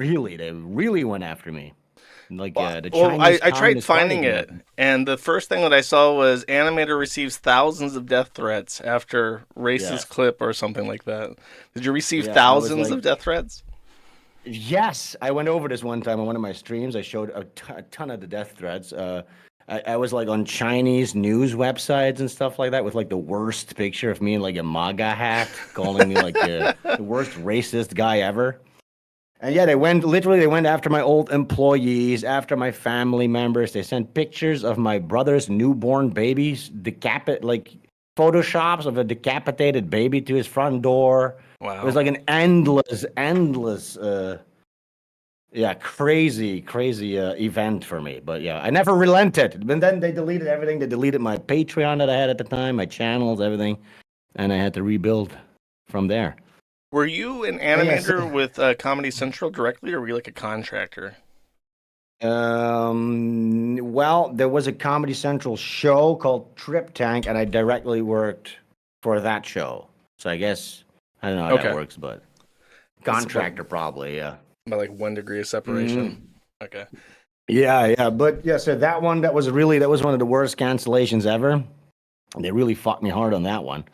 Really, they really went after me. Like the Well, Chinese I tried Communist Party finding came it, after me. and the first thing that I saw was animator receives thousands of death threats after racist Yes. clip or something like that. Did you receive Yeah, I was thousands like, of death threats? yes, I went over this one time on one of my streams. I showed a ton of the death threats. I was like on Chinese news websites and stuff like that with like the worst picture of me in like a MAGA hat, calling me like the worst racist guy ever. And yeah, they went after my old employees, after my family members. They sent pictures of my brother's newborn babies, like photoshops of a decapitated baby to his front door. It was Wow. like an endless, yeah, crazy event for me. But yeah, I never relented. And then they deleted everything. They deleted my Patreon that I had at the time, my channels, everything, and I had to rebuild from there. Were you an But yeah, so, animator with Comedy Central directly, or were you like a contractor? well, there was a Comedy Central show called Trip Tank, and I directly worked for that show. So I guess I don't know how that Okay, works, but it's about contractor probably, yeah. like 1 degree of separation. Mm. Okay. Yeah. But yeah, so that was one of the worst cancellations ever. They really fucked me hard on that one.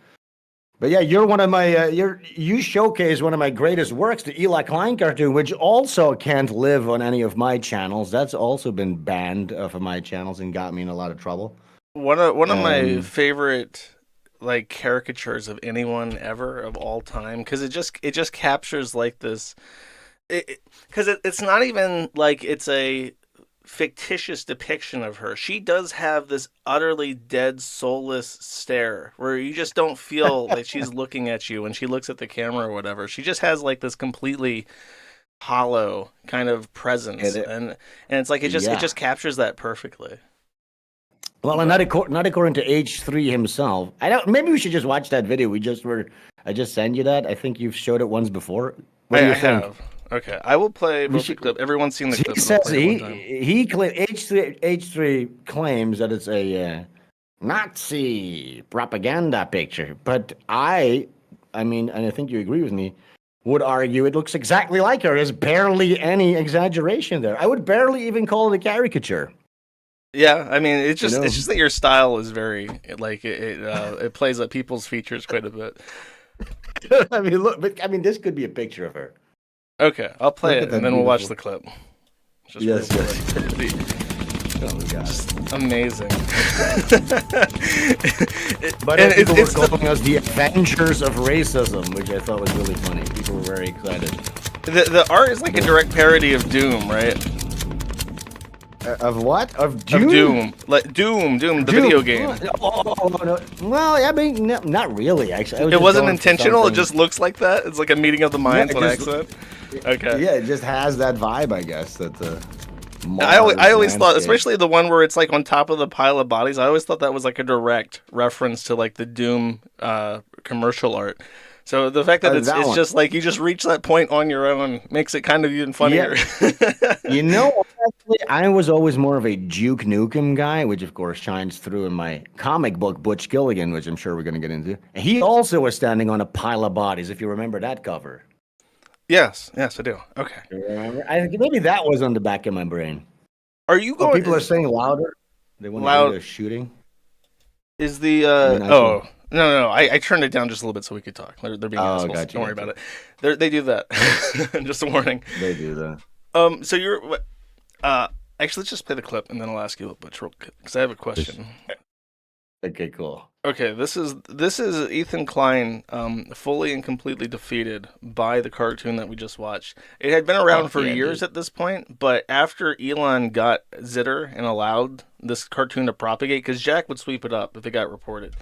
But yeah, you're one of my you showcase one of my greatest works, the Eli Klein cartoon, which also can't live on any of my channels. That's also been banned from my channels and got me in a lot of trouble. One of my Um, favorite like caricatures of anyone ever of all time, because it just captures like this, because it's not even like it's a fictitious depiction of her. She does have this utterly dead, soulless stare where you just don't feel that she's looking at you when she looks at the camera or whatever. She just has like this completely hollow kind of and presence, it, and it's like it yeah. just captures that perfectly. Well, and But not according to H3 himself. I don't. Maybe we should just watch that video. We just were. I just sent you that. I think you've showed it once before. What do I you think? have. Okay, I will play We both the should. clip. Everyone's seen the He clip, but I'll says play it one time. H3 claims that it's a Nazi propaganda picture, but I mean, and I think you agree with me, would argue it looks exactly like her. There's barely any exaggeration there. I would barely even call it a caricature. Yeah, I mean, You it's know, just that your style is very like it plays up people's features quite a bit. I mean, look, but I mean, this could be a picture of her. Okay, I'll play Look at it and that then we'll watch beautiful. the clip. Just real Yes, quick. yes. Oh God. Just amazing. But And people were it's the, calling us the Avengers of racism, which I thought was really funny. People were very excited. the art is like a direct parody of Doom, right? Of what? Of Of June? Doom, like Doom, the June? video game. No. Well, I mean, no, not really. Actually, I was It just wasn't going for intentional. It something. just looks like that. It's like a meeting of the Yeah, minds it on just, accident. Okay. yeah, it just has that vibe, I guess. That I Mars always thought, landscape. especially the one where it's like on top of the pile of bodies, I always thought that was like a direct reference to like the Doom commercial art. So the fact that That it's one. just like you just reach that point on your own makes it kind of even Yeah, funnier. you know, actually, I was always more of a Duke Nukem guy, which of course shines through in my comic book Butch Gilligan, which I'm sure we're going to get into. He also was standing on a pile of bodies, if you remember that cover. Yes, I do. Okay. You remember? I think maybe that was on the back of my brain. Are you Oh, going? people are saying louder. They want to hear Loud the shooting. is the I mean, I can. oh no, I turned it down just a little bit so we could talk. They're being Oh, assholes. gotcha, Don't worry about gotcha. it. They do that. Just a warning. They do that. So you're uh actually let's just play the clip and then I'll ask you a bit because I have a This- question. Okay, cool. Okay, this is Ethan Klein, fully and completely defeated by the cartoon that we just watched. It had been around Fuck for yeah, years dude. at this point, but after Elon got Zitter and allowed this cartoon to propagate, because Jack would sweep it up if it got reported.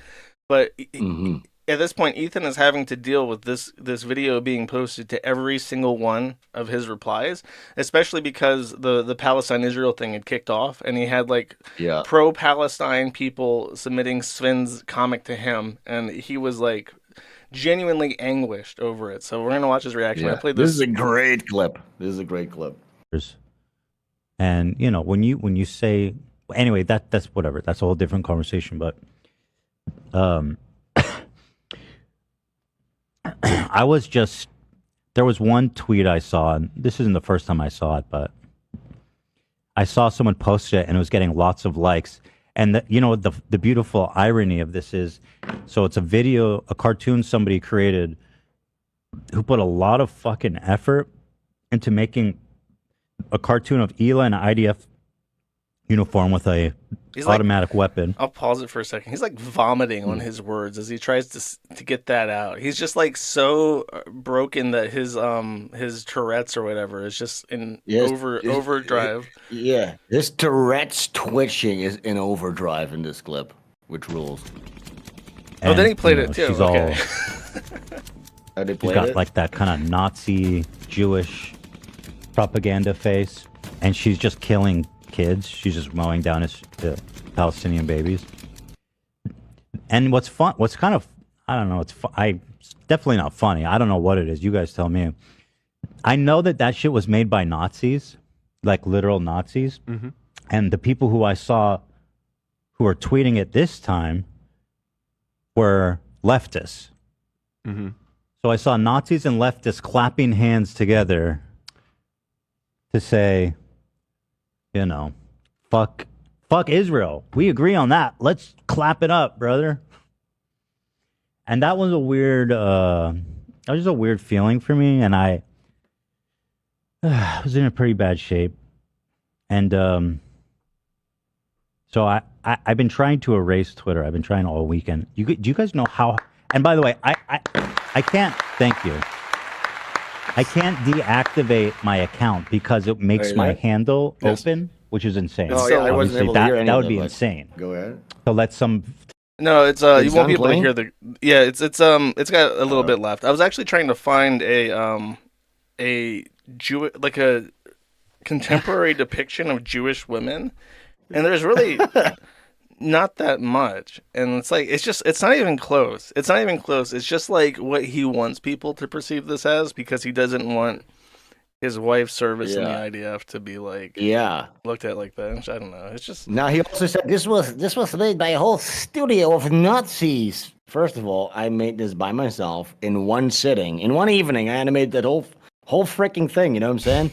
But Mm-hmm. at this point, Ethan is having to deal with this video being posted to every single one of his replies, especially because the Palestine Israel thing had kicked off, and he had like Yeah. pro Palestine people submitting Sven's comic to him, and he was like genuinely anguished over it. So we're gonna watch his reaction. I Yeah. played This is this. a great clip. This is a great clip. And you know, when you say anyway, that's whatever. That's a whole different conversation. But um, I was just there was one tweet I saw, and this isn't the first time I saw it, but I saw someone post it and it was getting lots of likes. And the beautiful irony of this is, so it's a cartoon somebody created who put a lot of fucking effort into making a cartoon of Ela in an IDF uniform with a automatic weapon. I'll pause it for a second. He's like vomiting on his words as he tries to get that out. He's just like so broken that his Tourette's or whatever is just in overdrive. Yeah, this Tourette's twitching is in overdrive in this clip, which rules. And, then he played it too. She's okay. She's got like that kind of Nazi Jewish propaganda face, and she's just killing kids. She's just mowing down the Palestinian babies. And what's kind of, I don't know, it's definitely not funny. I don't know what it is. You guys tell me. I know that shit was made by Nazis, like literal Nazis. Mm-hmm. And the people who I saw who were tweeting it this time were leftists. Mm-hmm. So I saw Nazis and leftists clapping hands together to say, fuck Israel. We agree on that. Let's clap it up, brother. And that was a weird feeling for me, and I was in a pretty bad shape. And so I've been trying to erase Twitter. I've been trying all weekend. Do you guys know how? And by the way, I can't. Thank you. I can't deactivate my account because it makes my handle open, which is insane. Oh yeah, I wasn't able to hear any that of would it, be but insane. Go ahead. So let some. No, it's you won't be able to playing? hear the. Yeah, it's got a little bit left. I was actually trying to find a like a contemporary depiction of Jewish women, and there's really not that much. And it's like it's not even close. It's not even close. It's just like what he wants people to perceive this as, because he doesn't want his wife's service in the IDF to be like looked at like that. I don't know. It's just now he also said this was made by a whole studio of Nazis. First of all, I made this by myself in one sitting, in one evening. I animated that whole freaking thing. You know what I'm saying?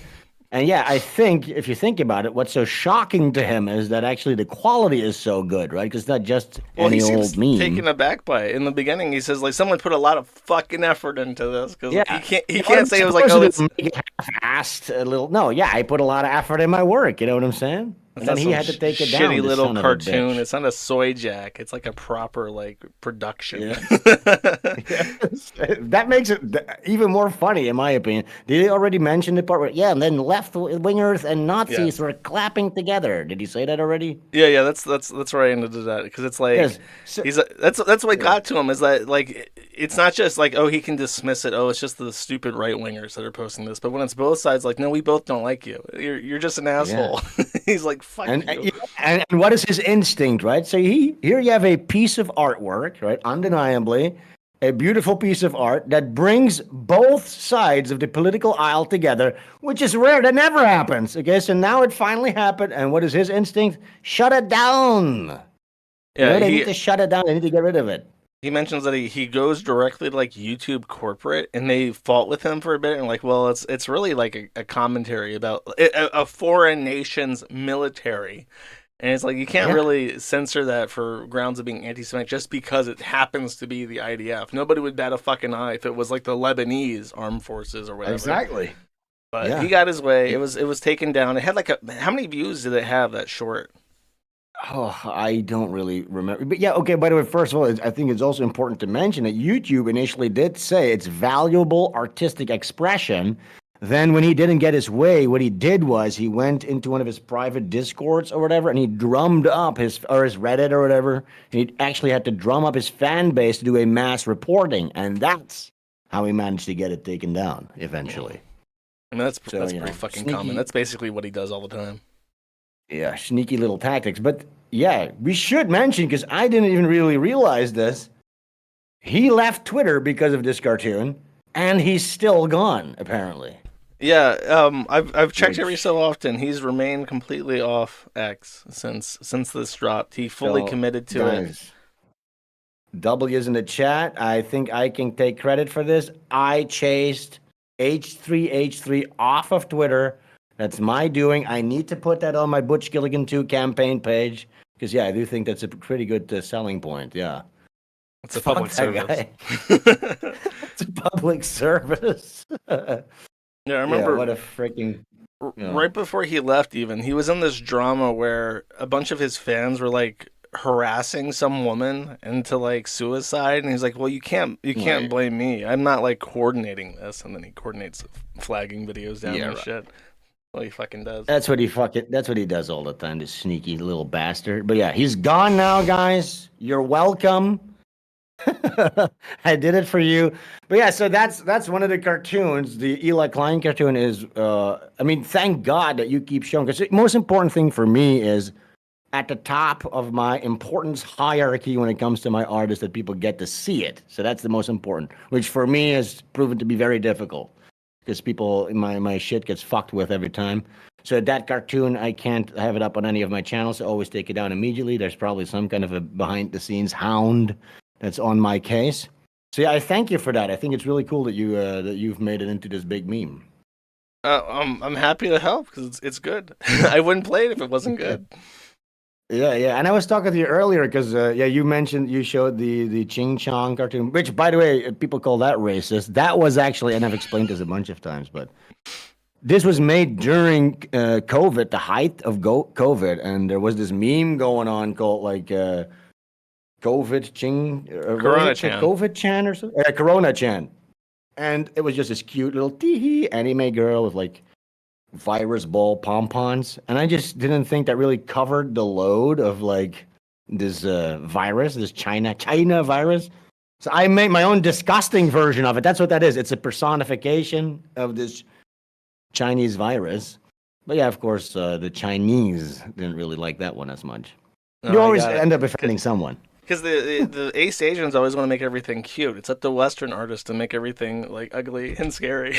And yeah, I think if you think about it, what's so shocking to him is that actually the quality is so good, right? Because it's not just any old meme. Taken aback by it. In the beginning, he says like someone put a lot of fucking effort into this, because he can't say it was like, oh, it's half-assed a little. No, yeah, I put a lot of effort in my work. You know what I'm saying? And then he had to take it down. Shitty little cartoon. It's not a soy jack. It's like a proper like production. Yeah. That makes it even more funny, in my opinion. Did he already mention the part where and then left wingers and Nazis were clapping together? Did he say that already? Yeah. That's where I ended it at, because it's like that's what got to him, is that like it's not just like, oh, he can dismiss it. Oh, it's just the stupid right wingers that are posting this. But when it's both sides, like, no, we both don't like you. You're just an asshole. Yeah. He's like, fuck you. And what is his instinct, right? So here you have a piece of artwork, right? Undeniably, a beautiful piece of art that brings both sides of the political aisle together, which is rare. That never happens. Okay, so now it finally happened. And what is his instinct? Shut it down. Yeah, they need to shut it down. They need to get rid of it. He mentions that he goes directly to like YouTube corporate, and they fault with him for a bit, and like, well, it's really like a commentary about a foreign nation's military, and it's like you can't really censor that for grounds of being anti-Semitic just because it happens to be the IDF. Nobody would bat a fucking eye if it was like the Lebanese armed forces or whatever. Exactly. But he got his way. It was taken down. It had like how many views did it have, that short? Oh, I don't really remember. But yeah, okay, by the way, first of all, I think it's also important to mention that YouTube initially did say it's valuable artistic expression. Then when he didn't get his way, what he did was he went into one of his private Discords or whatever, and he drummed up his Reddit or whatever. He actually had to drum up his fan base to do a mass reporting, and that's how he managed to get it taken down eventually. I mean, that's pretty fucking common. That's basically what he does all the time. Yeah, sneaky little tactics. But yeah, we should mention, because I didn't even really realize this, he left Twitter because of this cartoon, and he's still gone, apparently. Yeah, I've checked every so often. He's remained completely off X since this dropped. He fully committed to it. W's in the chat. I think I can take credit for this. I chased H3H3 off of Twitter. That's my doing. I need to put that on my Butch Gilligan 2 campaign page because, yeah, I do think that's a pretty good selling point. Yeah. It's a Fuck public that service. guy. It's a public service. Yeah, I Yeah, remember what a freaking. right before he left, even he was in this drama where a bunch of his fans were like harassing some woman into like suicide, and he's like, "Well, you can't Right. blame me. I'm not like coordinating this." And then he coordinates flagging videos down Yeah, and right. shit. Well, he fucking does. That's what he does all the time, this sneaky little bastard. But yeah, he's gone now, guys. You're welcome. I did it for you. But yeah, so that's one of the cartoons. The Eli Klein cartoon is I mean, thank God that you keep showing, because the most important thing for me is at the top of my importance hierarchy when it comes to my art is that people get to see it. So that's the most important, which for me has proven to be very difficult because people, my shit gets fucked with every time. So that cartoon, I can't have it up on any of my channels. I always take it down immediately. There's probably some kind of a behind the scenes hound that's on my case. So yeah, I thank you for that. I think it's really cool that you've made it into this big meme. I'm happy to help because it's good. I wouldn't play it if it wasn't good. Yeah, yeah. And I was talking to you earlier because yeah, you showed the Ching Chong cartoon, which by the way, people call that racist. That was actually, and I've explained this a bunch of times, but this was made during COVID, the height of COVID, and there was this meme going on called like COVID Ching, Corona Chan. COVID Chan or something, Corona Chan, and it was just this cute little tee anime girl with like virus ball pom-poms, and I just didn't think that really covered the load of like this virus, this China virus. So I made my own disgusting version of it. That's what that is. It's a personification of this Chinese virus. But yeah, of course, the Chinese didn't really like that one as much. No, You I always got it. end up offending someone. Because the East Asians always want to make everything cute. It's up to Western artists to make everything like ugly and scary.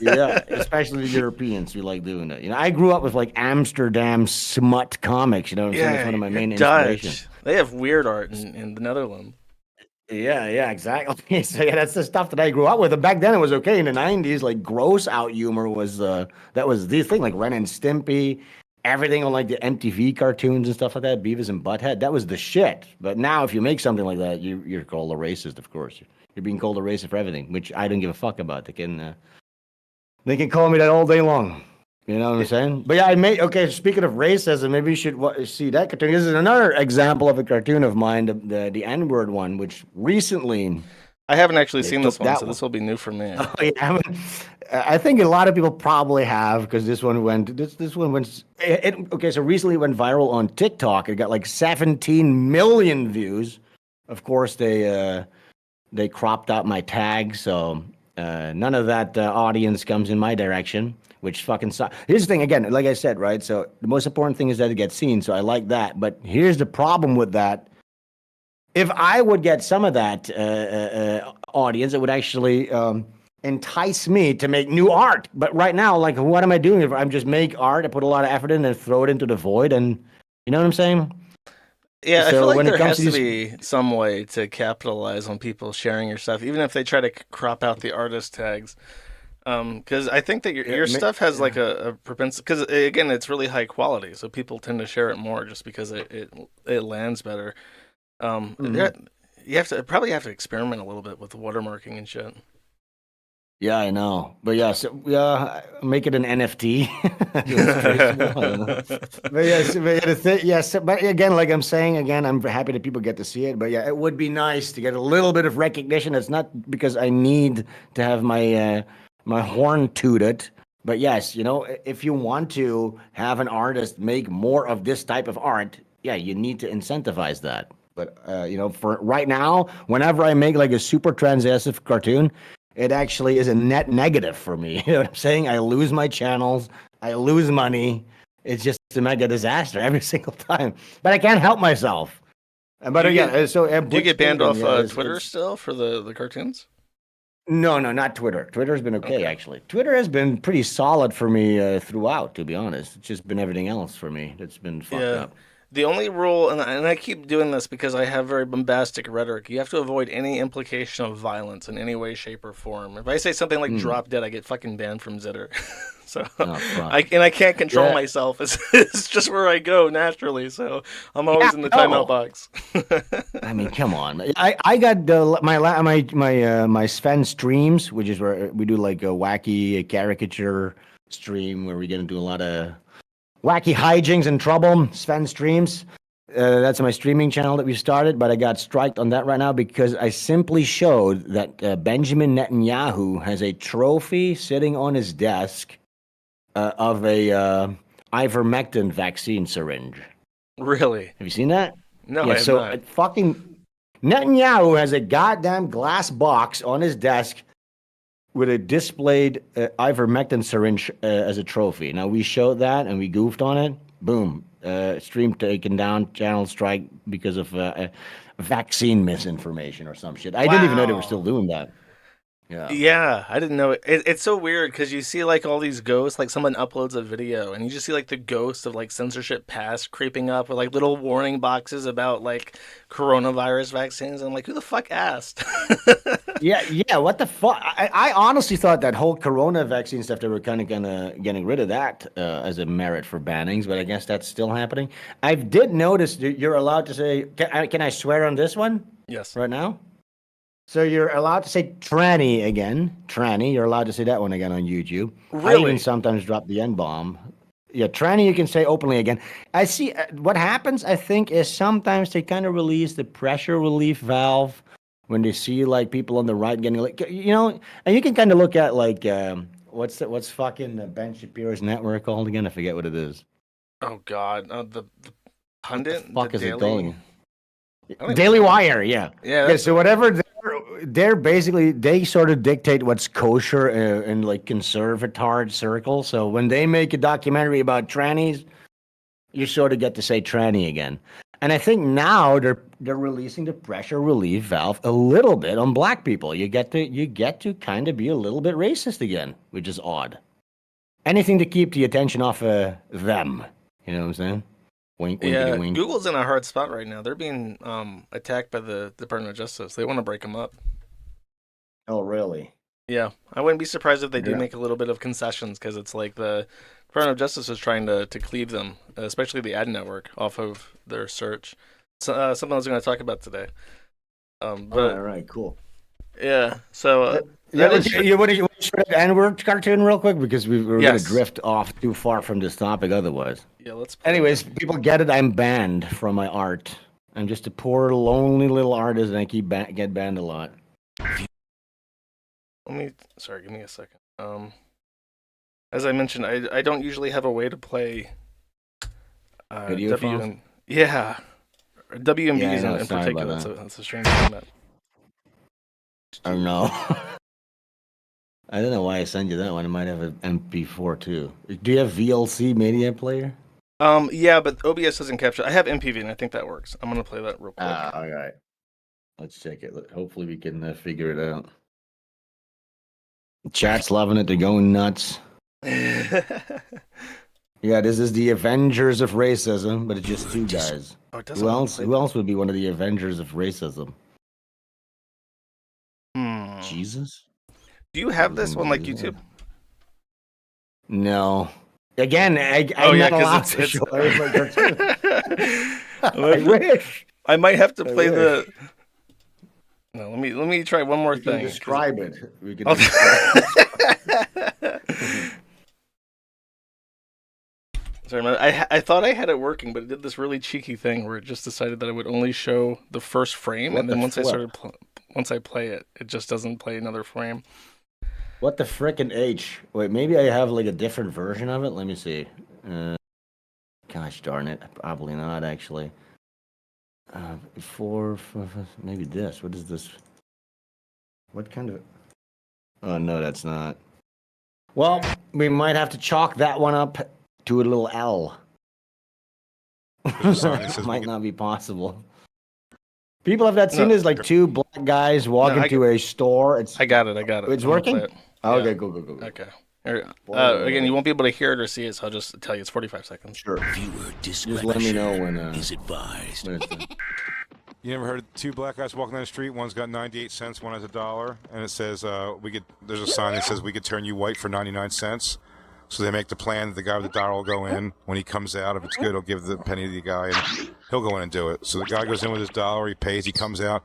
Yeah, especially the Europeans who like doing that. You know, I grew up with like Amsterdam smut comics. You know what I'm saying? It's one of my main inspirations. Dutch. They have weird art in the Netherlands. Yeah, yeah, exactly. So yeah, that's the stuff that I grew up with. And back then it was okay. In the '90s, like gross out humor was that was the thing. Like Ren and Stimpy, everything on like the MTV cartoons and stuff like that. Beavis and Butthead, that was the shit. But now, if you make something like that, you're called a racist. Of course, you're being called a racist for everything, which I don't give a fuck about. They can call me that all day long. You know what I'm saying? But yeah, okay. Speaking of racism, maybe you should see that cartoon. This is another example of a cartoon of mine, the N-word one, which recently I haven't actually they seen took this one, that so this will be new for me. Oh, yeah, I think a lot of people probably have because this one went. This one went. Okay, so recently it went viral on TikTok. It got like 17 million views. Of course, they cropped out my tag, so none of that audience comes in my direction, which fucking sucks. Here's the thing, again, like I said, right? So the most important thing is that it gets seen, so I like that. But here's the problem with that. If I would get some of that audience, it would actually entice me to make new art. But right now, like, what am I doing? If I'm just make art, I put a lot of effort in and throw it into the void, and you know what I'm saying? Yeah, I So feel like when it there comes has to to these- be some way to capitalize on people sharing your stuff, even if they try to crop out the artist tags. Because I think that your stuff has like a propensity. Because again, it's really high quality, so people tend to share it more just because it lands better. Yeah, you probably have to experiment a little bit with the watermarking and shit. Yeah, I know. But yeah, so yeah, make it an NFT. But yes, yes. But again, like I'm saying, again, I'm happy that people get to see it. But yeah, it would be nice to get a little bit of recognition. It's not because I need to have my horn tooted. But yes, you know, if you want to have an artist make more of this type of art, yeah, you need to incentivize that. But you know, for right now, whenever I make like a super transitive cartoon, it actually is a net negative for me. You know what I'm saying? I lose my channels, I lose money. It's just a mega disaster every single time. But I can't help myself. But Do you again, so Do you get banned off yeah, Twitter still for the cartoons? no, no, not Twitter. Twitter's been okay, Okay. actually. Twitter has been pretty solid for me throughout, to be honest. It's just been everything else for me that's been fucked Yeah. up. The only rule, and I keep doing this because I have very bombastic rhetoric, you have to avoid any implication of violence in any way, shape, or form. If I say something like drop dead, I get fucking banned from Zitter. So Oh, fuck. I can't control Yeah. myself. It's just where I go naturally. So I'm always in the timeout box. I mean, come on. I got my Sven streams, which is where we do like a wacky caricature stream where we're gonna do a lot of wacky hijinks and trouble. Sven streams. That's my streaming channel that we started, but I got striked on that right now because I simply showed that Benjamin Netanyahu has a trophy sitting on his desk of a ivermectin vaccine syringe. Really? Have you seen that? No, Yeah, I have so not. fucking Netanyahu has a goddamn glass box on his desk with a displayed ivermectin syringe as a trophy. Now, we showed that and we goofed on it. Boom. Stream taken down, channel strike because of vaccine misinformation or some shit. I didn't even know they were still doing that. Yeah. Yeah, I didn't know it. It's so weird because you see like all these ghosts, like someone uploads a video and you just see like the ghost of like censorship past creeping up with like little warning boxes about like coronavirus vaccines. And I'm like, who the fuck asked? Yeah. What the fuck? I honestly thought that whole corona vaccine stuff, they were kind of getting rid of that as a merit for bannings, but I guess that's still happening. I did notice that you're allowed to say, can I swear on this one Yes. right now? So you're allowed to say tranny again. Tranny, you're allowed to say that one again on YouTube. I Really? even sometimes drop the N-bomb. Yeah, tranny you can say openly again. I see what happens, I think, is sometimes they kind of release the pressure relief valve when they see like people on the right getting like, and you can kind of look at like, what's fucking Ben Shapiro's network called again? I forget what it is. Oh God, the pundit, Fuck the is daily. it called? I don't even Daily know. Wire, yeah. Yeah, Yeah, that's so whatever they're basically they sort of dictate what's kosher in like conservatard circles. So when they make a documentary about trannies, you sort of get to say tranny again. And I think now they're releasing the pressure relief valve a little bit on black people. You get to kind of be a little bit racist again, which is odd. Anything to keep the attention off of them. You know what I'm saying? Wink, winkety Yeah, wink. Google's in a hard spot right now. They're being attacked by the Department of Justice. They want to break them up. Oh, really? Yeah, I wouldn't be surprised if they do Yeah. make a little bit of concessions because it's like the Department of Justice is trying to cleave them, especially the ad network, off of their search. So, something I was going to talk about today. But All right, cool. yeah, so Yeah, that is you want to show that N-word cartoon real quick because we're going Yes. to drift off too far from this topic otherwise. yeah. Let's. Play Anyways, people get it. I'm banned from my art. I'm just a poor, lonely little artist, and I get banned a lot. Sorry, give me a second. As I mentioned, I don't usually have a way to play Video files? yeah, WMVs Yeah, I know, in sorry particular. about That's a strange thing that. Oh no. I don't know why I sent you that one. I might have an MP4 too. Do you have VLC media player? Yeah, but OBS doesn't capture. I have MPV, and I think that works. I'm gonna play that real quick. All right. Let's check it. Hopefully we can figure it out. Chat's loving it. They're going nuts. Yeah, this is the Avengers of racism, but it's just two guys. Oh, it doesn't Who wanna else? play Who else would be one of the Avengers of racism? Jesus. Do you have this on like YouTube? No. Again, I'm yeah, not allowed 'cause to it's show it. I wish. I might have to play wish. the. No, let me try one more We can thing. describe it. We can I'll- describe Sorry, man. I thought I had it working, but it did this really cheeky thing where it just decided that it would only show the first frame, What and then the once I flip? once I play it, it just doesn't play another frame. What the frickin' H? Wait, maybe I have like a different version of it. Let me see. Gosh darn it. Probably not, actually. Maybe this. What is this? What kind of. Oh, no, that's not. Well, we might have to chalk that one up to a little L. Sorry, this is Might not be possible. People have that seen No. as like two black guys walk No, into a store. I got it. It's I'm gonna working? play it. Oh, Yeah. okay, go. Okay. Or, Spoiler again, alert. you won't be able to hear it or see it, so I'll just tell you it's 45 seconds. Sure. Viewer Just let me know when is advised. when it's done. You never heard of two black guys walking down the street? One's got 98 cents, one has $1, and it says there's a sign that says we could turn you white for 99 cents. So they make the plan that the guy with the dollar will go in. When he comes out, if it's good, he'll give the penny to the guy, and he'll go in and do it. So the guy goes in with his dollar, he pays, he comes out.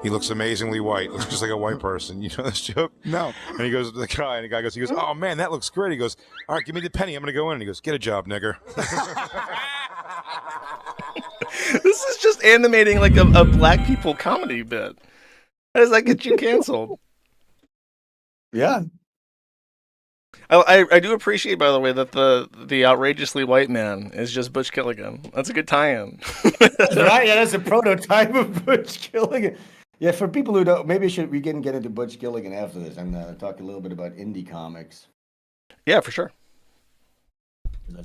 He looks amazingly white. Looks just like a white person. You know this joke? No. And he goes to the guy, and the guy goes, oh, man, that looks great. He goes, all right, give me the penny. I'm going to go in. And he goes, get a job, nigger. This is just animating like a black people comedy bit. How does that get you canceled? Yeah. I do appreciate, by the way, that the outrageously white man is just Butch Gilligan. That's a good tie-in. That's right. Yeah, that's a prototype of Butch Gilligan. Yeah, for people who don't, maybe we can get into Butch Gilligan after this and talk a little bit about indie comics. Yeah, for sure.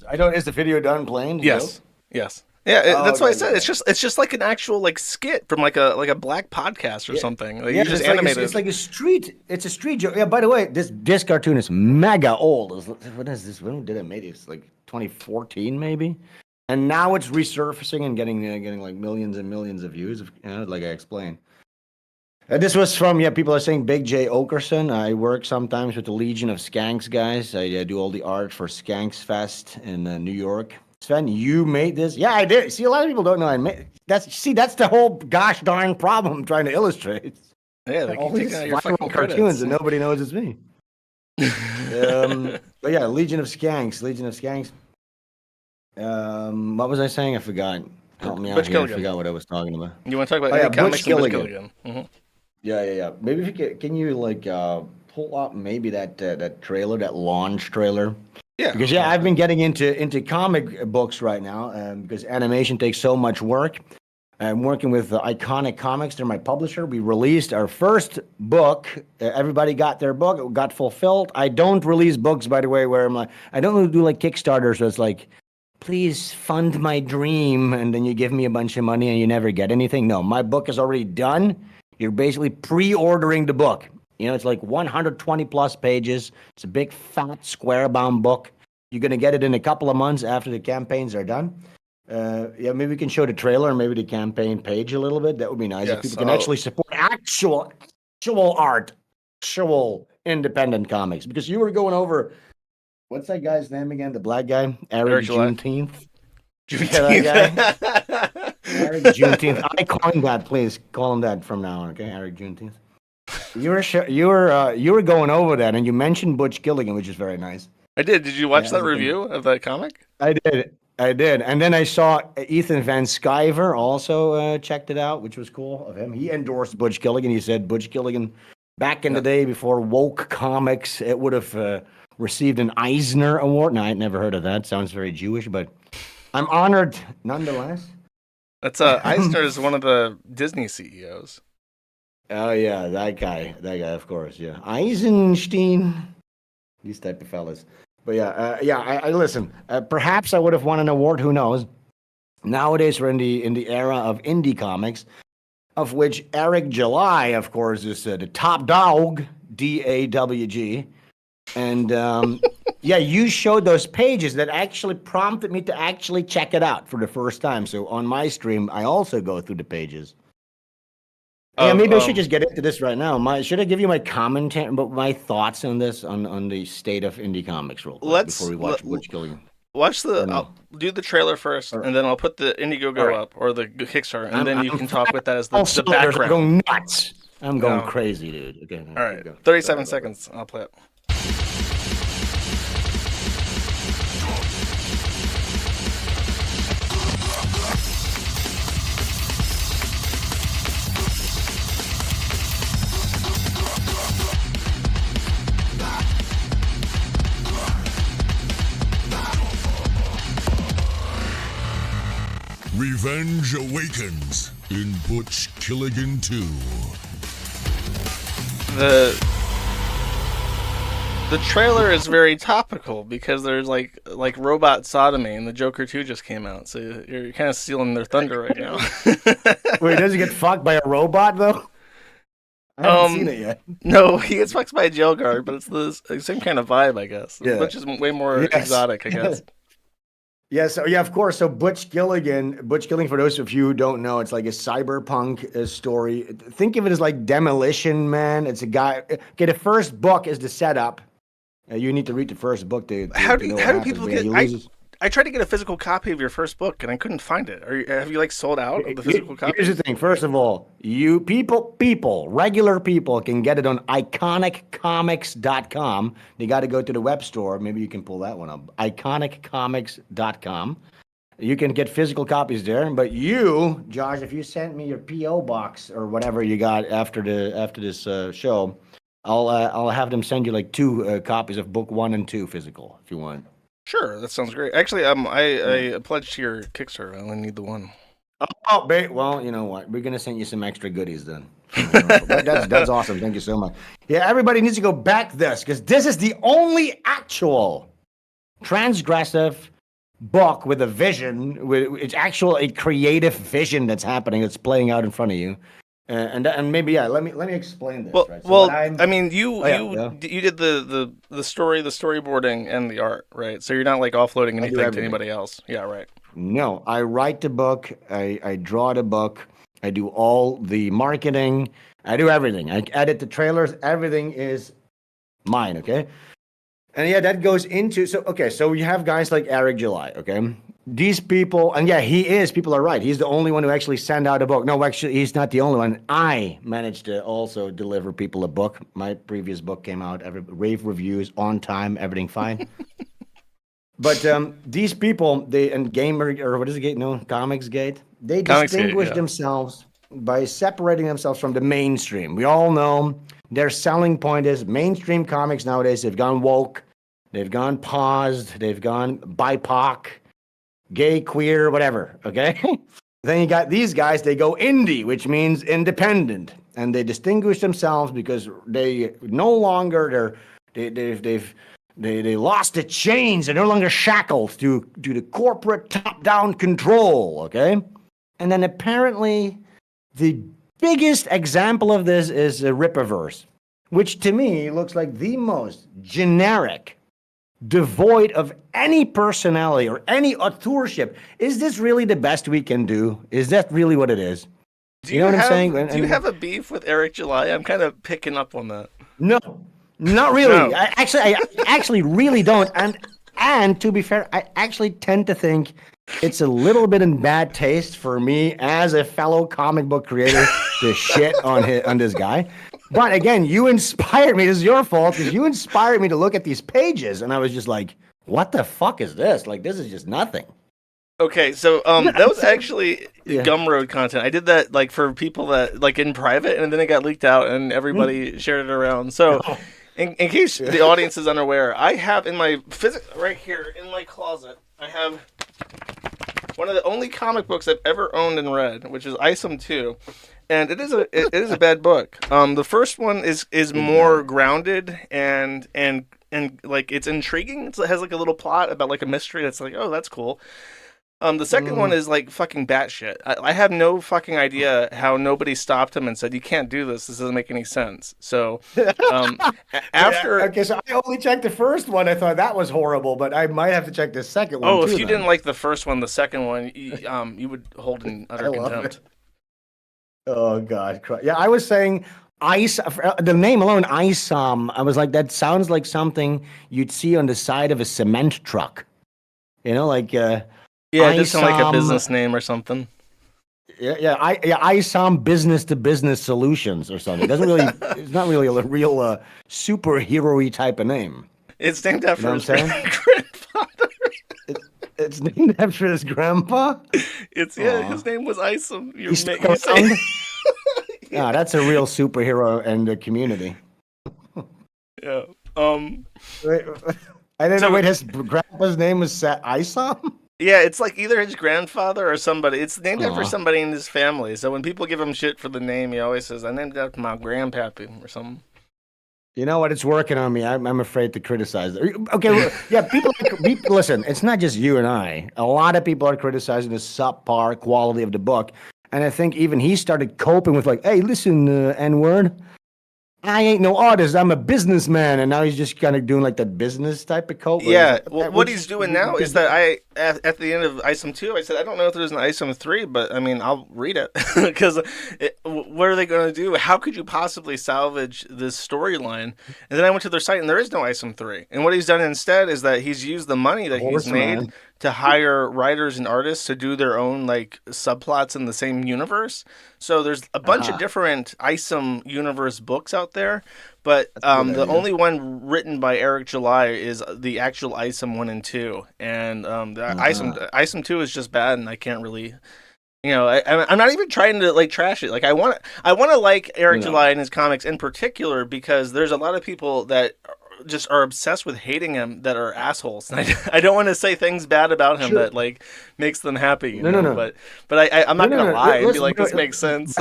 I don't. Is the video done playing? Yes. Yes. Yeah, that's what I said. yeah. It's just like an actual like skit from like a black podcast or something. Like, Yeah, you just it's like, animated. it's like a street. It's a street joke. Yeah. By the way, this cartoon is mega old. What is this? When did it make it? It's like 2014 maybe. And now it's resurfacing and getting like millions and millions of views. Like I explained. This was from people are saying Big J Okerson. I work sometimes with the Legion of Skanks guys. I do all the art for Skanks Fest in New York. Sven, you made this? Yeah, I did. See, a lot of people don't know I made. That's the whole gosh darn problem I'm trying to illustrate. Yeah, they All keep these taking out your viral fucking cartoons credits. and nobody knows it's me. But yeah, Legion of Skanks. What was I saying? I forgot. Help me out Butch here. I Gilligan. forgot what I was talking about. You want to talk about Oh, yeah, any comics Butch and Butch Gilligan. Gilligan? Yeah. Maybe if you can you like pull up maybe that trailer, that launch trailer. Yeah. Because I've been getting into comic books right now because animation takes so much work. I'm working with Iconic Comics. They're my publisher. We released our first book. Everybody got their book. It got fulfilled. I don't release books, by the way, where I don't do like Kickstarters. So it's like, please fund my dream, and then you give me a bunch of money and you never get anything. No, my book is already done. You're basically pre-ordering the book. It's like 120 plus pages. It's a big, fat, square-bound book. You're going to get it in a couple of months after the campaigns are done. Maybe we can show the trailer and maybe the campaign page a little bit. That would be nice. Yes, If people can actually support actual art, actual independent comics. Because you were going over, what's that guy's name again? The black guy? Eric Juneteenth. Juneteenth. Eric Juneteenth. I call him that, please. Call him that from now on, okay? Eric Juneteenth. You were going over that, and you mentioned Butch Gilligan, which is very nice. I did. Did you watch Yeah, that review of that comic? I did. And then I saw Ethan Van Sciver also checked it out, which was cool of him. He endorsed Butch Gilligan. He said Butch Gilligan, back in the day before woke comics, it would have received an Eisner Award. Now, I'd never heard of that. Sounds very Jewish, but I'm honored nonetheless. That's Eisner is one of the Disney CEOs. Oh, yeah, that guy, of course, yeah. Eisenstein, these type of fellas. But I listen. Perhaps I would have won an award. Who knows? Nowadays, we're in the era of indie comics, of which Eric July, of course, is the top dog. DAWG, and you showed those pages that actually prompted me to actually check it out for the first time. So on my stream, I also go through the pages. Maybe I should just get into this right now. Should I give you my commentary, but my thoughts on this, on the state of indie comics, real quick, before we watch Butch Gilligan? Watch I'll do the trailer first, and then I'll put the Indiegogo up or the Kickstarter, and then you can talk with that as the background. I'm going nuts. I'm going crazy, dude. Okay. All right, 37 seconds. I'll play it. Revenge awakens in Butch Gilligan 2. The trailer is very topical because there's like robot sodomy, and the Joker 2 just came out, so you're kind of stealing their thunder right now. Wait, does he get fucked by a robot though? I haven't seen it yet. No, he gets fucked by a jail guard, but it's the same kind of vibe, I guess. Yeah. Which is way more Yes. exotic, I guess. Yeah, so yeah, of course. So Butch Gilligan, for those of you who don't know, it's like a cyberpunk story. Think of it as like Demolition Man. It's a guy. Okay, the first book is the setup. You need to read the first book to How to do know what happens, people but yeah, get? he loses. I tried to get a physical copy of your first book, and I couldn't find it. Have you like sold out of the physical copy? Here's the thing. First of all, you regular people can get it on iconiccomics.com. They got to go to the web store. Maybe you can pull that one up. iconiccomics.com. You can get physical copies there. But you, Josh, if you sent me your PO box or whatever you got after this show, I'll have them send you like 2 copies of book 1 and 2 physical if you want. Sure, that sounds great. Actually, I pledged to your Kickstarter. I only need the one. Oh, well, you know what? We're gonna send you some extra goodies then. That's awesome. Thank you so much. Yeah, everybody needs to go back this because this is the only actual transgressive book with a vision. It's actual a creative vision that's happening. That's playing out in front of you. And maybe let me explain this. Well, right? So I mean, you yeah. did the storyboarding, and the art, right? So you're not like offloading anything to everything. anybody else. Yeah, right. No, I write the book. I draw the book. I do all the marketing. I do everything. I edit the trailers. Everything is mine. Okay. And yeah, that goes into so you have guys like Eric July. Okay. These people, and yeah, people are right. He's the only one who actually sent out a book. No, actually, he's not the only one. I managed to also deliver people a book. My previous book came out, rave reviews, on time, everything fine. But these people, Comicsgate, they distinguish themselves by separating themselves from the mainstream. We all know their selling point is mainstream comics nowadays. They've gone woke, they've gone paused, they've gone BIPOC, gay, queer, whatever, okay? Then you got these guys, they go indie, which means independent. And they distinguish themselves because they no longer, they lost the chains. They're no longer shackled to the corporate top-down control, okay? And then apparently the biggest example of this is the Rippaverse, which to me looks like the most generic, devoid of any personality or any authorship. Is this really the best we can do? Is that really what it is? You know what I'm saying? Do you have a beef with Eric July? I'm kind of picking up on that. No, not really. No. I actually really don't. And to be fair, I actually tend to think it's a little bit in bad taste for me as a fellow comic book creator to shit on this guy. But again, you inspired me. This is your fault because you inspired me to look at these pages, and I was just like, "What the fuck is this? Like, this is just nothing." Okay, so that was actually Gumroad content. I did that like for people that like in private, and then it got leaked out, and everybody shared it around. So, in case the audience is unaware, I have in my right here in my closet, I have one of the only comic books I've ever owned and read, which is Isom 2. And it is a bad book. The first one is more grounded and like it's intriguing. It has like a little plot about like a mystery that's like, oh, that's cool. The second one is like fucking batshit. I have no fucking idea how nobody stopped him and said, you can't do this. This doesn't make any sense. So after Okay, so I only checked the first one. I thought that was horrible, but I might have to check the second one. if you didn't like the first one, the second one, you would hold in utter contempt. Oh God! Yeah, I was saying the name alone, Isom. I was like, that sounds like something you'd see on the side of a cement truck. You know, like it does sound like a business name or something. Isom Business to Business Solutions or something. It doesn't really. It's not really a real superhero-y type of name. It's named after his grandfather. It's named after his grandpa. His name was Isom. Yeah, that's a real superhero in the community. Yeah. Wait, I didn't know. Wait, his grandpa's name was Isom? Yeah, it's like either his grandfather or somebody. It's named after somebody in his family. So when people give him shit for the name, he always says, "I named it after my grandpappy" or something. You know what? It's working on me. I'm afraid to criticize it. Okay, yeah, people listen, it's not just you and I. A lot of people are criticizing the subpar quality of the book. And I think even he started coping with like, hey, listen, N-word, I ain't no artist. I'm a businessman, and now he's just kind of doing like that business type of coat. Yeah, well, what he's doing now is that at the end of ISOM 2, I said, I don't know if there's an ISOM 3, but I mean, I'll read it. Because what are they going to do? How could you possibly salvage this storyline? And then I went to their site, and there is no ISOM 3. And what he's done instead is that he's used the money that he's made to hire writers and artists to do their own like subplots in the same universe. So there's a bunch of different ISOM universe books out there, but the only one written by Eric July is the actual ISOM 1 and 2, and the ISOM 2 is just bad, and I can't really. I'm not even trying to like trash it. Like I want to like Eric July and his comics in particular because there's a lot of people that just are obsessed with hating him that are assholes. And I don't want to say things bad about him that like makes them happy. No. But I'm not gonna lie and be like this makes sense.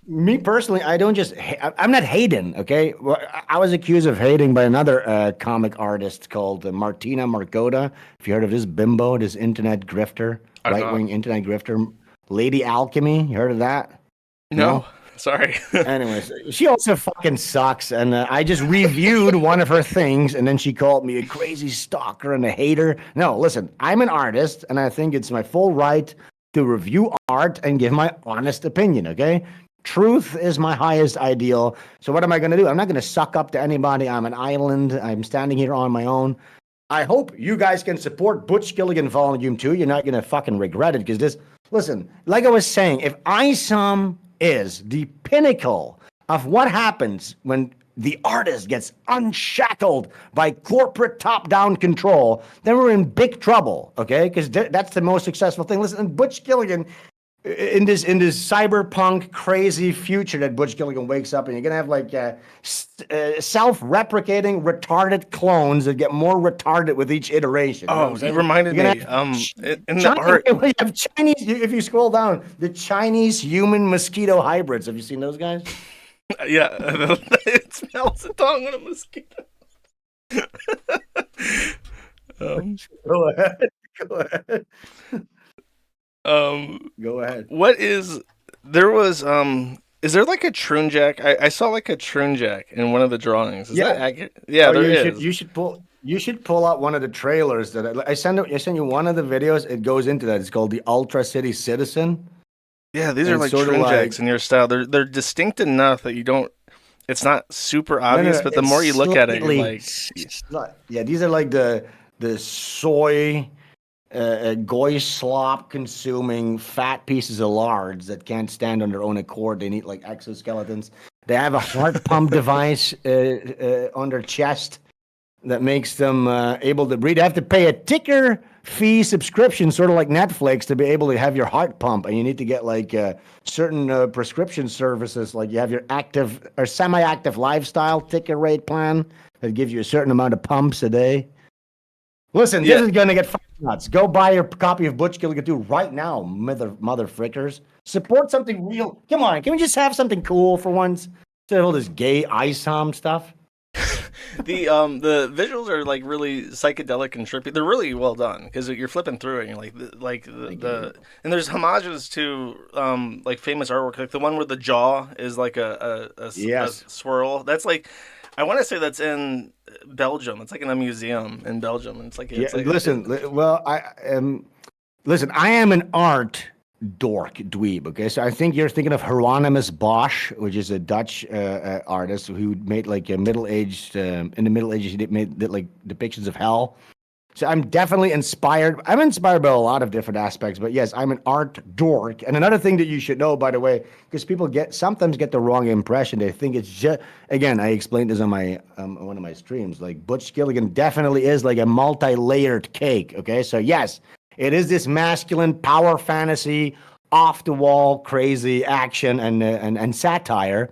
Me personally, I don't just. I'm not hating. Okay, well, I was accused of hating by another comic artist called Martina Margota. If you heard of this bimbo, this internet grifter, right-wing internet grifter, Lady Alchemy. You heard of that? No? Sorry. Anyways, she also fucking sucks, and I just reviewed one of her things, and then she called me a crazy stalker and a hater. No, listen, I'm an artist, and I think it's my full right to review art and give my honest opinion. Okay. Truth is my highest ideal. So what am I going to do? I'm not going to suck up to anybody. I'm an island. I'm standing here on my own. I hope you guys can support Butch Gilligan Volume 2. You're not going to fucking regret it because this, listen, like I was saying, if ISOM is the pinnacle of what happens when the artist gets unshackled by corporate top-down control, then we're in big trouble, okay? Because that's the most successful thing. Listen, Butch Gilligan, in this cyberpunk crazy future that Butch Gilligan wakes up and you're gonna have like self-replicating retarded clones that get more retarded with each iteration. Oh, you reminded me. In the art, we have Chinese. If you scroll down, the Chinese human mosquito hybrids. Have you seen those guys? Yeah, it smells a tongue on a mosquito. Go ahead. Go ahead. Go ahead. What is there was is there like a Troonjack? I saw like a Troonjack in one of the drawings. Is that accurate? Yeah, there is. You should pull out one of the trailers that I sent you one of the videos. It goes into that. It's called the Ultra City Citizen. Yeah, these are like Troonjacks in your style. They're distinct enough that you don't. It's not super obvious, but the more you look at it, you're like, yeah, these are like the soy. Goy slop consuming fat pieces of lards that can't stand on their own accord. They need like exoskeletons. They have a heart pump device on their chest that makes them able to breathe. They have to pay a ticker fee subscription, sort of like Netflix, to be able to have your heart pump. And you need to get like certain prescription services, like you have your active or semi-active lifestyle ticker rate plan that gives you a certain amount of pumps a day. Listen, this is going to get nuts. Go buy your copy of Butch Gilligan 2 right now, mother frickers. Support something real. Come on, can we just have something cool for once? Instead of all this gay ISOM stuff. The visuals are like really psychedelic and trippy. They're really well done because you're flipping through it and you're like and there's homages to like famous artwork, like the one where the jaw is like a swirl. That's like, I want to say that's in Belgium. It's like in a museum in Belgium. And it's like, listen, I am an art dork dweeb. Okay, so I think you're thinking of Hieronymus Bosch, which is a Dutch artist who made like a middle-aged in the Middle Ages. He made like depictions of hell. So I'm definitely inspired. I'm inspired by a lot of different aspects, but yes, I'm an art dork. And another thing that you should know, by the way, because people sometimes get the wrong impression. They think it's just, again, I explained this on my one of my streams. Like Butch Gilligan definitely is like a multi-layered cake. Okay, so yes, it is this masculine power fantasy, off the wall, crazy action and satire.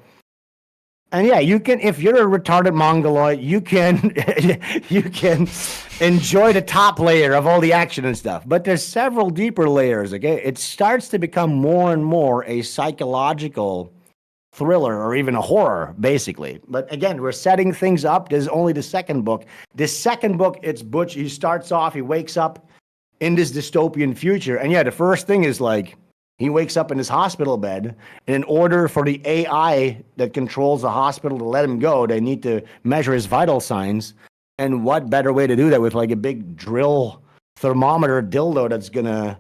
And yeah, you can, if you're a retarded mongoloid, you can enjoy the top layer of all the action and stuff. But there's several deeper layers, okay? It starts to become more and more a psychological thriller or even a horror, basically. But again, we're setting things up. This is only the second book. The second book, it's Butch. He starts off, he wakes up in this dystopian future. And yeah, the first thing is like, He wakes up in his hospital bed, and in order for the AI that controls the hospital to let him go, they need to measure his vital signs. And what better way to do that with like a big drill thermometer dildo that's gonna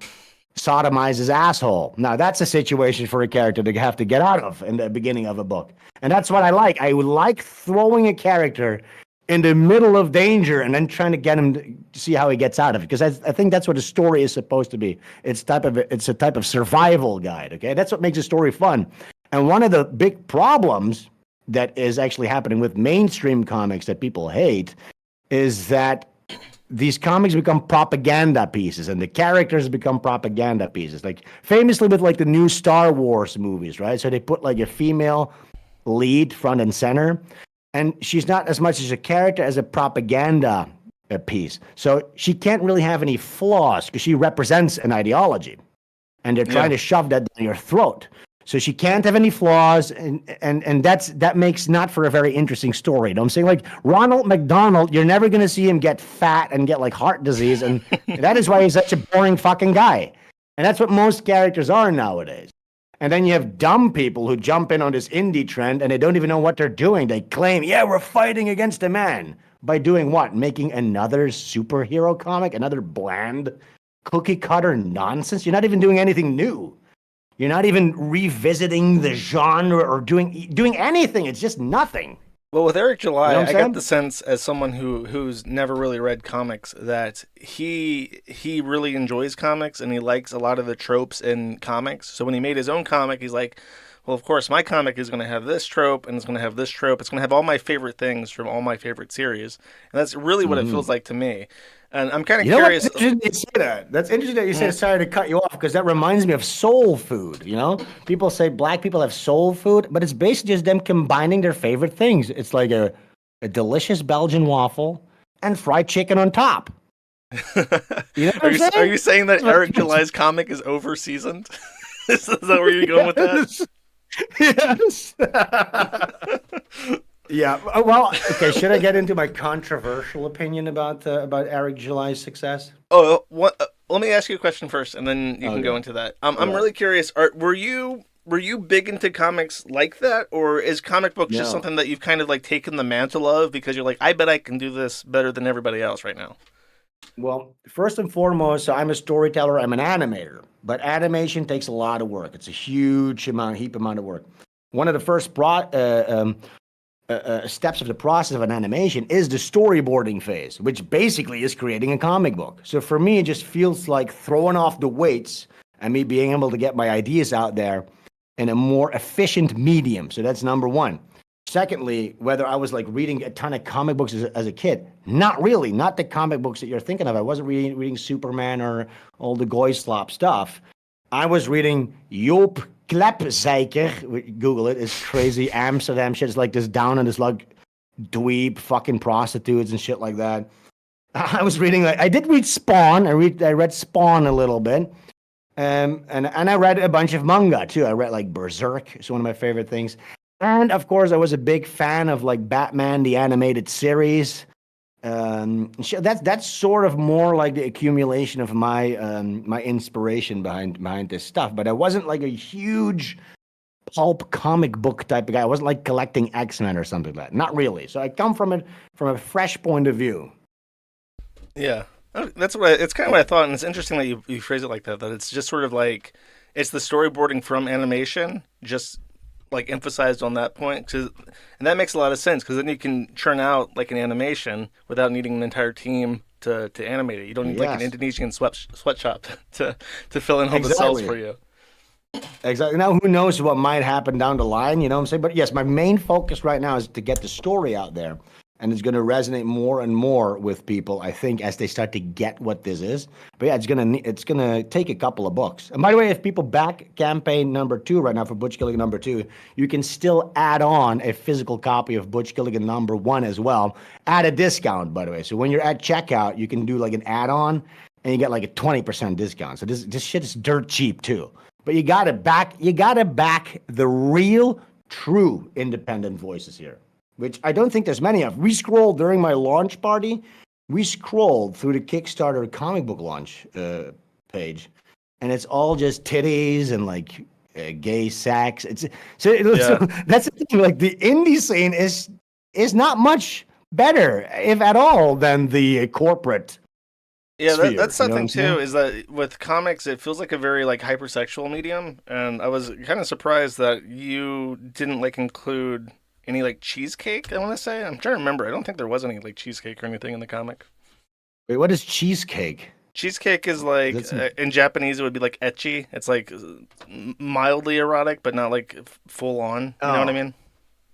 sodomize his asshole? Now that's a situation for a character to have to get out of in the beginning of a book. And that's what I like. I would like throwing a character in the middle of danger and then trying to get him to see how he gets out of it. Because I think that's what a story is supposed to be. It's a type of survival guide. Okay, that's what makes a story fun. And one of the big problems that is actually happening with mainstream comics that people hate is that these comics become propaganda pieces, and the characters become propaganda pieces. Like famously with like the new Star Wars movies, right? So they put like a female lead front and center, and she's not as much as a character as a propaganda piece. So she can't really have any flaws because she represents an ideology, and they're trying to shove that down your throat. So she can't have any flaws, and that makes not for a very interesting story. You know what I'm saying? Like Ronald McDonald, you're never going to see him get fat and get like heart disease, and that is why he's such a boring fucking guy. And that's what most characters are nowadays. And then you have dumb people who jump in on this indie trend and they don't even know what they're doing. They claim, yeah, we're fighting against a man. By doing what? Making another superhero comic, another bland cookie cutter nonsense? You're not even doing anything new. You're not even revisiting the genre or doing anything. It's just nothing. Well, with Eric July, You know what I'm I saying? get the sense as someone who's never really read comics that he really enjoys comics and he likes a lot of the tropes in comics. So when he made his own comic, he's like, well, of course, my comic is going to have this trope and it's going to have this trope. It's going to have all my favorite things from all my favorite series. And that's really what it feels like to me. And I'm kind of You know curious. what? Interesting you say that. That's interesting that you say. Sorry to cut you off because that reminds me of soul food. You know, people say black people have soul food, but it's basically just them combining their favorite things. It's like a delicious Belgian waffle and fried chicken on top. You know what I'm saying? Are you saying that Eric July's comic is over seasoned? Is that where you're going with that? Yes. Yeah. Well, okay. Should I get into my controversial opinion about Eric July's success? Oh, let me ask you a question first, and then you can go into that. I'm really curious. Were you big into comics like that, or is comic books just No. something that you've kind of like taken the mantle of because you're like, I bet I can do this better than everybody else right now? Well, first and foremost, so I'm a storyteller. I'm an animator, but animation takes a lot of work. It's a heap amount of work. One of the first steps of the process of an animation is the storyboarding phase, which basically is creating a comic book. So for me, it just feels like throwing off the weights and me being able to get my ideas out there in a more efficient medium. So that's number one. Secondly, whether I was like reading a ton of comic books as a kid, not really, not the comic books that you're thinking of. I wasn't reading Superman or all the Goyslop stuff. I was reading Joop Klepzeiker. Google it. It's crazy Amsterdam shit. It's like this down and this like dweeb fucking prostitutes and shit like that. I was reading I did read Spawn. I read Spawn a little bit. And I read a bunch of manga too. I read like Berserk. It's one of my favorite things. And of course, I was a big fan of like Batman the animated series. That's sort of more like the accumulation of my my inspiration behind this stuff. But I wasn't like a huge pulp comic book type of guy. I wasn't like collecting X-Men or something like that. Not really. So I come from a fresh point of view. Yeah, it's kind of what I thought, and it's interesting that you phrase it like that. That it's just sort of like it's the storyboarding from animation, just like emphasized on that point, and that makes a lot of sense because then you can churn out like an animation without needing an entire team to animate it. You don't need like an Indonesian sweatshop to fill in all the cells for you. Exactly. Now, who knows what might happen down the line, you know what I'm saying? But yes, my main focus right now is to get the story out there. And it's going to resonate more and more with people, I think, as they start to get what this is. But yeah, it's gonna take a couple of books. And by the way, if people back campaign number 2 right now for Butch Gilligan number 2, you can still add on a physical copy of Butch Gilligan number 1 as well at a discount, by the way. So when you're at checkout, you can do like an add-on and you get like a 20% discount. So this shit is dirt cheap too. But you gotta back the real, true independent voices here, which I don't think there's many of. We scrolled during my launch party. We scrolled through the Kickstarter comic book launch page, and it's all just titties and like gay sex. So that's the thing. Like the indie scene is not much better, if at all, than the corporate. Yeah, sphere, that's you know what something I'm too. saying? Is that with comics, it feels like a very like hypersexual medium, and I was kind of surprised that you didn't like include any like cheesecake. I want to say I'm trying to remember. I don't think there was any like cheesecake or anything in the comic. Wait, what is cheesecake? Cheesecake is like That's in Japanese it would be like ecchi. It's like mildly erotic, but not like full on. You know what I Oh. mean?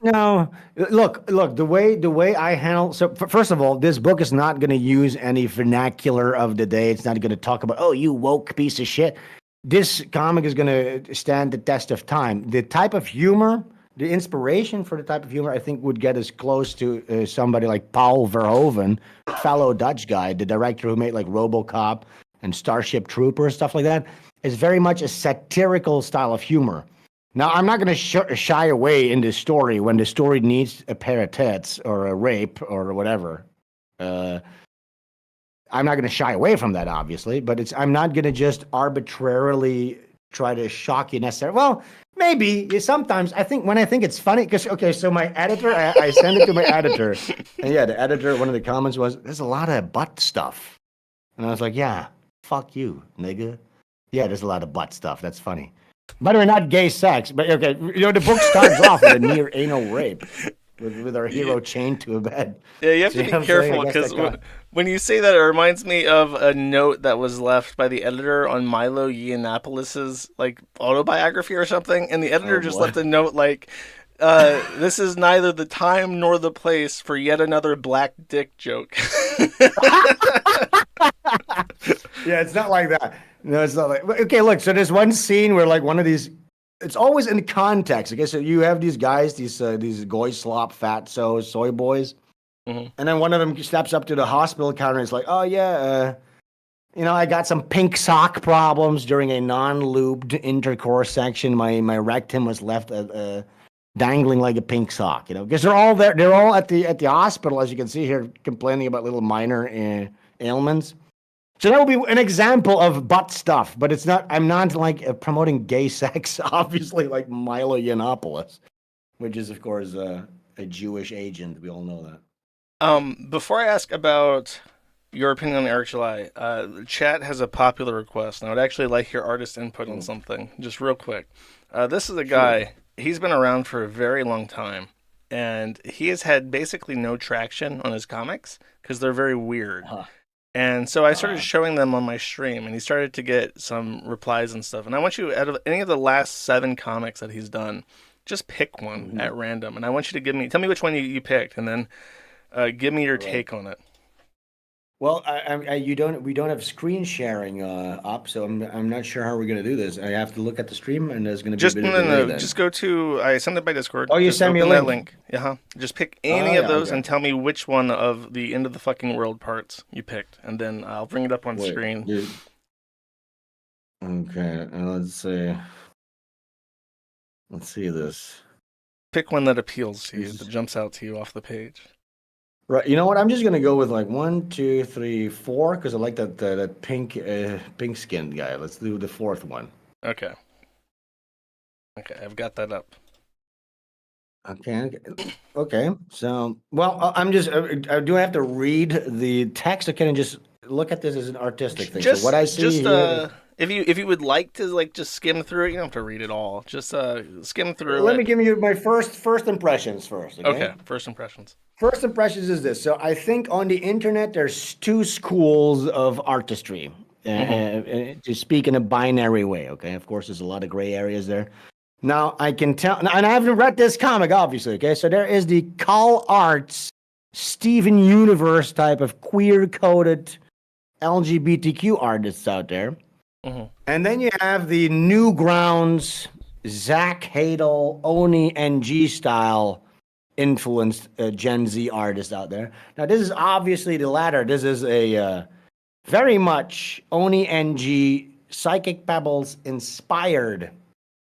No, look. The way I handle. So first of all, this book is not going to use any vernacular of the day. It's not going to talk about, oh, you woke piece of shit. This comic is going to stand the test of time. The type of humor, the inspiration for the type of humor, I think would get us close to somebody like Paul Verhoeven, fellow Dutch guy, the director who made like RoboCop and Starship Trooper stuff like that. Is very much a satirical style of humor. Now, I'm not going to shy away in this story when the story needs a pair of tits or a rape or whatever. Uh, I'm not going to shy away from that, obviously, but I'm not going to just arbitrarily try to shock you necessarily. Well, maybe sometimes when I think it's funny, because, okay, so my editor, I send it to my editor. And yeah, the editor, one of the comments was, there's a lot of butt stuff. And I was like, yeah, fuck you, nigga. Yeah, there's a lot of butt stuff. That's funny. By the way, not gay sex, but okay, the book starts off with a near anal rape with our hero chained to a bed. Yeah, you have See to what I'm be saying? careful I guess because that got- when you say that, it reminds me of a note that was left by the editor on Milo Yiannopoulos' like autobiography or something, and the editor Oh, just boy. left a note like, "This is neither the time nor the place for yet another black dick joke." Yeah, it's not like that. No, it's not like. Okay, look. So there's one scene where like one of these. It's always in context. Okay, so you have these guys, these goy slop fat soy boys, Mhm. and then one of them steps up to the hospital counter and is like, "Oh yeah, I got some pink sock problems during a non-lubed intercourse section. My rectum was left dangling like a pink sock. Because they're all there. They're all at the hospital, as you can see here, complaining about little minor ailments. So that would be an example of butt stuff, but it's not. I'm not like promoting gay sex, obviously, like Milo Yiannopoulos, which is of course a Jewish agent. We all know that. Before I ask about your opinion on Eric July, the chat has a popular request, and I would actually like your artist input on something, just real quick. This is a guy. He's been around for a very long time, and he has had basically no traction on his comics because they're very weird. Huh. And so I started showing them on my stream, and he started to get some replies and stuff. And I want you, out of any of the last 7 comics that he's done, just pick one at random, and I want you to tell me which one you picked, and then give me your take on it. Well, we don't have screen sharing up, so I'm not sure how we're gonna do this. I have to look at the stream, and there's gonna be Just a bit of delay then. just go to. I sent it by Discord. Oh, you Just sent me a open that link. Uh-huh. Just pick any Oh, of yeah, those okay. and tell me which one of the end of the fucking world parts you picked, and then I'll bring it up on Wait, screen. dude. Okay, let's see. Let's see this. Pick one that appeals to you, Jesus. that jumps out to you off the page. Right, you know what? I'm just gonna go with like 1, 2, 3, 4 because I like that pink skinned guy. Let's do the 4th one. Okay. Okay, I've got that up. Okay. So, well, I'm just. Do I have to read the text, or can I just look at this as an artistic thing? So what I see here. If you would like to like just skim through it, you don't have to read it all. Just skim through Let it. me give you my first impressions first. Okay, first impressions. First impressions is this. So I think on the internet there's 2 schools of artistry. To speak in a binary way. Okay. Of course, there's a lot of gray areas there. Now I can tell, and I haven't read this comic, obviously. Okay, so there is the Call Arts Steven Universe type of queer-coded LGBTQ artists out there. And then you have the Newgrounds, Zach Hadel, Oni NG style influenced Gen Z artists out there. Now, this is obviously the latter. This is a very much Oni NG Psychic Pebbles inspired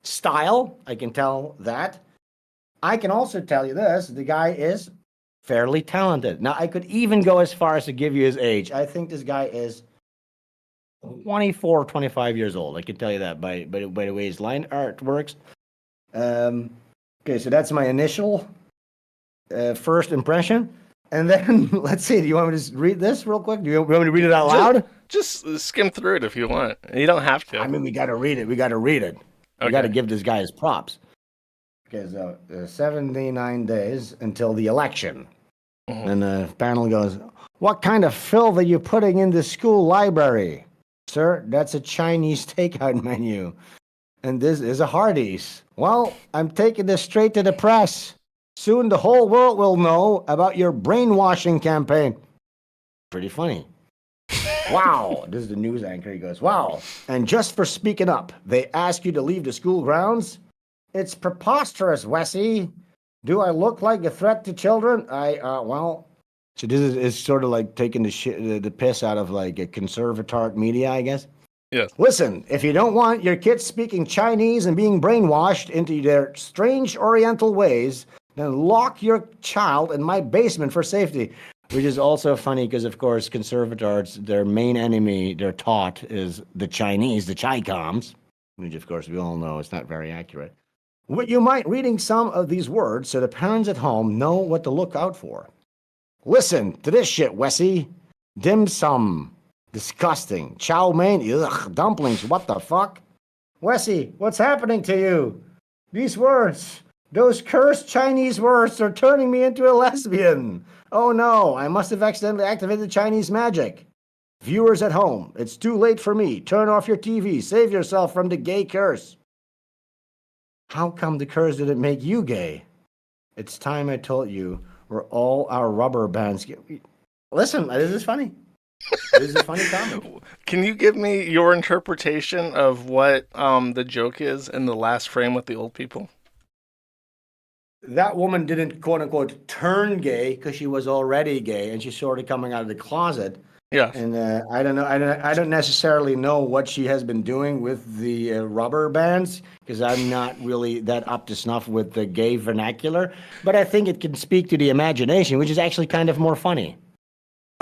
style. I can tell that. I can also tell you this. The guy is fairly talented. Now, I could even go as far as to give you his age. I think this guy is 24, 25 years old. I can tell you that by the way his line art works. Okay, so that's my initial first impression. And then, let's see, do you want me to just read this real quick? Do you want me to read it out loud? Just skim through it if you want. You don't have to. I mean, we got to read it. We got to read it. We got to give this guy his props. Okay, so 79 days until the election. And the panel goes, what kind of filth are you putting in the school library? Sir, that's a Chinese takeout menu. And this is a Hardee's. Well, I'm taking this straight to the press. Soon the whole world will know about your brainwashing campaign. Pretty funny. Wow. This is the news anchor. He goes, wow. And just for speaking up, they ask you to leave the school grounds? It's preposterous, Wessie. Do I look like a threat to children? Well. So this is sort of like taking the piss out of like a conservative media, I guess. Yes. Listen, if you don't want your kids speaking Chinese and being brainwashed into their strange Oriental ways, then lock your child in my basement for safety. Which is also funny because, of course, conservators, their main enemy, they're taught, is the Chinese, the Chi-Coms, which, of course, we all know is not very accurate. Would you mind reading some of these words so the parents at home know what to look out for? Listen to this shit, Wessie. Dim sum. Disgusting. Chow mein. Ugh. Dumplings. What the fuck? Wessie, what's happening to you? These words. Those cursed Chinese words are turning me into a lesbian. Oh no, I must have accidentally activated Chinese magic. Viewers at home, it's too late for me. Turn off your TV. Save yourself from the gay curse. How come the curse didn't make you gay? It's time I told you where all our rubber bands get. Listen, this is funny. This is a funny comment. Can you give me your interpretation of what the joke is in the last frame with the old people? That woman didn't quote unquote turn gay because she was already gay and she's sort of coming out of the closet. Yeah. And I don't know. I don't necessarily know what she has been doing with the rubber bands because I'm not really that up to snuff with the gay vernacular. But I think it can speak to the imagination, which is actually kind of more funny.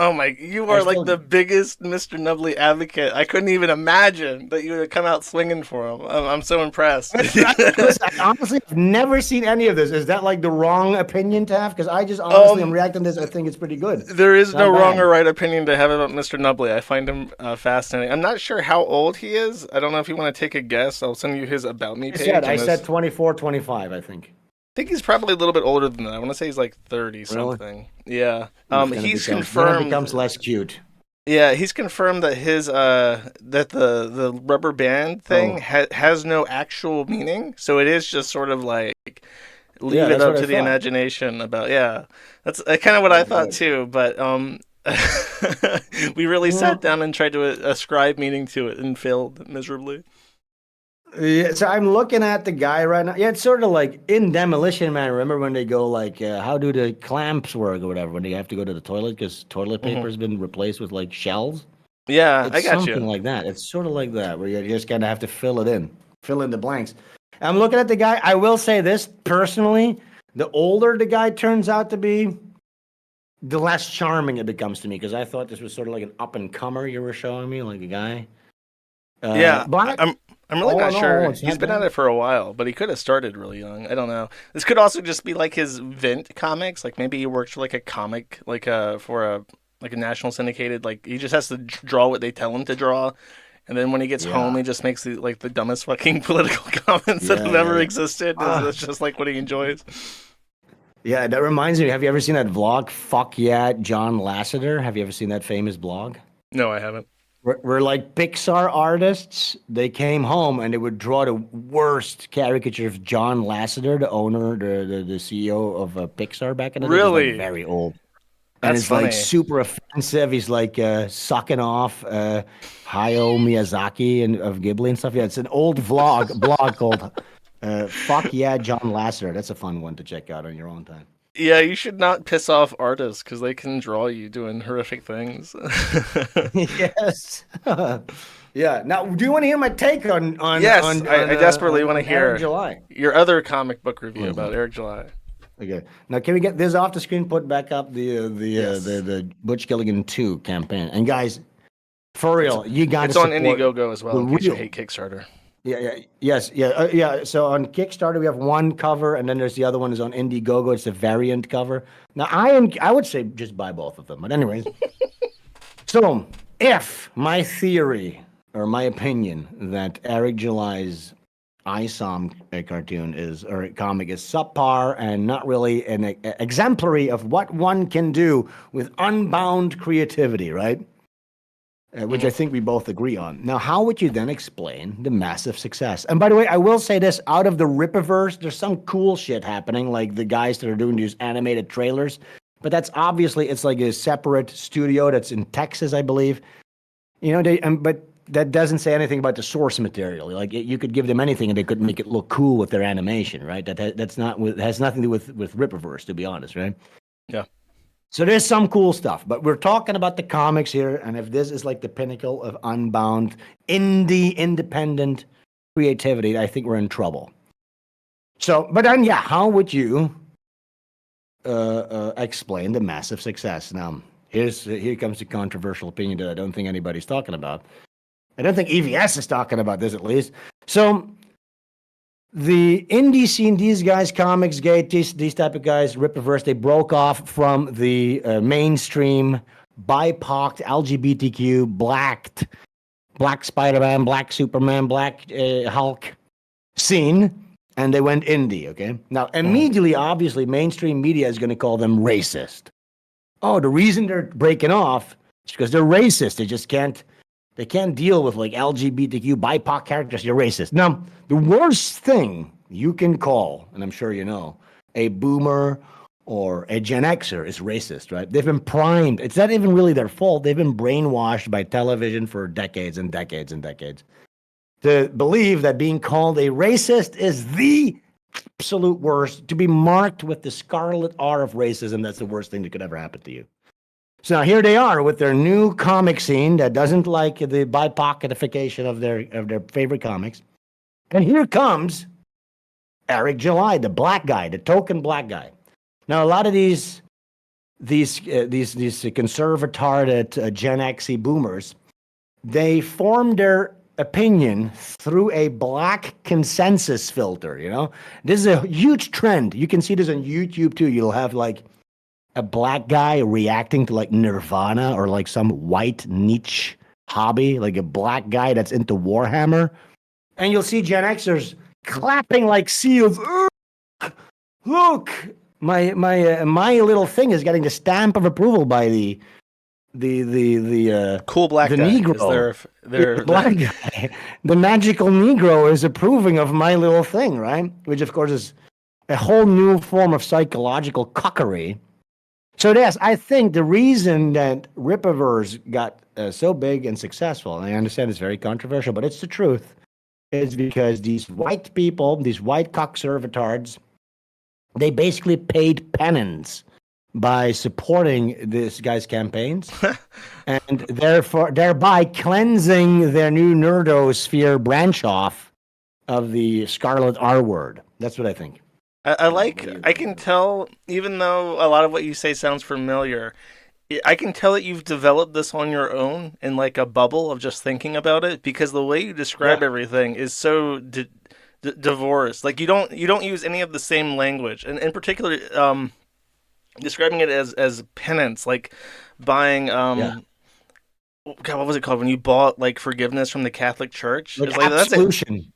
Oh my, you are like the biggest Mr. Nubley advocate. I couldn't even imagine that you would have come out swinging for him. I'm so impressed. I honestly have never seen any of this. Is that like the wrong opinion to have? Because I just honestly am reacting to this. I think it's pretty good. There is no wrong or right opinion to have about Mr. Nubley. I find him fascinating. I'm not sure how old he is. I don't know if you want to take a guess. I'll send you his About Me page. I said 24, 25, I think. I think he's probably a little bit older than that. I want to say he's like 30 something. Yeah. He's confirmed. Becomes less cute. Yeah, he's confirmed that his that the rubber band thing has no actual meaning. So it is just sort of like leave it up to the imagination about. Yeah, that's kind of what I thought too. But we really sat down and tried to ascribe meaning to it and failed miserably. Yeah, so I'm looking at the guy right now. Yeah, it's sort of like in Demolition Man. Remember when they go like, how do the clamps work or whatever, when they have to go to the toilet because toilet paper's been replaced with like shells? Yeah, I got you. Something like that. It's sort of like that, where you just kind of have to fill in the blanks. I'm looking at the guy. I will say this personally, the older the guy turns out to be, the less charming it becomes to me, because I thought this was sort of like an up-and-comer you were showing me, like a guy. Yeah, but I'm really not sure. He's been at it for a while, but he could have started really young. I don't know. This could also just be like his Vint comics. Like maybe he works for like a comic, like for a national syndicated. Like he just has to draw what they tell him to draw, and then when he gets home, he just makes the dumbest fucking political comments that have ever existed. That's just like what he enjoys. Yeah, that reminds me. Have you ever seen that vlog? Fuck yeah, John Lasseter. Have you ever seen that famous blog? No, I haven't. We're like Pixar artists. They came home and they would draw the worst caricature of John Lasseter, the owner, the CEO of Pixar back in the day. Really? He's like very old. And That's it's funny. like super offensive. He's like sucking off Hayao Miyazaki and of Ghibli and stuff. Yeah, it's an old blog called Fuck Yeah, John Lasseter. That's a fun one to check out on your own time. Yeah, you should not piss off artists because they can draw you doing horrific things. Yes. Yeah. Now, do you want to hear my take on Yes, I desperately want to hear Eric July? Your other comic book review about Eric July. Okay. Now, can we get this off the screen? Put back up the Butch Gilligan 2 campaign. And guys, For real, you got to It's on support Indiegogo as well, the in case you real. hate Kickstarter. Yeah. So on Kickstarter we have one cover, and then there's the other one is on Indiegogo. It's a variant cover. Now I would say just buy both of them. But anyways, so if my theory or my opinion that Eric July's ISOM cartoon or comic is subpar and not really an exemplary of what one can do with unbound creativity, right? Which I think we both agree on. Now, how would you then explain the massive success? And by the way, I will say this, out of the Rippaverse, there's some cool shit happening, like the guys that are doing these animated trailers. But that's obviously, it's like a separate studio that's in Texas, I believe. You know, but that doesn't say anything about the source material. Like you could give them anything and they could make it look cool with their animation, right? That's not has nothing to do with Rippaverse, to be honest, right? Yeah. So there's some cool stuff, but we're talking about the comics here, and if this is like the pinnacle of unbound indie independent creativity, I think we're in trouble. So, but then, yeah, how would you explain the massive success? Now, here comes the controversial opinion that I don't think anybody's talking about. I don't think EVS is talking about this, at least. So the indie scene, these guys, Comics Gate, these type of guys, Rippaverse, they broke off from the mainstream BIPOC, LGBTQ, Black Spider-Man, Black Superman, Black Hulk scene, and they went indie, okay? Now, immediately, obviously, mainstream media is going to call them racist. Oh, the reason they're breaking off is because they're racist. They can't deal with like LGBTQ BIPOC characters. You're racist. Now, the worst thing you can call, and I'm sure you know, a boomer or a Gen Xer is racist, right? They've been primed. It's not even really their fault. They've been brainwashed by television for decades and decades and decades to believe that being called a racist is the absolute worst. To be marked with the scarlet R of racism, that's the worst thing that could ever happen to you. So now here they are with their new comic scene that doesn't like the BIPOCification of their favorite comics. And here comes Eric July, the black guy, the token black guy. Now a lot of these conservatarded Gen Xy boomers, they form their opinion through a black consensus filter, you know? This is a huge trend. You can see this on YouTube too. You'll have like a black guy reacting to like Nirvana or like some white niche hobby, like a black guy that's into Warhammer. And you'll see Gen Xers clapping like seals. Look, my little thing is getting the stamp of approval by the cool black the guy. Negro. The black guy. The magical Negro is approving of my little thing, right? Which of course is a whole new form of psychological cuckery. So yes, I think the reason that Rippaverse got so big and successful, and I understand it's very controversial, but it's the truth, is because these white people, these white cockservatards, they basically paid penance by supporting this guy's campaigns, and thereby cleansing their new nerdosphere branch off of the scarlet R word. That's what I think. I can tell, even though a lot of what you say sounds familiar, I can tell that you've developed this on your own in like a bubble of just thinking about it, because the way you describe everything is so divorced. Like you don't use any of the same language, and in particular, describing it as penance, like buying God, what was it called when you bought like forgiveness from the Catholic Church? Like it's like absolution.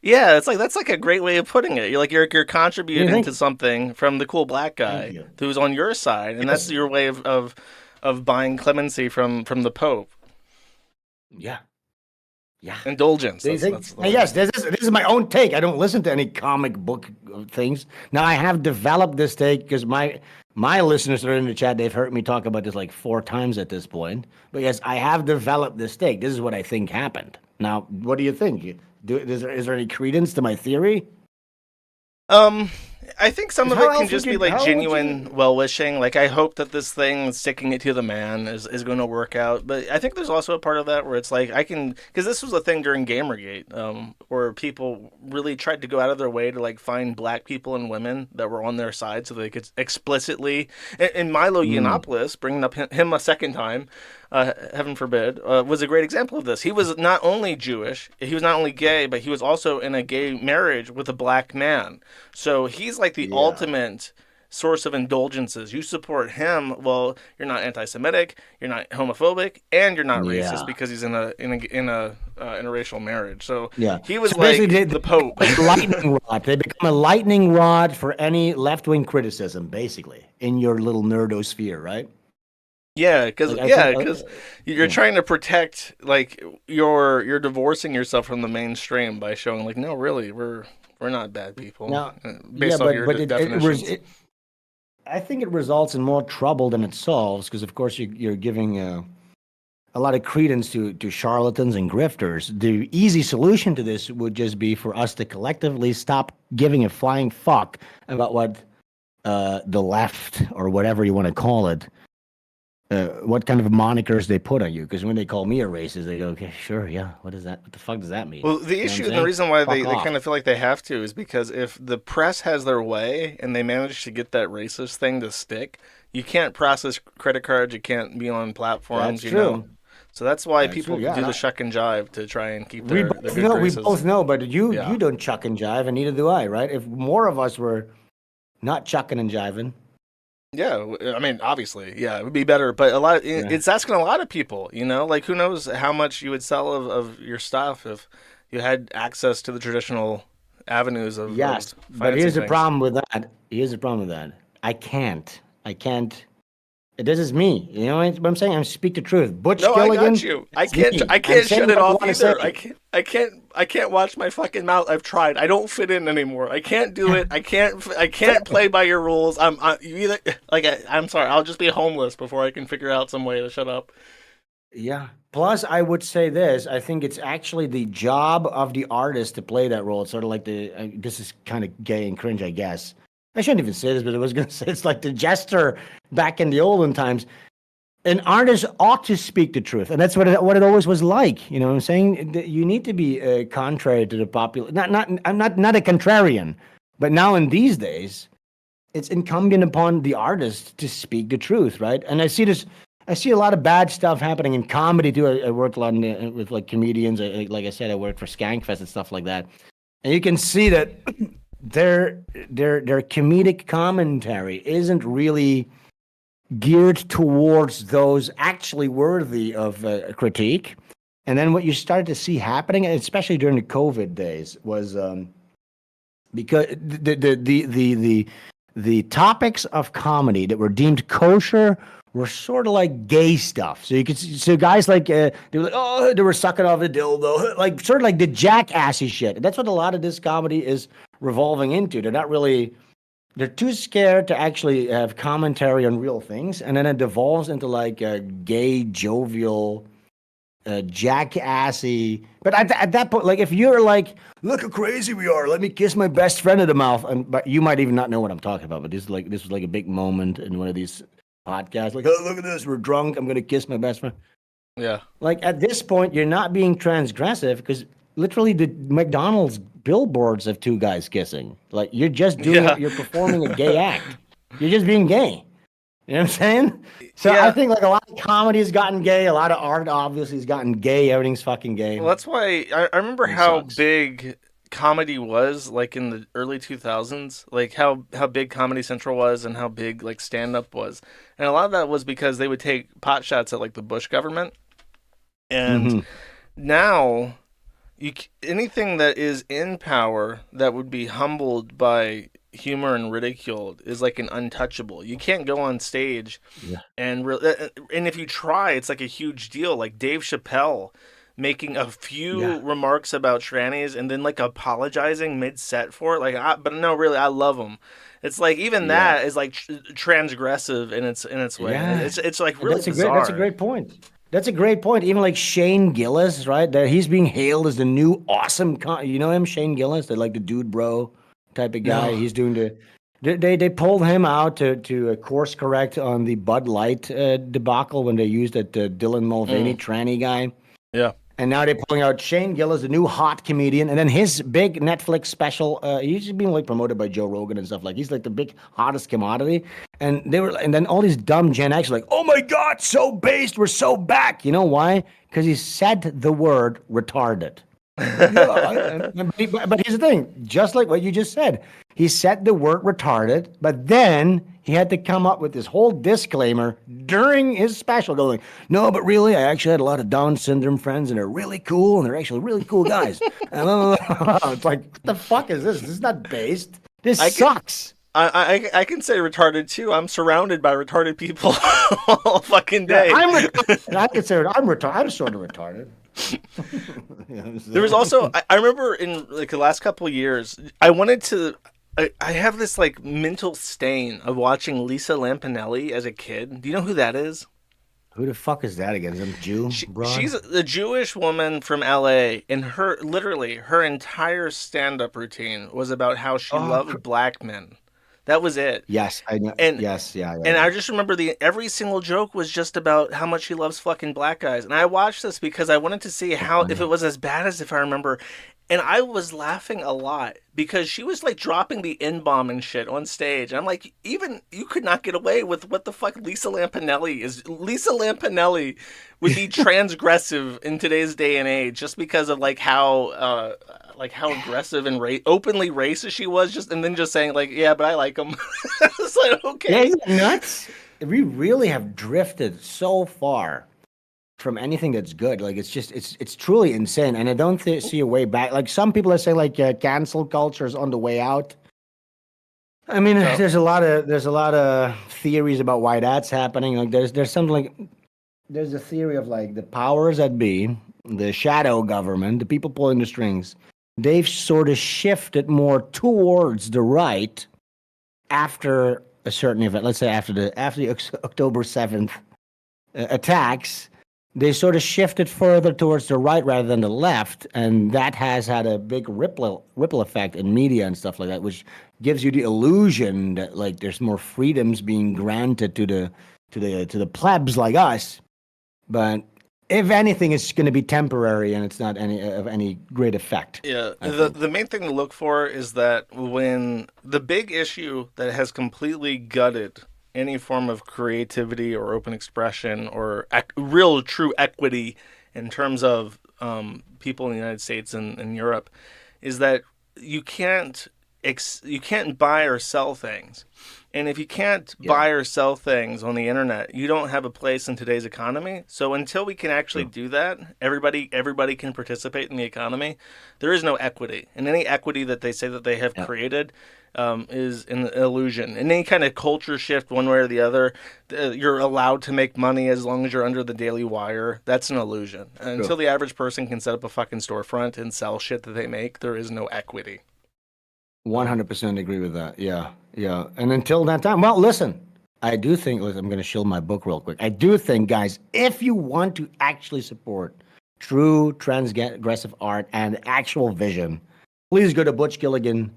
Yeah, that's like a great way of putting it. You're contributing to something from the cool black guy who's on your side, and that's your way of buying clemency from the Pope. Yeah. Indulgence. Yes, this is my own take. I don't listen to any comic book things. Now I have developed this take because my listeners that are in the chat, they've heard me talk about this like 4 times at this point. But yes, I have developed this take. This is what I think happened. Now, what do you think? Is there any credence to my theory? I think some of it can just be like genuine well-wishing. Like, I hope that this thing, sticking it to the man, is going to work out. But I think there's also a part of that where it's like, because this was a thing during Gamergate, where people really tried to go out of their way to like find black people and women that were on their side so they could explicitly, and Milo Yiannopoulos, bringing up him a second time, heaven forbid, was a great example of this. He was not only Jewish, he was not only gay, but he was also in a gay marriage with a black man. So he's like the ultimate source of indulgences. You support him, well, you're not anti-Semitic, you're not homophobic, and you're not racist because he's in a interracial marriage. So he was like the Pope. Lightning rod. They become a lightning rod for any left-wing criticism, basically, in your little nerdosphere, right? Yeah, because you're trying to protect, like, you're divorcing yourself from the mainstream by showing, like, no, really, we're not bad people. Now, based on your definitions. I think it results in more trouble than it solves, because of course you're giving a lot of credence to charlatans and grifters. The easy solution to this would just be for us to collectively stop giving a flying fuck about what the left, or whatever you want to call it, what kind of monikers they put on you. Because when they call me a racist, they go, okay, sure, yeah, what is that? What the fuck does that mean? Well, the issue and the reason why they kind of feel like they have to is because if the press has their way and they manage to get that racist thing to stick, you can't process credit cards, you can't be on platforms. That's true. Know? So that's why people do the shuck and jive to try and keep their good graces. We both know, but you don't chuck and jive, and neither do I, right? If more of us were not chucking and jiving. Yeah, I mean, obviously, yeah, it would be better, but it's asking a lot of people, you know, like who knows how much you would sell of your stuff if you had access to the traditional avenues of but here's the problem with that. I can't. This is me. You know what I'm saying? I speak the truth. Butch Gilligan. I got you. I can't shut it off either. I can't watch my fucking mouth. I've tried. I don't fit in anymore. I can't do it. I can't play by your rules. I'm sorry. I'll just be homeless before I can figure out some way to shut up. Yeah. Plus, I would say this. I think it's actually the job of the artist to play that role. It's sort of like this is kind of gay and cringe, I guess. I shouldn't even say this, but I was going to say it's like the jester back in the olden times. An artist ought to speak the truth, and that's what it always was like. You know what I'm saying? You need to be contrary to the popular. I'm not a contrarian, but now in these days, it's incumbent upon the artist to speak the truth, right? And I see a lot of bad stuff happening in comedy too. I work a lot with like comedians. Like I said, I work for Skankfest and stuff like that, and you can see that. Their comedic commentary isn't really geared towards those actually worthy of critique. And then what you started to see happening, especially during the COVID days, was because the topics of comedy that were deemed kosher were sort of like gay stuff. So you could see guys like they were like, oh, they were sucking off a dildo, like sort of like the jackassy shit. And that's what a lot of this comedy is revolving into. They're too scared to actually have commentary on real things, and then it devolves into like a gay, jovial, jackassy. But at that point, like if you're like, look how crazy we are, let me kiss my best friend in the mouth, but you might even not know what I'm talking about. But this was like a big moment in one of these podcasts. Like, oh, look at this, we're drunk, I'm gonna kiss my best friend. Yeah. Like at this point, you're not being transgressive because literally the McDonald's billboards have two guys kissing. Like you're just doing you're performing a gay act. You're just being gay. You know what I'm saying? So I think like a lot of comedy has gotten gay, a lot of art obviously has gotten gay, everything's fucking gay. Well, that's why I remember how big comedy was like in the early 2000s, like how big Comedy Central was and how big like stand-up was. And a lot of that was because they would take pot shots at like the Bush government. And now anything that is in power that would be humbled by humor and ridiculed is like an untouchable. You can't go on stage and if you try, it's like a huge deal. Like Dave Chappelle making a few remarks about trannies and then like apologizing mid-set for it. Like, but no, really, I love him. It's like even that is like transgressive in its way. Yeah. It's like really bizarre. That's a great point. That's a great point. Even like Shane Gillis, right? That he's being hailed as the new awesome. You know him, Shane Gillis, the like the dude bro type of guy. No. He's doing They pulled him out to course correct on the Bud Light debacle when they used that Dylan Mulvaney tranny guy. Yeah. And now they're pulling out Shane Gillis, the new hot comedian, and then his big Netflix special. He's being like promoted by Joe Rogan and stuff. Like he's like the big hottest commodity. And and then all these dumb Gen X are like, oh my god, so based, we're so back. You know why? Because he said the word retarded. But here's the thing, just like what you just said, he said the word retarded, but then he had to come up with this whole disclaimer during his special going, no, but really, I actually had a lot of Down syndrome friends and they're really cool and they're actually really cool guys. It's like, what the fuck is this? This is not based. This sucks. I can say retarded too. I'm surrounded by retarded people all fucking day. Yeah, I'm retarded. I consider I'm retarded. I'm sort of retarded. There was also I remember in like the last couple of years I wanted to I have this like mental stain of watching Lisa Lampanelli as a kid. Do you know who that is? Who the fuck is that again? Some Jew? She's a Jewish woman from LA, and her entire stand-up routine was about how she loved black men. That was it. Yes, I know. And yes, yeah. And I just remember every single joke was just about how much she loves fucking black guys. And I watched this because I wanted to see if it was as bad as if I remember. And I was laughing a lot because she was like dropping the N-bomb and shit on stage. And I'm like, even you could not get away with what the fuck Lisa Lampanelli is. Lisa Lampanelli would be transgressive in today's day and age just because of like how aggressive and openly racist she was, and then just saying like, yeah, but I like them. It's like, okay. Yeah, you're nuts. We really have drifted so far from anything that's good. Like it's truly insane, and I don't see a way back. Like some people are saying, like cancel culture is on the way out. I mean, there's a lot of theories about why that's happening. Like there's something like there's a theory of like the powers that be, the shadow government, the people pulling the strings. They've sort of shifted more towards the right after a certain event. Let's say after the October 7th attacks, they sort of shifted further towards the right rather than the left, and that has had a big ripple effect in media and stuff like that, which gives you the illusion that like there's more freedoms being granted to the plebs like us. But if anything, it's going to be temporary, and it's not of any great effect. Yeah, the main thing to look for is that when the big issue that has completely gutted any form of creativity or open expression or real true equity in terms of people in the United States and Europe is that you can't buy or sell things. And if you can't buy or sell things on the internet, you don't have a place in today's economy. So until we can actually do that, everybody can participate in the economy. There is no equity. And any equity that they say that they have created is an illusion. And any kind of culture shift one way or the other, you're allowed to make money as long as you're under the Daily Wire. That's an illusion. Until the average person can set up a fucking storefront and sell shit that they make, there is no equity. 100% agree with that. Yeah. And until that time, well, listen, I do think, I'm going to shield my book real quick. I do think, guys, if you want to actually support true transgressive art and actual vision, please go to Butch Gilligan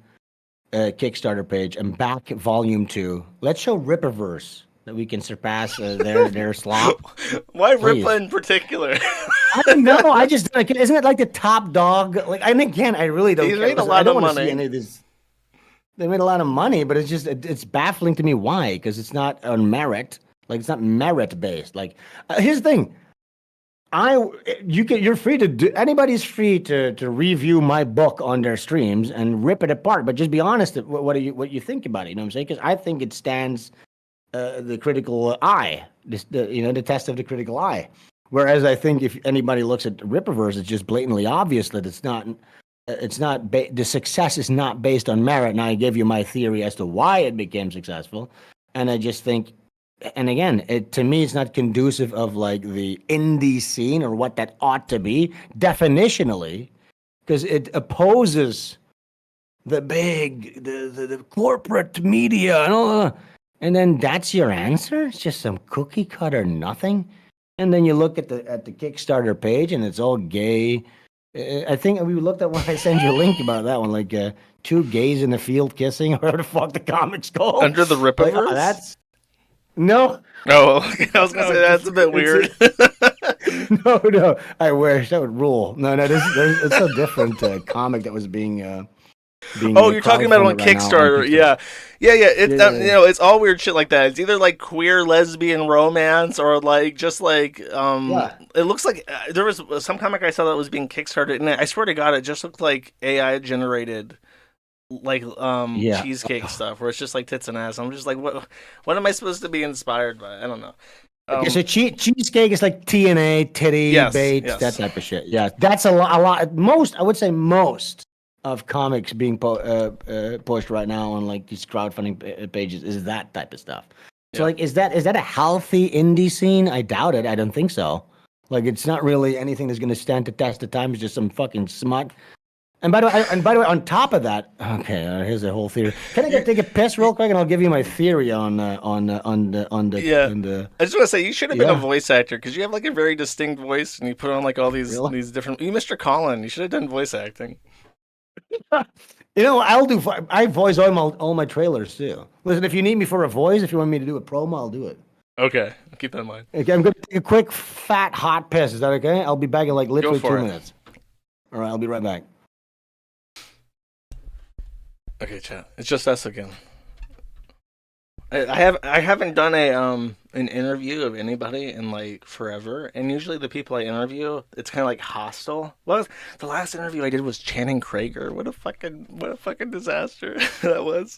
Kickstarter page and back Volume 2. Let's show Rippaverse that we can surpass their slop. Why Rippa in particular? I don't know. I just like, isn't it like the top dog? Like, and again, I really don't. He's made a lot of money. See any of this. They made a lot of money, but it's just it's baffling to me why, because it's not on merit. Like it's not merit based. Like here's the thing, you're free to do. Anybody's free to review my book on their streams and rip it apart, but just be honest. What you think about it? You know what I'm saying? Because I think it stands the critical eye, the test of the critical eye. Whereas I think if anybody looks at Rippaverse, it's just blatantly obvious that it's not. The success is not based on merit. And I gave you my theory as to why it became successful. And I just think, and again, to me, it's not conducive of like the indie scene or what that ought to be definitionally, because it opposes the big, the corporate media and all that. And then that's your answer? It's just some cookie cutter nothing. And then you look at the Kickstarter page and it's all gay. I think we looked at when I sent you a link about that one, like two gays in the field kissing, or whatever the fuck the comics called. Under the Rippaverse? Like, that's no. No, I was gonna say that's a bit weird. No. I wish that would rule. No, it's a different comic that was being. Oh, you're talking about it on crowdfunded right now Kickstarter. Yeah. It's Yeah. you know, it's all weird shit like that. It's either like queer lesbian romance or like just like Yeah. it looks like there was some comic I saw that was being kickstarted, and I swear to God, it just looked like AI generated like Yeah. cheesecake stuff where it's just like tits and ass. I'm just like, what am I supposed to be inspired by? I don't know. Okay, so cheesecake is like TNA, titty, Yes, bait, yes. that type of shit. Yeah, that's a lot. Most, I would say, most of comics being pushed right now on like these crowdfunding pages is that type of stuff. So, Yeah. like, is that a healthy indie scene? I doubt it. I don't think so. Like, it's not really anything that's going to stand the test of time. It's just some fucking smut. And by the way, on top of that, okay, here's a whole theory. Can I take a piss real quick, and I'll give you my theory on the Yeah. on the. I just want to say you should have been a Yeah. voice actor because you have like a very distinct voice and you put on like all these Really? these different. You, Mr. Colin, you should have done voice acting. You know, I voice all my trailers too. Listen, if you need me for a voice, if you want me to do a promo, I'll do it. Okay, I'll keep that in mind. Okay, I'm gonna take a quick, fat, hot piss. Is that okay? I'll be back in like literally for 2 it. minutes. All right, I'll be right back. Okay, chat. It's just us again. I haven't done an interview of anybody in like forever, and usually the people I interview, it's kind of like hostile. Well, the last interview I did was Channing Krager. What a fucking disaster that was.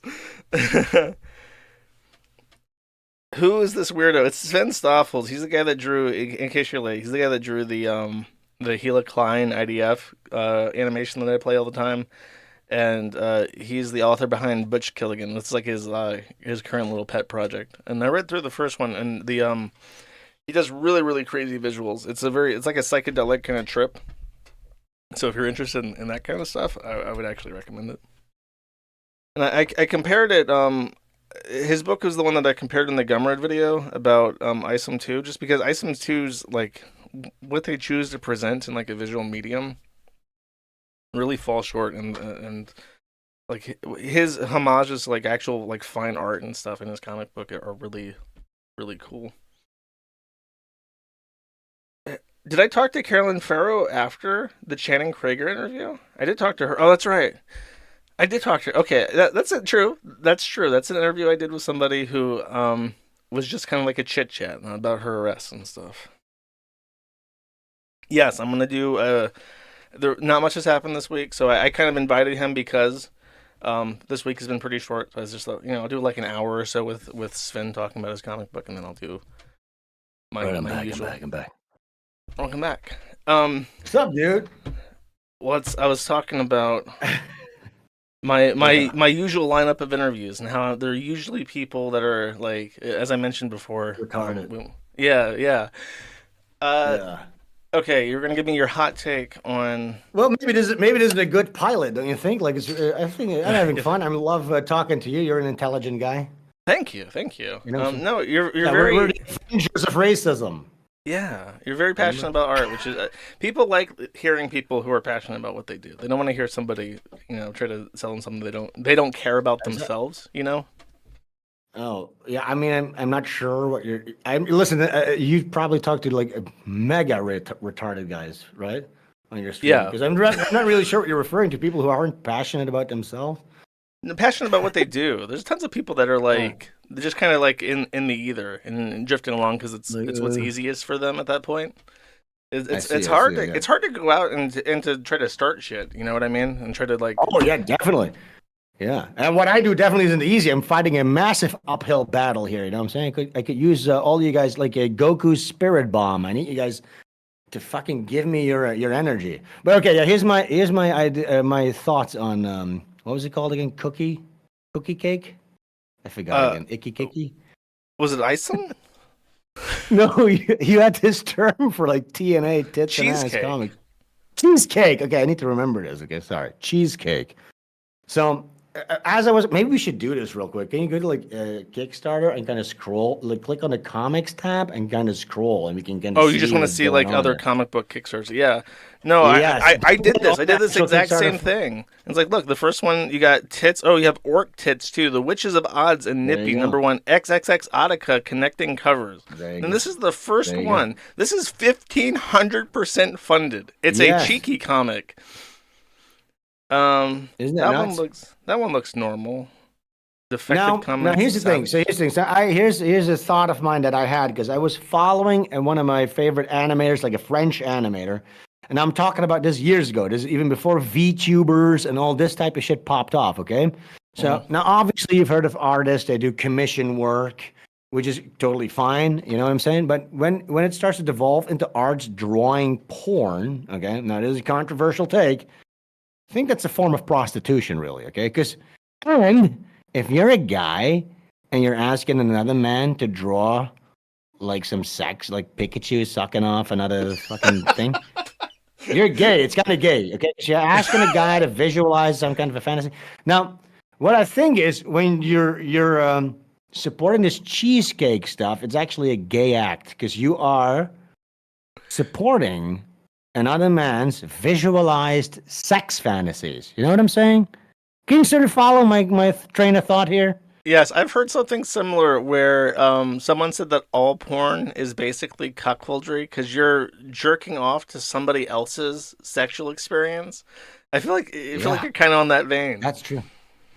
Who is this weirdo? It's Sven Stoffels. He's the guy that drew. In case you're late, he's the guy that drew the Gila Klein IDF animation that I play all the time. And he's the author behind Butch Killigan. That's like his current little pet project. And I read through the first one, and he does really crazy visuals. It's like a psychedelic kind of trip. So if you're interested in that kind of stuff, I would actually recommend it. And I compared it. His book was the one that I compared in the Gumroad video about ISOM 2, just because ISOM 2's like what they choose to present in like a visual medium really fall short, and like his homages to like actual like fine art and stuff in his comic book are really cool. Did I talk to Carolyn Farrow after the Channing Krager interview? I did talk to her. Oh, that's right. I did talk to her. Okay, that's it. True. That's true. That's an interview I did with somebody who was just kind of like a chit chat about her arrest and stuff. Yes, I'm gonna do not much has happened this week, so I kind of invited him because this week has been pretty short. So I was just like, I'll do like an hour or so with Sven talking about his comic book, and then I'll do my usual. I'm back. Welcome back. What's up, dude? I was talking about my usual lineup of interviews and how they're usually people that are like, as I mentioned before, retarded. Yeah. Yeah. Okay, you're gonna give me your hot take on. Well, maybe this isn't a good pilot, don't you think? Like, I think I'm having fun. I love talking to you. You're an intelligent guy. Thank you. No, you're we're the avengers of racism. Yeah, you're very passionate about art, which is people like hearing people who are passionate about what they do. They don't want to hear somebody, try to sell them something they don't care about themselves. Oh yeah, I mean, I'm not sure what you're. Listen. You've probably talked to like mega retarded guys, right? On your stream. Yeah. Because I'm not really sure what you're referring to. People who aren't passionate about themselves. Passionate about what they do. There's tons of people that are like they're just kind of like in the ether and drifting along because it's what's easiest for them at that point. It's hard to go out and to try to start shit. You know what I mean? And try to like. Oh yeah, definitely. Yeah, and what I do definitely isn't easy. I'm fighting a massive uphill battle here. You know what I'm saying? I could use all you guys like a Goku's spirit bomb. I need you guys to fucking give me your energy. But okay, yeah. Here's my idea, my thoughts on what was it called again? Cookie cake? I forgot again. Icky kicky? Was it ISOM? No, you had this term for like TNA tits and ass comics. Cheesecake. Okay, I need to remember this. Okay, sorry. Cheesecake. So as I was, maybe we should do this real quick. Can you go to like Kickstarter and kind of scroll, like click on the comics tab and kind of scroll, and we can kind of. Oh, you just want to see like other comic book Kickstarters? Yeah. No, Yes. I did this. I did this Actual exact Kickstarter same thing. It's like, look, the first one you got tits. Oh, you have orc tits too. The Witches of Odds and There you Nippy go. number 1 XXX Audica connecting covers. There you And go. this is the first There you go. one. This is 1,500% funded. It's Yes. a cheeky comic. Isn't that nuts? That one looks normal. Defective Now, comments. here's the thing. So here's the thing. So here's a thought of mine that I had because I was following one of my favorite animators, like a French animator, and I'm talking about this years ago. This is even before VTubers and all this type of shit popped off. Okay, so now obviously you've heard of artists. They do commission work, which is totally fine. You know what I'm saying? But when it starts to devolve into arts drawing porn, okay, now this is a controversial take. I think that's a form of prostitution, really. Okay, because if you're a guy and you're asking another man to draw like some sex, like Pikachu sucking off another fucking thing, you're gay. It's kind of gay, okay? So you're asking a guy to visualize some kind of a fantasy. Now, what I think is when you're supporting this cheesecake stuff, it's actually a gay act because you are supporting another man's visualized sex fantasies. You know what I'm saying? Can you sort of follow my train of thought here? Yes, I've heard something similar where someone said that all porn is basically cuckoldry because you're jerking off to somebody else's sexual experience. I feel like you're kind of on that vein. That's true.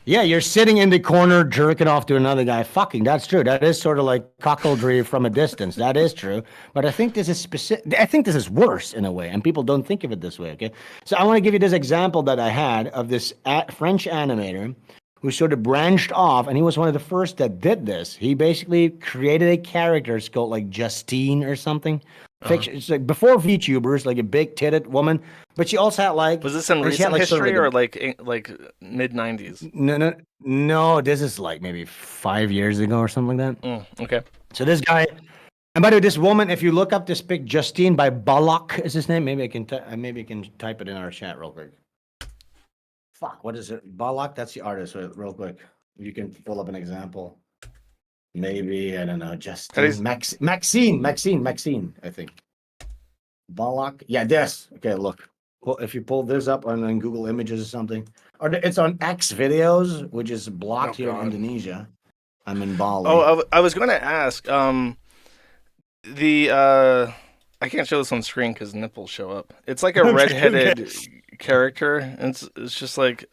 Yeah, you're sitting in the corner jerking off to another guy fucking. That's true. That is sort of like cuckoldry from a distance. That is true. But I think this is specific. I think this is worse in a way, and people don't think of it this way. Okay, so I want to give you this example that I had of this French animator who sort of branched off, and he was one of the first that did this. He basically created a character. It's called like Justine or something. Fiction. It's like before VTubers, like a big titted woman, but she also had like. Was this in she had, recent like, sort of history like or like mid 90s? No. This is like maybe 5 years ago or something like that. Okay. So this guy, and by the way, this woman, if you look up this pic, Justine by Bullock is his name. Maybe I can type it in our chat real quick. Fuck, what is it? Bullock. That's the artist. Wait, real quick, you can pull up an example. Maybe I don't know. Justine Maxine. I think. Bullock. Yeah, this. Okay, look. Well, if you pull this up on Google Images or something, or it's on X Videos, which is blocked here in Indonesia. I'm in Bali. Oh, I was going to ask. I can't show this on screen because nipples show up. It's like a redheaded character, and it's just like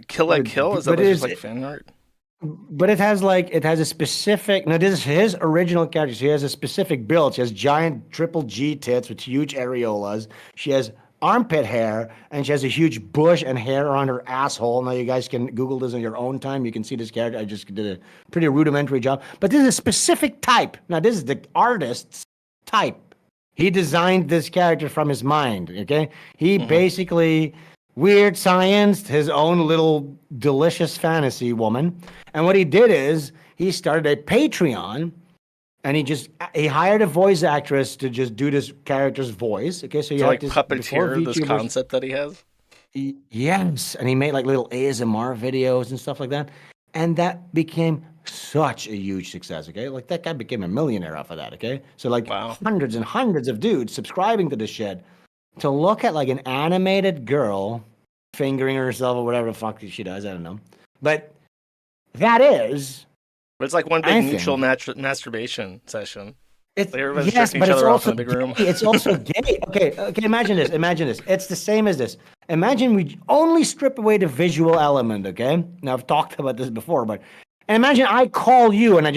Kill La Kill. Is that just like fan art? But it has a specific. No, this is his original character. She has a specific build. She has giant triple G tits with huge areolas. She has armpit hair, and she has a huge bush and hair around her asshole. Now you guys can Google this on your own time. You can see this character. I just did a pretty rudimentary job. But this is a specific type. Now this is the artist's type. He designed this character from his mind. Okay, he basically weird scienced his own little delicious fantasy woman. And what he did is he started a Patreon, and he hired a voice actress to just do this character's voice. Okay, so you like this puppeteer this concept that he has. Yes, and he made like little ASMR videos and stuff like that, and that became such a huge success. Okay, like that guy became a millionaire off of that. Okay, so like hundreds and hundreds of dudes subscribing to this shit to look at like an animated girl fingering herself or whatever the fuck she does. I don't know, but that is. But it's like one big mutual masturbation session. It's like everybody's jerking each other off in a big room. It's also gay. Okay, imagine this. It's the same as this. Imagine we only strip away the visual element, okay? Now, I've talked about this before, but imagine I call you and I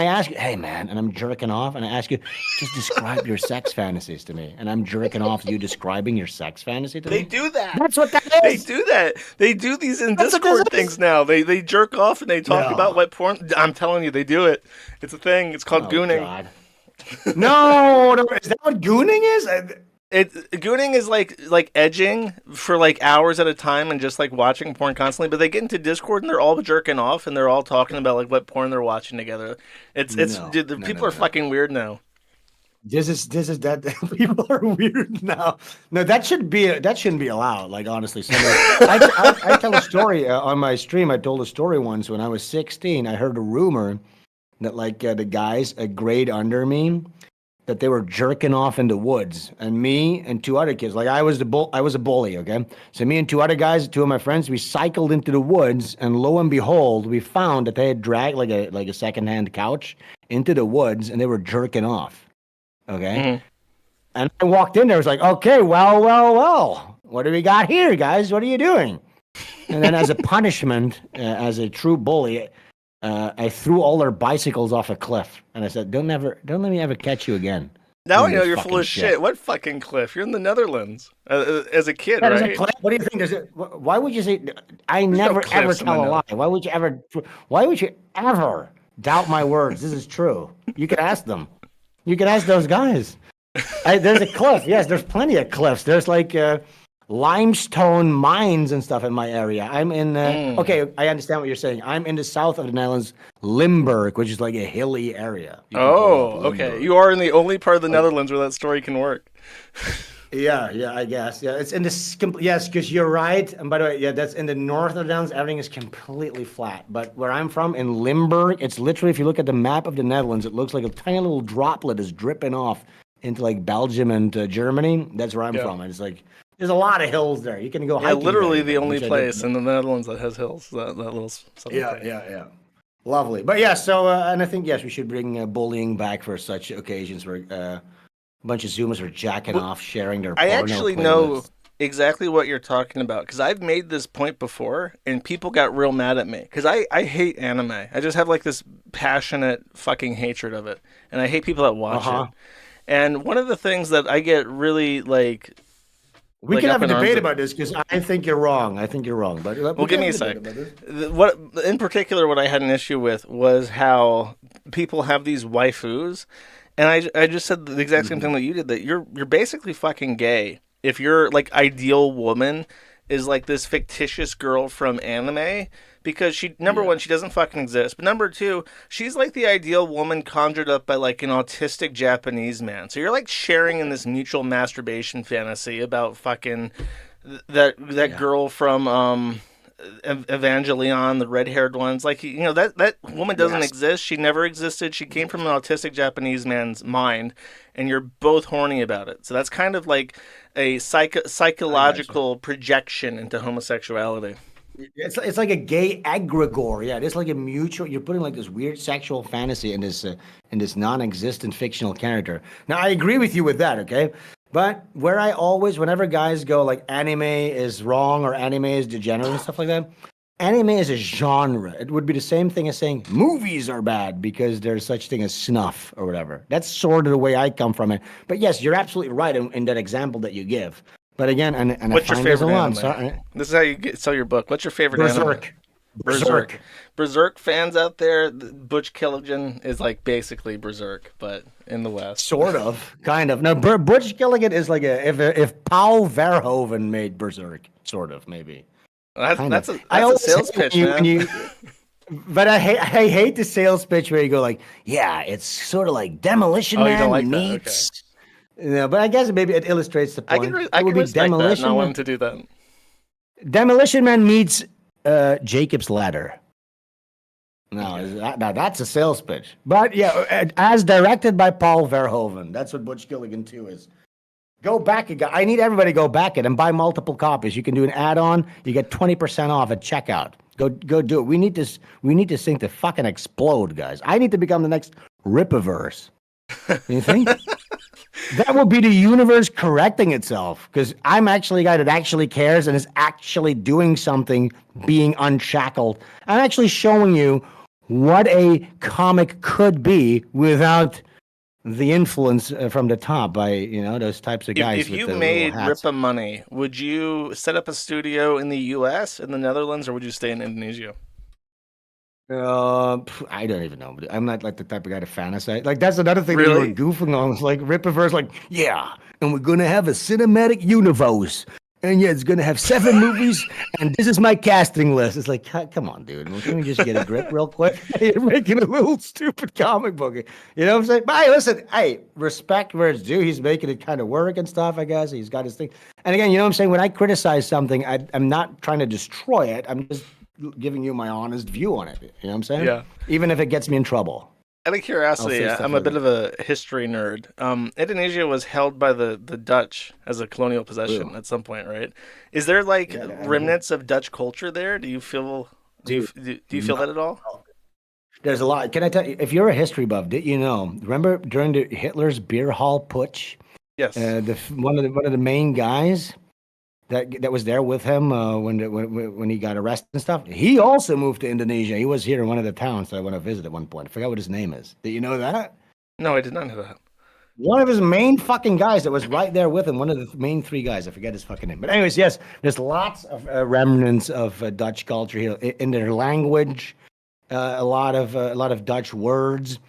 ask you, hey, man, and I'm jerking off, and I ask you, just describe your sex fantasies to me. And I'm jerking off you describing your sex fantasy to me. They do that. That's what that is. They do that. They do these in Discord things now. They jerk off and they talk about what porn. I'm telling you, they do it. It's a thing. It's called gooning. God. No, is that what gooning is? Gooning is like edging for like hours at a time and just like watching porn constantly. But they get into Discord and they're all jerking off and they're all talking about like what porn they're watching together. People are fucking weird now. This is that people are weird now. No, that shouldn't be allowed. Like honestly, I tell a story on my stream. I told a story once when I was 16. I heard a rumor that like the guys a grade under me, that they were jerking off in the woods, and me and two other kids. Like I was a bully. Okay, so me and two other guys, two of my friends, we cycled into the woods, and lo and behold, we found that they had dragged like a secondhand couch into the woods, and they were jerking off. Okay. Mhm. And I walked in there, I was like, okay, well. What do we got here, guys? What are you doing? And then as a punishment, as a true bully, I threw all their bicycles off a cliff. And I said, don't let me ever catch you again. Now I doing know this you're full fucking of shit. What fucking cliff? You're in the Netherlands as a kid, Yeah, there's a right? cliff. What do you think? Why would you say, I never cliffs ever in the tell a lie? Why would you ever doubt my words? This is true. You can ask them. You can ask those guys. There's a cliff. Yes, there's plenty of cliffs. There's like limestone mines and stuff in my area. I'm in. Okay, I understand what you're saying. I'm in the south of the Netherlands, Limburg, which is like a hilly area. You can Oh, pull up okay. Limburg. You are in the only part of the Netherlands where that story can work. Yeah, I guess. Yeah, it's in this. Yes, because you're right. And by the way, yeah, that's in the north of the Netherlands. Everything is completely flat. But where I'm from, in Limburg, it's literally, if you look at the map of the Netherlands, it looks like a tiny little droplet is dripping off into like Belgium and Germany. That's where I'm Yeah. from. And it's like there's a lot of hills there. You can go Yeah, hiking. literally there, the even, only which I place did. in the Netherlands that has hills. That little southern place. Yeah. Lovely. But yeah, so and I think yes, we should bring bullying back for such occasions where a bunch of Zoomers are jacking off, sharing their. I porno actually know playlists. exactly what you're talking about because I've made this point before and people got real mad at me because I hate anime. I just have like this passionate fucking hatred of it, and I hate people that watch it. And one of the things that I get really like. We like, can up have a in arms debate ab- about this because I think you're wrong. But Well, give me a sec. What in particular, what I had an issue with was how people have these waifus, and I just said the exact same thing that you did. That you're basically fucking gay if your like ideal woman is like this fictitious girl from anime because she number one she doesn't fucking exist, but number two she's like the ideal woman conjured up by like an autistic Japanese man. So you're like sharing in this mutual masturbation fantasy about fucking that girl from Evangelion, the red-haired ones. Like that woman doesn't exist. She never existed. She came from an autistic Japanese man's mind, and you're both horny about it. So that's kind of like a psychological projection into homosexuality. It's like a gay egregore. Yeah, it's like a mutual. You're putting like this weird sexual fantasy in this non-existent fictional character. Now I agree with you with that. Okay. But where whenever guys go like anime is wrong or anime is degenerate and stuff like that, anime is a genre. It would be the same thing as saying movies are bad because there's such thing as snuff or whatever. That's sort of the way I come from it. But yes, you're absolutely right in that example that you give. But again, and What's I your find there's a favorite lot. anime? Sorry. This is how you sell your book. What's your favorite anime? Berserk. Berserk fans out there, Butch Killigan is like basically Berserk, but in the West. Sort of, kind of. No, Butch Gilligan is like if Paul Verhoeven made Berserk, sort of, maybe. That's a always sales hate pitch, when you- man. But I hate the sales pitch where you go like, yeah, it's sort of like Demolition Oh, you Man don't like that, meets. Yeah, but I guess maybe it illustrates the I point. can It I would can be respect that. Demolition Not Man. wanting to do that. Demolition Man meets Jacob's Ladder. No, now that's a sales pitch. But yeah, as directed by Paul Verhoeven. That's what Butch Gilligan 2 is. Go back again. I need everybody to go back it and buy multiple copies. You can do an add-on. You get 20% off at checkout. Go do it. We need this thing to fucking explode, guys. I need to become the next Rippaverse. You think? That would be the universe correcting itself, because I'm actually a guy that actually cares and is actually doing something, being unshackled. I'm actually showing you what a comic could be without the influence from the top by those types of guys. If with you the made little hats. Rippa money, would you set up a studio in the U.S., in the Netherlands, or would you stay in Indonesia? I don't even know. I'm not like the type of guy to fantasize. Like that's another thing that Really? we were goofing on. It's like Rippaverse, like, yeah, and we're gonna have a cinematic universe And yeah, it's gonna have 7 movies, and this is my casting list. It's like, come on, dude. Can we just get a grip real quick? You're making a little stupid comic book. You know what I'm saying? But hey, listen, hey, respect where it's due. He's making it kind of work and stuff, I guess. He's got his thing. And again, you know what I'm saying? When I criticize something, I'm not trying to destroy it. I'm just giving you my honest view on it. You know what I'm saying? Yeah. Even if it gets me in trouble. Out of curiosity, I'll say I'm stuff a bit of a history nerd. Indonesia was held by the Dutch as a colonial possession at some point, right? Is there like remnants of Dutch culture there? Do you feel do you feel that at all? There's a lot. Can I tell you? If you're a history buff, did you know? Remember during the Hitler's beer hall putsch, Yes. one of the main guys that was there with him when he got arrested and stuff. He also moved to Indonesia. He was here in one of the towns that I went to visit at one point. I forgot what his name is. Did you know that? No, I did not know that. One of his main fucking guys that was right there with him. One of the main 3 guys. I forget his fucking name. But anyways, yes, there's lots of remnants of Dutch culture here in their language. A lot of Dutch words.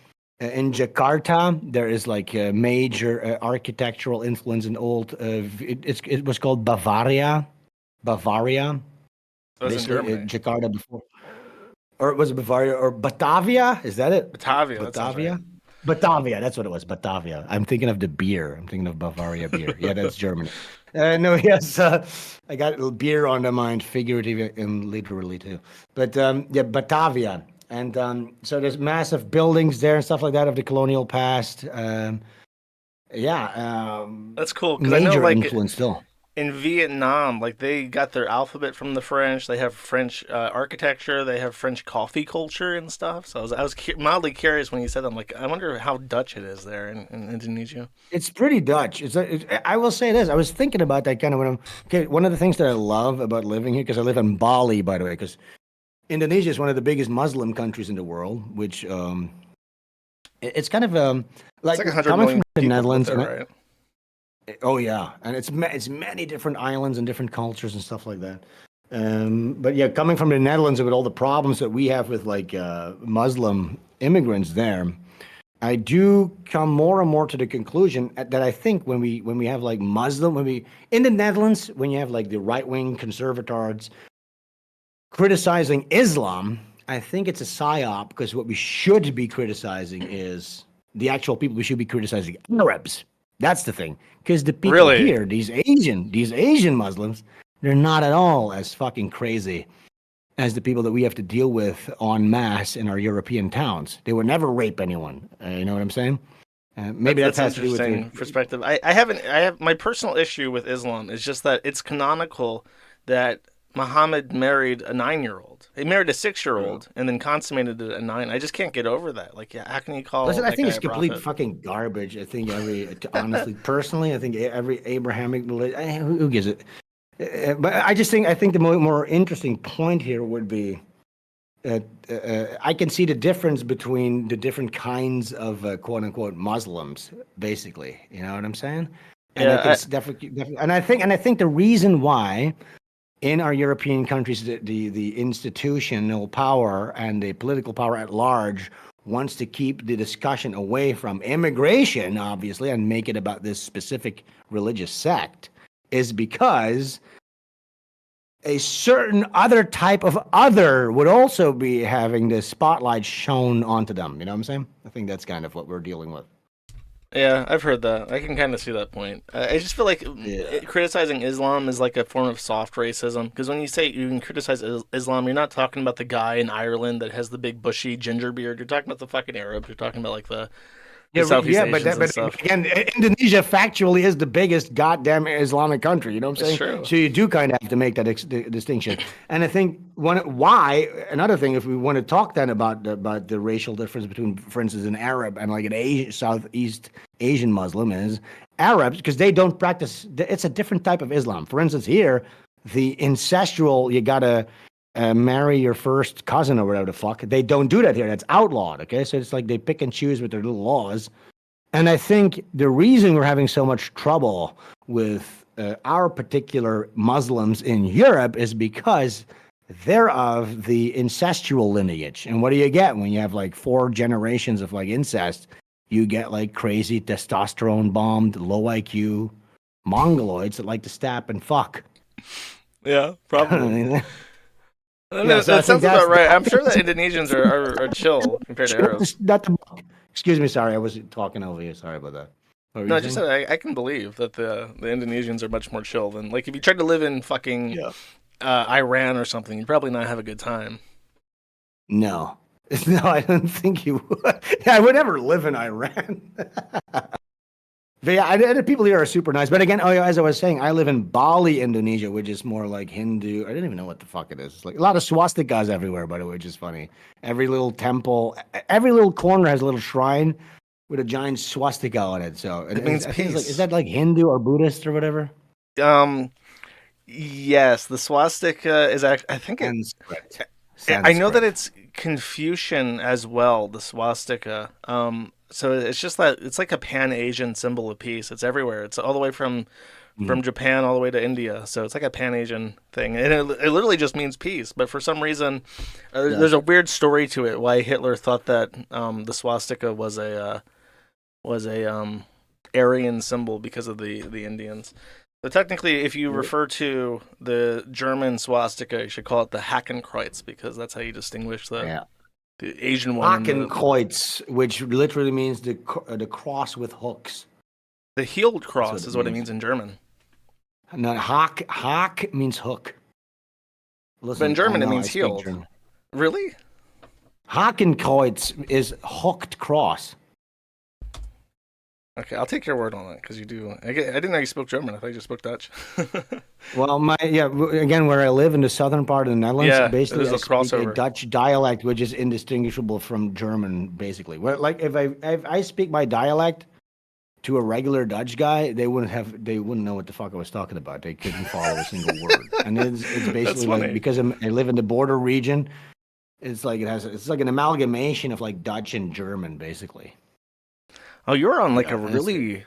In Jakarta, there is like a major architectural influence in old. It was called Bavaria. Bavaria. That was in Germany. Jakarta before, or was it Bavaria or Batavia? Is that it? Batavia. That sounds Batavia. right. Batavia. That's what it was. Batavia. I'm thinking of the beer. I'm thinking of Bavaria beer. Yeah, that's Germany. No, yes, I got a little beer on the mind, figuratively and literally too. But yeah, Batavia. And so there's massive buildings there and stuff like that of the colonial past. That's cool because I know major like influence still. in Vietnam, like they got their alphabet from the French. They have French architecture. They have French coffee culture and stuff. So I was mildly curious when you said that. I'm like, I wonder how Dutch it is there in Indonesia. It's pretty Dutch. I will say this. I was thinking about that kind of one of the things that I love about living here, because I live in Bali, by the way, because Indonesia is one of the biggest Muslim countries in the world, which it's kind of like It's like 100 coming million from the people Netherlands. live there, right? Oh yeah, and it's many different islands and different cultures and stuff like that. But yeah, coming from the Netherlands with all the problems that we have with like Muslim immigrants there, I do come more and more to the conclusion that I think when we have like in the Netherlands, when you have like the right wing conservators criticizing Islam, I think it's a psyop, because what we should be criticizing is the actual people. We should be criticizing Arabs. That's the thing, because the people Really? here, these Asian Muslims, they're not at all as fucking crazy as the people that we have to deal with en masse in our European towns. They would never rape anyone. You know what I'm saying? Maybe That's has an to do with interesting perspective. I have my personal issue with Islam is just that it's canonical that Muhammad married a 9-year-old. He married a 6-year-old and then consummated it at 9. I just can't get over that. Like, how can you call? Listen, I that think guy it's a complete prophet? fucking garbage. I think honestly, personally, I think every Abrahamic religion, who gives it? But I think the more interesting point here would be, I can see the difference between the different kinds of quote unquote Muslims, basically. You know what I'm saying? And Yeah, I think it's definitely, and I think the reason why in our European countries, the institutional power and the political power at large wants to keep the discussion away from immigration, obviously, and make it about this specific religious sect, is because a certain other type of other would also be having the spotlight shown onto them. You know what I'm saying? I think that's kind of what we're dealing with. Yeah, I've heard that. I can kind of see that point. I just feel like criticizing Islam is like a form of soft racism. Because when you say you can criticize Islam, you're not talking about the guy in Ireland that has the big bushy ginger beard. You're talking about the fucking Arabs. You're talking about like the Southeast Asians and stuff. Again, Indonesia factually is the biggest goddamn Islamic country. You know what I'm It's saying? true. So you do kind of have to make that distinction. And I think another thing, if we want to talk then about the racial difference between, for instance, an Arab and like an Southeast Asian Muslim, is Arabs, because they don't practice. It's a different type of Islam. For instance, here, the incestual, you gotta marry your first cousin or whatever the fuck. They don't do that here. That's outlawed. Okay, so it's like they pick and choose with their little laws. And I think the reason we're having so much trouble with our particular Muslims in Europe is because they're of the incestual lineage. And what do you get when you have like 4 generations of like incest? You get like crazy testosterone bombed, low IQ Mongoloids that like to stab and fuck. Yeah, probably. Yeah, so I That think sounds about that's right. I'm sure that Indonesians are chill compared to Arabs. not the. Excuse me, sorry, I was talking over you. Sorry about that. What were No, you I just saying? said I can believe that the Indonesians are much more chill than like if you tried to live in fucking Yeah. Iran or something, you'd probably not have a good time. No, no, I don't think you would. I would never live in Iran. But yeah, the people here are super nice. But again, oh yeah, as I was saying, I live in Bali, Indonesia, which is more like Hindu. I didn't even know what the fuck it is. It's like a lot of swastikas everywhere, by the way, which is funny. Every little temple, every little corner has a little shrine with a giant swastika on it. So It means I think it's like, is peace. that like Hindu or Buddhist or whatever? Um, yes, the swastika is actually. I think it. Sanskrit. I know that Sanskrit. it's Confucian as well. The swastika. So it's just that it's like a Pan Asian symbol of peace. It's everywhere. It's all the way from Japan all the way to India. So it's like a Pan Asian thing, and it literally just means peace. But for some reason, Yeah. there's a weird story to it. Why Hitler thought that the swastika was a Aryan symbol because of the Indians. But technically, if you refer to the German swastika, you should call it the Hakenkreuz because that's how you distinguish Yeah. the Asian one and Hakenkreuz, which literally means the cross with hooks. the healed That's cross what is it what it means. means in German. No, hak means hook. But in Listen, I German, it know I means speak healed. German. Really? Hakenkreuz is hooked cross. Okay, I'll take your word on it because you do. I didn't know you spoke German. I thought you just spoke Dutch. Well, again, where I live in the southern part of the Netherlands, Yeah, basically there's I a speak a crossover. Dutch dialect, which is indistinguishable from German, basically. Where, like, if I speak my dialect to a regular Dutch guy, they wouldn't know what the fuck I was talking about. They couldn't follow a single word. And it's That's basically like funny. because I live in the border region, it's like it's like an amalgamation of like Dutch and German, basically. Oh, you're on like a Yeah, really.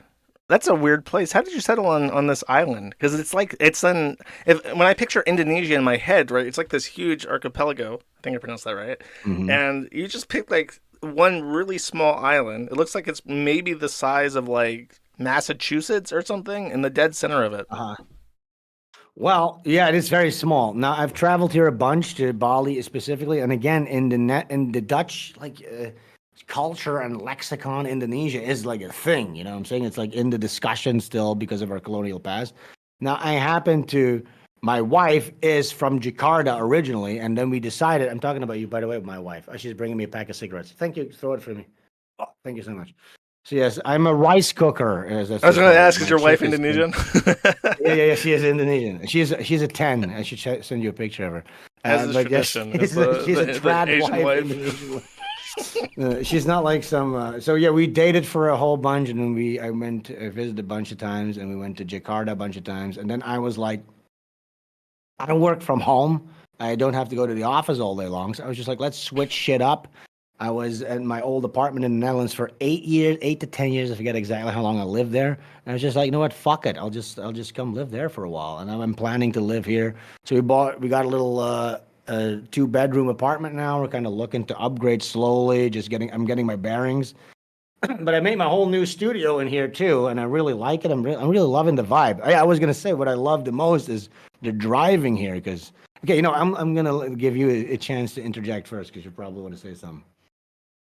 That's a weird place. How did you settle on this island? Because it's like it's in. If when I picture Indonesia in my head, right, it's like this huge archipelago. I think I pronounced that right. hmm And you just pick like one really small island. It looks like it's maybe the size of like Massachusetts or something in the dead center of it. uh Well, yeah, it is very small. Now, I've traveled here a bunch to Bali specifically, and again, in the Dutch culture and lexicon, Indonesia is like a thing. You know what I'm saying? It's like in the discussion still because of our colonial past. Now, I happen to, my wife is from Jakarta originally, and then we decided, I'm talking about you, by the way, my wife. She's bringing me a pack of cigarettes. Thank you. Throw it for me. Oh, thank you so much. So, yes, I'm a rice cooker, as that's I was they going to call it. ask, is My your wife chick is. Indonesian? Yeah. She is Indonesian. She's a 10. I should send you a picture of her. As is But yes, tradition, is she's a the trad Asian wife. wife. Indonesian wife. She's not like some. So yeah, we dated for a whole bunch, and then I visited a bunch of times, and we went to Jakarta a bunch of times, and then I was like, I work from home. I don't have to go to the office all day long. So I was just like, let's switch shit up. I was at my old apartment in the Netherlands for 8 years, 8 to 10 years. I forget exactly how long I lived there. And I was just like, you know what? Fuck it. I'll just come live there for a while. And I'm planning to live here. So we got a little two-bedroom apartment now. We're kind of looking to upgrade slowly. I'm getting my bearings. But I made my whole new studio in here too, and I really like it. I'm really loving the vibe. I was gonna say what I love the most is the driving here, because okay, I'm gonna give you a chance to interject first because you probably want to say something.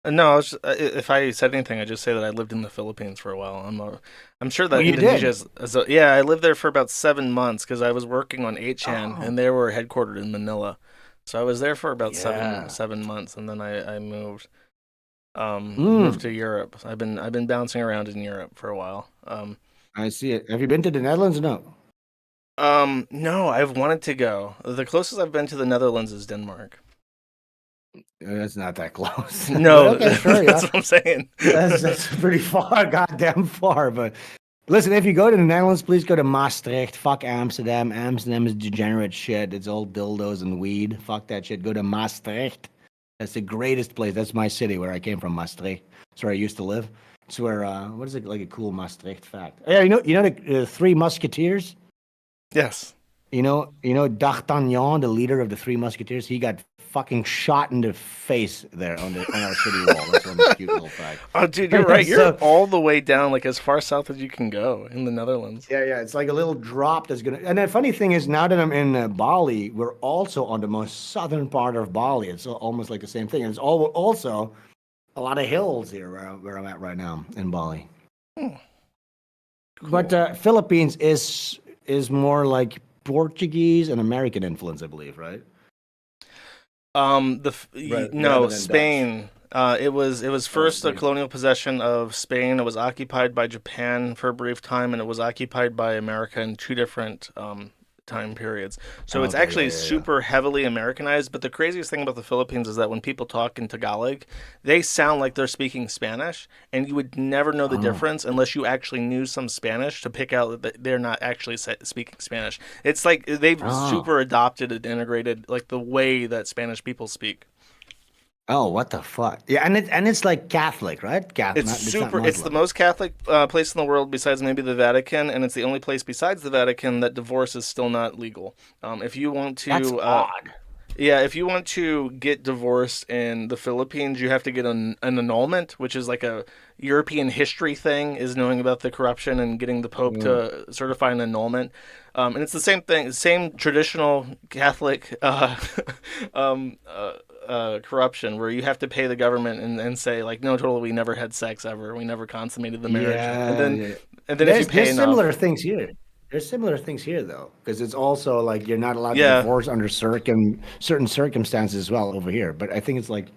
No, if I said anything, I just say that I lived in the Philippines for a while. I'm sure Oh, that you Indonesia did? yeah, I lived there for about 7 months because I was working on 8chan Oh, and they were headquartered in Manila. So I was there for about yeah. seven months and then I moved Mm, to Europe. I've been bouncing around in Europe for a while. I see it. Have you been to the Netherlands? No. No, I've wanted to go. The closest I've been to the Netherlands is Denmark. That's not that close. But No, okay, sure, that's yeah. what I'm saying. That's pretty far, goddamn far. But listen, if you go to the Netherlands, please go to Maastricht. Fuck Amsterdam. Amsterdam is degenerate shit. It's all dildos and weed. Fuck that shit. Go to Maastricht. That's the greatest place. That's my city where I came from, Maastricht. It's where I used to live. It's where what is it like a cool Maastricht fact? Yeah, you know the Three Musketeers. Yes. You know D'Artagnan, the leader of the Three Musketeers. He got fucking shot in the face there on our city wall. That's one cute little fact. Oh, dude, you're right. You're So- all the way down, like as far south as you can go in the Netherlands. Yeah, it's like a little drop that's gonna. And the funny thing is, now that I'm in Bali, we're also on the most southern part of Bali. It's almost like the same thing. And it's also a lot of hills here where I'm at right now in Bali. But Philippines is more like Portuguese and American influence, I believe, right? Rather No, than Spain. It was first a colonial possession of Spain. It was occupied by Japan for a brief time, and it was occupied by America in two different time periods. So it's Okay, actually yeah. super heavily Americanized. But the craziest thing about the Philippines is that when people talk in Tagalog, they sound like they're speaking Spanish, and you would never know the difference unless you actually knew some Spanish to pick out that they're not actually speaking Spanish. It's like they've super adopted and integrated like the way that Spanish people speak. Oh, what the fuck? Yeah, and it's like Catholic, right? Catholic. It's not super. It's the Muslim. most Catholic place in the world, besides maybe the Vatican, and it's the only place besides the Vatican that divorce is still not legal. If you want to, That's odd. yeah, if you want to get divorced in the Philippines, you have to get an annulment, which is like a European history thing, is knowing about the corruption and getting the Pope to certify an annulment. And it's the same thing, same traditional Catholic corruption, where you have to pay the government and say like, no, totally, we never had sex ever, we never consummated the marriage, and then if you There's pay enough, similar things here. There's similar things here though, because it's also like you're not allowed to Yeah. divorce under certain circumstances as well over here. But I think it's like,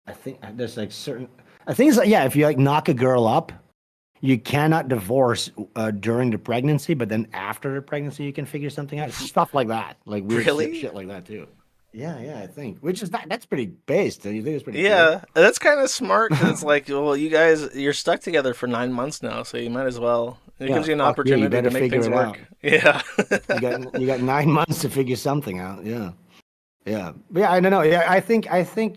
I think there's like certain. I think it's like, yeah, if you like knock a girl up, you cannot divorce during the pregnancy, but then after the pregnancy you can figure something out. Stuff like that, like weird Really? shit like that too. Yeah, I think. Which is that's pretty based. Do you think it's pretty? yeah, that's kind of smart, because it's like, well, you guys, you're stuck together for 9 months now, so you might as well. It Yeah, gives you an fuck yeah, you opportunity better to make figure things it work. out. Yeah. You got 9 months to figure something out. Yeah. But yeah, I don't know. Yeah, I think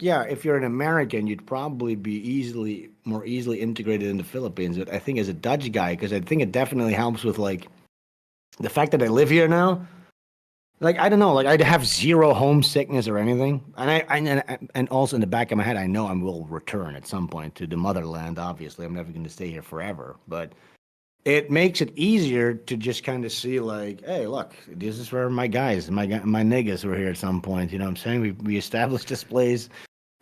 yeah, if you're an American, you'd probably be more easily integrated in the Philippines. But I think as a Dutch guy, because I think it definitely helps with like the fact that I live here now. Like I don't know, like I'd have zero homesickness or anything, and also in the back of my head, I know I will return at some point to the motherland. Obviously, I'm never going to stay here forever, but it makes it easier to just kind of see like, hey, look, this is where my niggas were here at some point. You know what I'm saying? We established this place.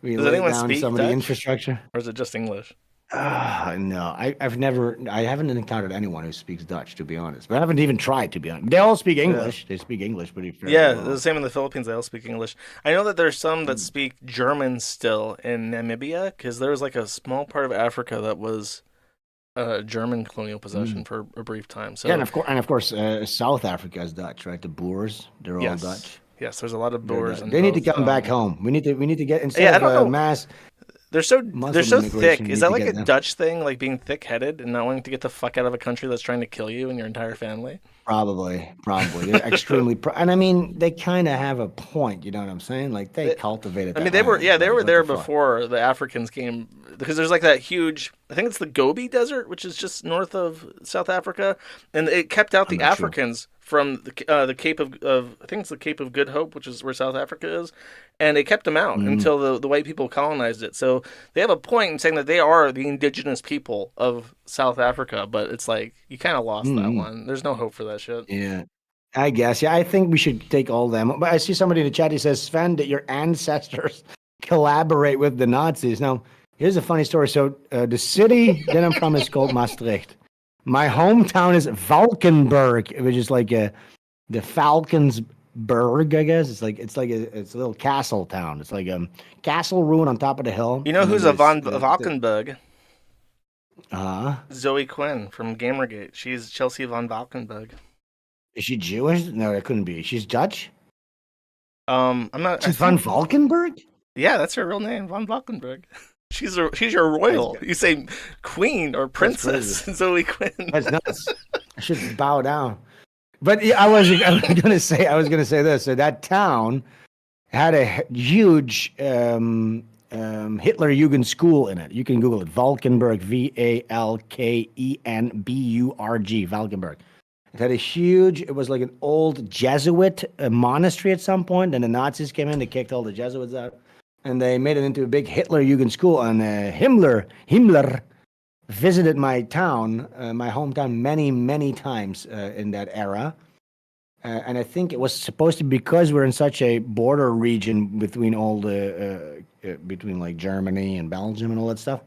We Does laid anyone down speak some of the Dutch? infrastructure. Or is it just English? No, I haven't encountered anyone who speaks Dutch, to be honest. But I haven't even tried, to be honest. They all speak English. They speak English pretty fairly Yeah, well. the same in the Philippines. They all speak English. I know that there's some that speak German still in Namibia, because there was like a small part of Africa that was a German colonial possession for a brief time. So Yeah, and of course, South Africa is Dutch, right? The Boers, they're yes, all Dutch. yes, there's a lot of They're Boers. Dutch. in They need to both, come back home. We need to get Yeah, instead I don't know. of mass. They're so Muslim thick. immigration, we Is need that to like get a them. Dutch thing, like being thick-headed and not wanting to get the fuck out of a country that's trying to kill you and your entire family? Probably. They're extremely. And I mean, they kind of have a point. You know what I'm saying? Like they cultivated. I that mean, they were land, they like, were what there the fuck? before the Africans came, because there's like that huge, I think it's the Gobi Desert, which is just north of South Africa, and it kept out the not sure. Africans from the Cape of I think it's the Cape of Good Hope, which is where South Africa is, and it kept them out until the white people colonized it. So they have a point in saying that they are the indigenous people of South Africa, but it's like you kind of lost that one. There's no hope for that shit. Yeah. I guess. Yeah, I think we should take all them. But I see somebody in the chat. He says, Sven, that your ancestors collaborate with the Nazis. Now, here's a funny story. So, the city that I'm from is called Maastricht. My hometown is Valkenburg, which is like the Falconsburg, I guess. It's a little castle town. It's like a castle ruin on top of the hill. You know And who's then a Von there's Valkenburg? Uh-huh. Zoe Quinn from Gamergate. She's Chelsea Von Valkenburg. Is she Jewish? No, that couldn't be. She's Dutch? I'm not. She's Von Valkenburg? Yeah, that's her real name, Von Valkenburg. She's your royal. You say queen or princess, Zoe Quinn. That's nuts. I should bow down. But yeah, I was gonna say this. So that town had a huge Hitler Jugend school in it. You can Google it. Valkenburg, Valkenburg, Valkenburg. It had it was like an old Jesuit monastery at some point. Then the Nazis came in, they kicked all the Jesuits out. and they made it into a big Hitler Jugend school. And Himmler visited my town, my hometown, many times in that era. And I think it was supposed to be because we're in such a border region between all the between like Germany and Belgium and all that stuff.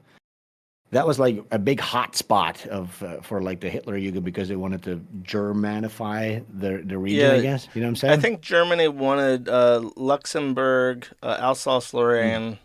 That was like a big hot spot of for like the Hitler Jugend because they wanted to Germanify the region, I guess. You know what I'm saying? I think Germany wanted Luxembourg, Alsace-Lorraine,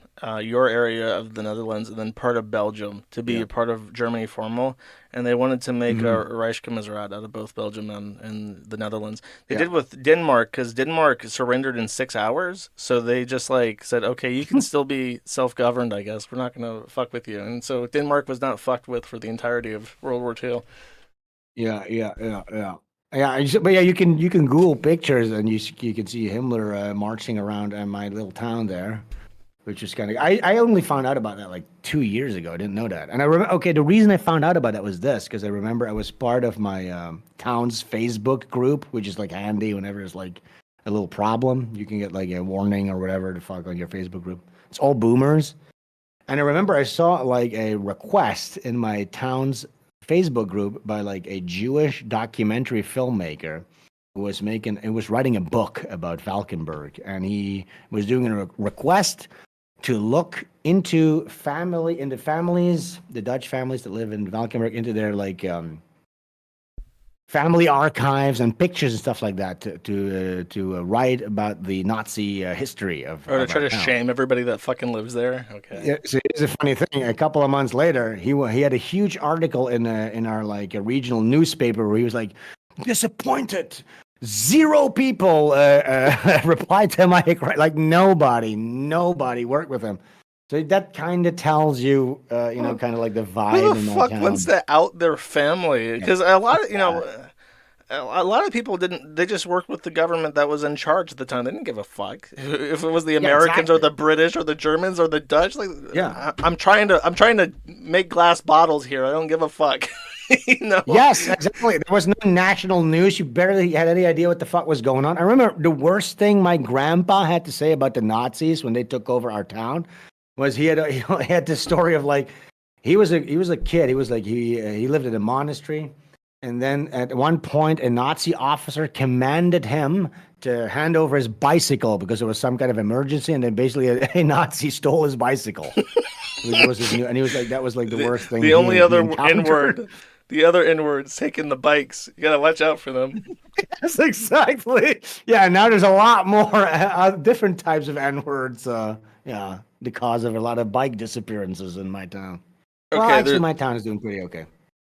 your area of the Netherlands, and then part of Belgium to be a part of Germany formal. And they wanted to make a Reichskommissarat out of both Belgium and the Netherlands. They did with Denmark because Denmark surrendered in 6 hours. So they just like said, okay, you can still be self-governed, I guess. We're not going to fuck with you. And so Denmark was not fucked with for the entirety of World War II. Yeah. But yeah, you can Google pictures and you can see Himmler marching around my little town there, which is kind of. I only found out about that like 2 years ago. I didn't know that, and I remember. Okay, the reason I found out about that was this because I remember I was part of my town's Facebook group, which is like handy whenever there's like a little problem. You can get like a warning or whatever to fuck on your Facebook group. It's all boomers, and I remember I saw like a request in my town's Facebook group by like a Jewish documentary filmmaker who was writing a book about Valkenburg, and he was doing a request to look into families, the Dutch families that live in Valkenburg, into their like family archives and pictures and stuff like that to write about the Nazi history of. Or to try to shame everybody that fucking lives there. Okay. Yeah, so here's a funny thing. A couple of months later, he had a huge article in our like a regional newspaper where he was like, disappointed. 0 people replied to my like nobody worked with him. So that kind of tells you, kind of like the vibe. Who the fuck wants to out their family? Because a lot of a lot of people didn't. They just worked with the government that was in charge at the time. They didn't give a fuck if it was the Americans or the British or the Germans or the Dutch. Like, I'm trying to make glass bottles here. I don't give a fuck. Yes, exactly. There was no national news. You barely had any idea what the fuck was going on. I remember the worst thing my grandpa had to say about the Nazis when they took over our town was he had this story of like he was a kid. He was like he lived in a monastery, and then at one point a Nazi officer commanded him to hand over his bicycle because there was some kind of emergency, and then basically a Nazi stole his bicycle. Which was and he was like that was like the worst thing. The only other N-word. The other N-words taking the bikes. You gotta watch out for them. Yes, exactly. Yeah, now there's a lot more different types of N-words. The cause of a lot of bike disappearances in my town. Okay, well, actually, my town is doing pretty okay.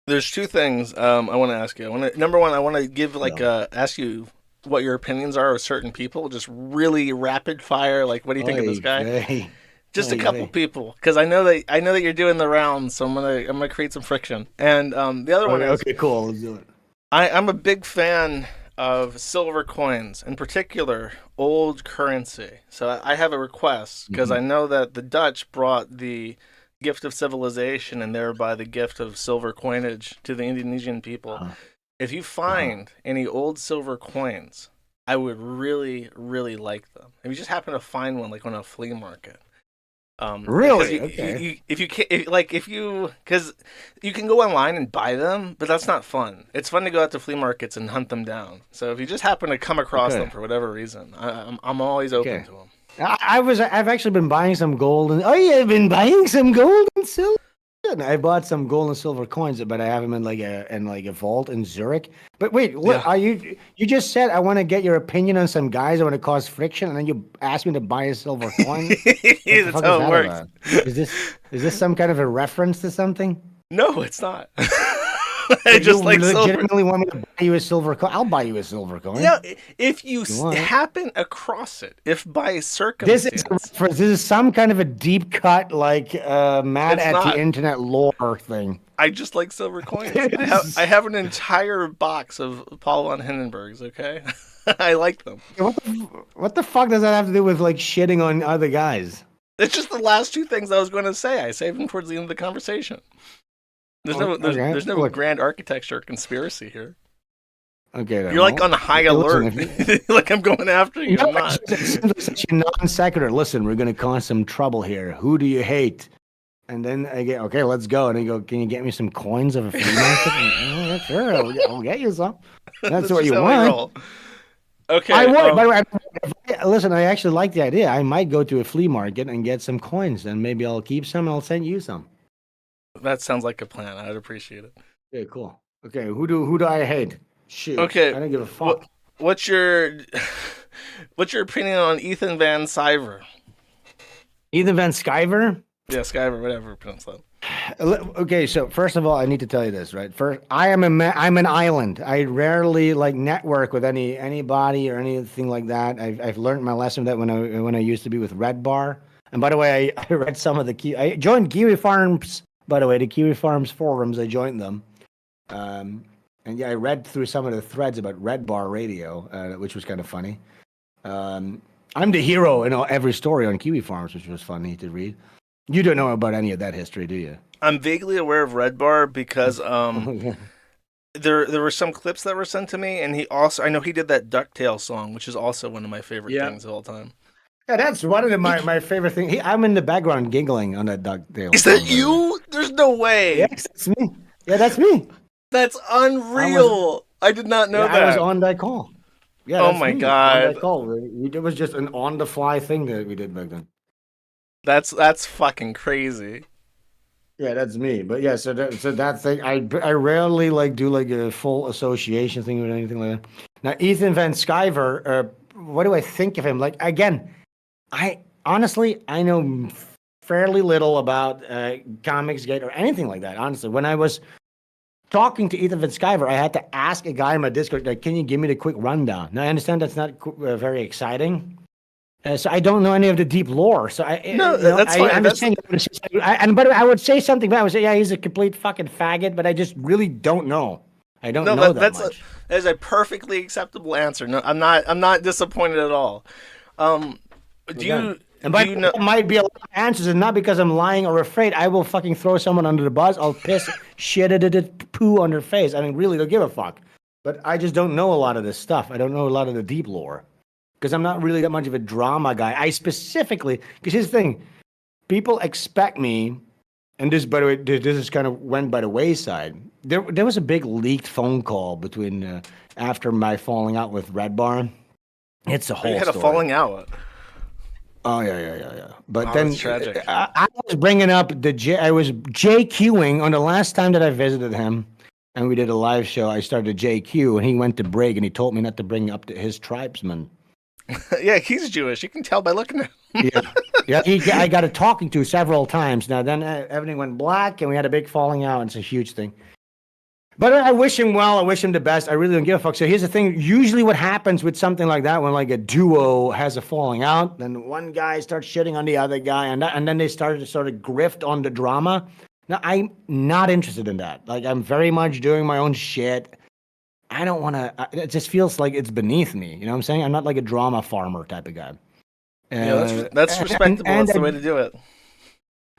There's 2 things I want to ask you. Number one, I want to give ask you what your opinions are of certain people. Just really rapid fire. Like, what do you think of this guy? Just a couple people, because I know that you're doing the rounds, so I'm gonna create some friction. And the other one is okay, cool. Let's do it. I'm a big fan of silver coins, in particular old currency. So I have a request because I know that the Dutch brought the gift of civilization and thereby the gift of silver coinage to the Indonesian people. If you find any old silver coins, I would really, really like them. If you just happen to find one, like on a flea market. Really? Okay. Because you can go online and buy them, but that's not fun. It's fun to go out to flea markets and hunt them down. So if you just happen to come across them for whatever reason, I'm always open to them. I've actually been buying some gold and I've been buying some gold and silver. I bought some gold and silver coins, but I have them in like a vault in Zurich. But wait, look, are you just said I want to get your opinion on some guys that want to cause friction, and then you asked me to buy a silver coin? That's how it works. Is this some kind of a reference to something? No, it's not. I just like legitimately want me to buy you a silver coin? I'll buy you a silver coin. Yeah, if you happen across it, if by circumstance. This is some kind of a deep cut, like mad at the internet lore thing. I just like silver coins. I have an entire box of Paul von Hindenburgs, okay? I like them. What the fuck does that have to do with like shitting on other guys? It's just the last 2 things I was going to say. I saved them towards the end of the conversation. There's no grand architecture conspiracy here. Okay, then, You're like well, on high hey, listen, alert. if Like I'm going after you. no, I'm not. it seems like such a non sequitur. Listen, we're gonna cause some trouble here. Who do you hate? And then I get, okay, let's go. And I go, can you get me some coins of a flea market? And, oh, yeah, sure, I'll get you some. That's what just you how we want. roll. Okay. I would. By the way, listen, I actually like the idea. I might go to a flea market and get some coins, and maybe I'll keep some and I'll send you some. That sounds like a plan. I'd appreciate it. Okay, cool. Okay, who do I hate? Shoot. Okay. I don't give a fuck. What's your opinion on Ethan Van Sciver? Ethan Van Sciver? Yeah, Sciver, whatever you pronounce that. Okay, so first of all, I need to tell you this, right? First, I'm an island. I rarely like network with anybody or anything like that. I've learned my lesson of that when I used to be with Red Bar. And by the way, I read some of I joined Kiwi Farms. By the way, the Kiwi Farms forums, I joined them. And yeah, I read through some of the threads about Red Bar Radio, which was kind of funny. I'm the hero in every story on Kiwi Farms, which was funny to read. You don't know about any of that history, do you? I'm vaguely aware of Red Bar because there were some clips that were sent to me, and I know he did that DuckTales song, which is also one of my favorite things of all time. Yeah, that's one of my favorite things. I'm in the background giggling on that DuckTales. Is that you? There's no way. Yes, that's me. Yeah, that's me. That's unreal. I did not know that. I was on that call. Yeah. Oh my God. On that call. It was just an on-the-fly thing that we did back then. That's fucking crazy. Yeah, that's me. But yeah, so that thing, I rarely do a full association thing with anything like that. Now, Ethan Van Sciver, what do I think of him? Like, again, I know fairly little about Comicsgate or anything like that. Honestly, when I was talking to Ethan Van Sciver, I had to ask a guy in my Discord, like, can you give me the quick rundown? Now, I understand that's not very exciting. So I don't know any of the deep lore. So that's fine. I understand. And but I would say something. But I would say, yeah, he's a complete fucking faggot. But I just really don't know. I don't know that much. That is a perfectly acceptable answer. No, I'm not disappointed at all. Do you? And by there might be a lot of answers, and not because I'm lying or afraid. I will fucking throw someone under the bus. I'll piss, shit, poo on their face. I mean, really, don't give a fuck. But I just don't know a lot of this stuff. I don't know a lot of the deep lore. Because I'm not really that much of a drama guy. I specifically, because here's the thing, people expect me, and this, by the way, this is kind of went by the wayside. There was a big leaked phone call between after my falling out with Red Bar. It's a whole. You had story. A falling out. Oh yeah. But then that's tragic. I was bringing up I was JQing on the last time that I visited him, and we did a live show. I started JQ, and he went to break, and he told me not to bring up his tribesmen. Yeah, he's Jewish. You can tell by looking at him. Yeah. I got a talking to several times. Now, then everything went black, and we had a big falling out. It's a huge thing. But I wish him well. I wish him the best. I really don't give a fuck. So here's the thing. Usually what happens with something like that, when like a duo has a falling out, then one guy starts shitting on the other guy, and then they start to sort of grift on the drama. Now, I'm not interested in that. Like, I'm very much doing my own shit. I don't want to. It just feels like it's beneath me. You know what I'm saying? I'm not like a drama farmer type of guy. Yeah, that's respectable. That's the way to do it.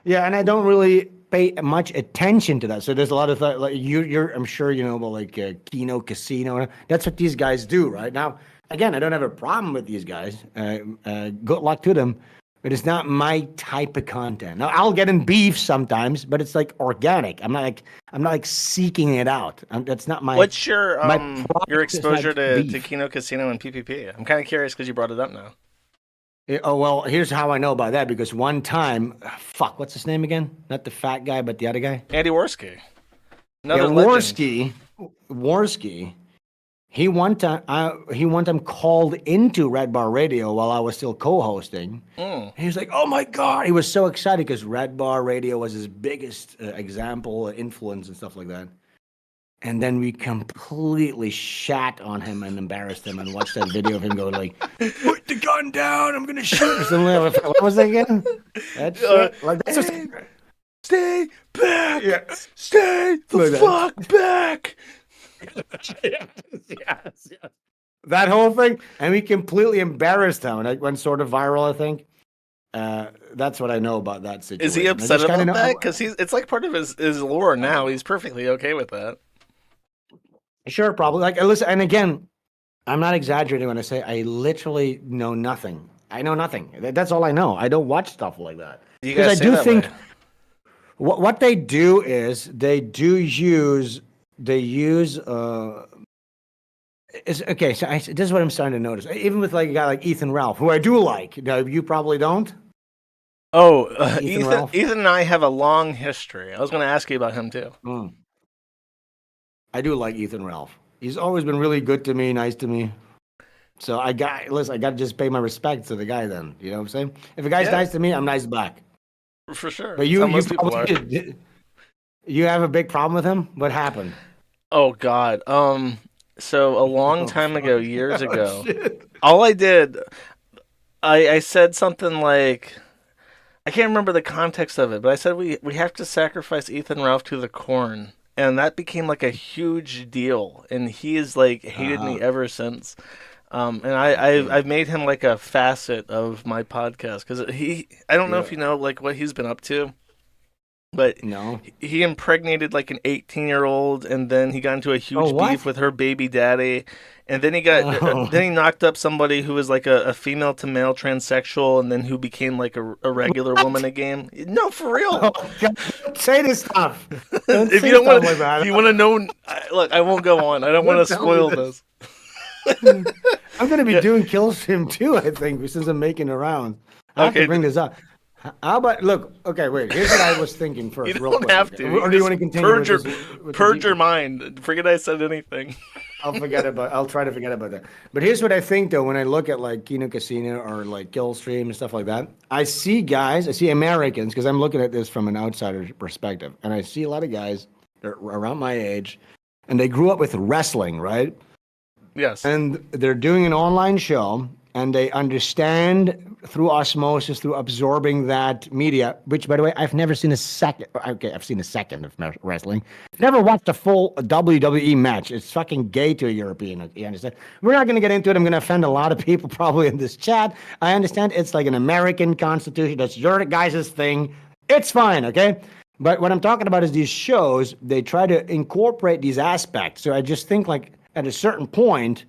Yeah, and I don't really pay much attention to that. So there's a lot of like I'm sure you know about like Kino Casino. That's what these guys do, right? Now, again, I don't have a problem with these guys. Good luck to them. But it's not my type of content. Now I'll get in beef sometimes, but it's like organic. I'm not like seeking it out. That's not my. What's your exposure to Kino Casino and PPP? I'm kind of curious because you brought it up now. Oh well, here's how I know about that, because one time, what's his name again? Not the fat guy, but the other guy. Andy Worski. Worski. He one time called into Red Bar Radio while I was still co-hosting. He was like, "Oh my god!" He was so excited because Red Bar Radio was his biggest example, influence, and stuff like that. And then we completely shat on him and embarrassed him, and watched that video of him go like, "Put the gun down! I'm gonna shoot!" Or something like that. What was that again? That's stay back! Yeah. Stay the fuck back! Yes. That whole thing, and we completely embarrassed him, and it went sort of viral, I think. That's what I know about that situation. Is he upset about that? Because it's like part of his lore now. He's perfectly okay with that. Sure, probably. Like, listen, and again, I'm not exaggerating when I say I literally know nothing. I know nothing. That's all I know. I don't watch stuff like that You because guys I say do that think way. what they do is they use is okay. So this is what I'm starting to notice. Even with like a guy like Ethan Ralph, who I do like. Now, you probably don't. Oh, Ethan Ralph. Ethan and I have a long history. I was going to ask you about him too. Mm. I do like Ethan Ralph. He's always been really good to me, nice to me. So I got to just pay my respects to the guy. Then you know what I'm saying. If a guy's Yeah, nice to me, I'm nice back. for sure. But That's how you most people are. probably you have a big problem with him. What happened? Oh God. So a long Oh time ago, fuck! years Oh ago, shit! all I did, I said something like, I can't remember the context of it, but I said we have to sacrifice Ethan Ralph to the corn, and that became like a huge deal, and he has like hated Uh-huh. me ever since. And Oh I've shit! made him like a facet of my podcast because I don't know Yeah. if you know like what he's been up to, but No. he impregnated like an 18-year-old, and then he got into a Oh huge beef what? with her baby daddy, and then then Oh. he knocked up somebody who was like a female to male transsexual, and then who became like a regular woman What? again. No, for Oh real. God! Don't say this stuff. Don't If you say don't stuff want, like if that. you want to know, look, I won't go on. I don't want to Don't tell me spoil this. this. I'm gonna be Yeah. doing kill stream too. I think since I'm making around, I have to Okay. bring this up. How about look? Okay, wait. Here's what I was thinking You first, real don't quick. have Okay, to. You or can do you just want to continue with this? With the purge your deep? mind. Forget I said anything. I'll forget about. I'll try to forget about that. But here's what I think though. When I look at like Kino Casino or like Killstream and stuff like that, I see guys. I see Americans because I'm looking at this from an outsider's perspective, and I see a lot of guys that are around my age, and they grew up with wrestling, right? Yes. And they're doing an online show, and they understand through osmosis, through absorbing that media, which, by the way, I've never seen a second. Okay, I've seen a second of wrestling. Never watched a full WWE match. It's fucking gay to a European. You understand? We're not going to get into it. I'm going to offend a lot of people probably in this chat. I understand it's like an American constitution. That's your guys' thing. It's fine, okay? But what I'm talking about is these shows, they try to incorporate these aspects. So I just think, like, at a certain point,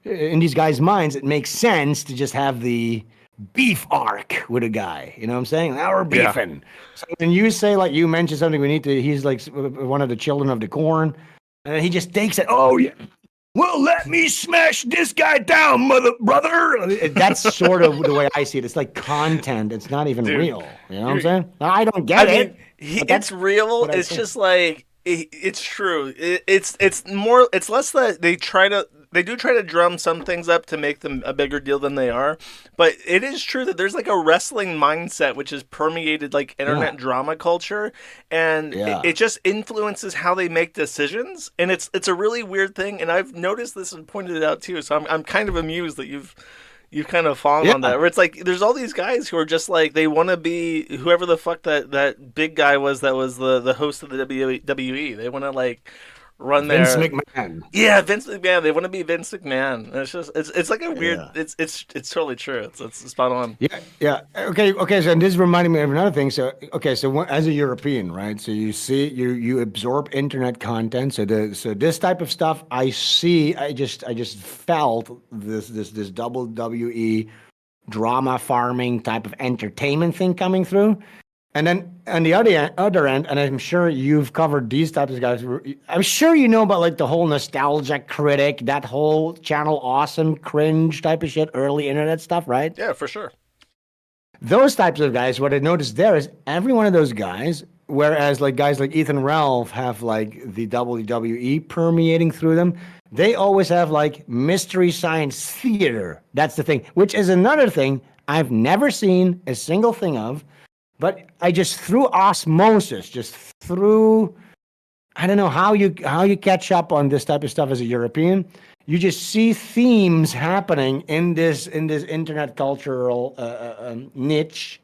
in these guys' minds, it makes sense to just have the beef arc with a guy. You know what I'm saying? Now we're Yeah. beefing. So when you say, like, you mentioned something, we need to, he's like one of the children of the corn, and then he just takes it, oh, yeah. Well, let me smash this guy down, brother. That's sort of the way I see it. It's like content. It's not even Dude, real. You know what I'm you're, saying? I don't I get mean, it, but it's that's real. what I It's think. just like it's true. It's more. It's less that they do try to drum some things up to make them a bigger deal than they are. But it is true that there's like a wrestling mindset which has permeated like Yeah, internet drama culture, and yeah. it just influences how they make decisions. And it's a really weird thing. And I've noticed this and pointed it out too. So I'm kind of amused that you've kind of fallen on Yeah. that. Where it's like there's all these guys who are just like they want to be whoever the fuck that big guy was that was the host of the WWE. They want to like run Vince their McMahon. yeah Vince McMahon. They want to be Vince McMahon. And it's just it's like a weird. Yeah. It's totally true. It's spot on. Yeah, yeah. Okay. So this reminded me of another thing. So, okay, so as a European, right? So you see, you absorb internet content. So this type of stuff, I see. I just felt this WWE drama farming type of entertainment thing coming through. And then on the other end, and I'm sure you've covered these types of guys. I'm sure you know about like the whole nostalgia critic, that whole channel awesome cringe type of shit, early internet stuff, right? Yeah, for sure. Those types of guys, what I noticed there is every one of those guys, whereas like guys like Ethan Ralph have like the WWE permeating through them, they always have like mystery science theater. That's the thing, which is another thing I've never seen a single thing of, but I just through osmosis, just through I don't know how you catch up on this type of stuff as a European. You just see themes happening in this internet cultural niche,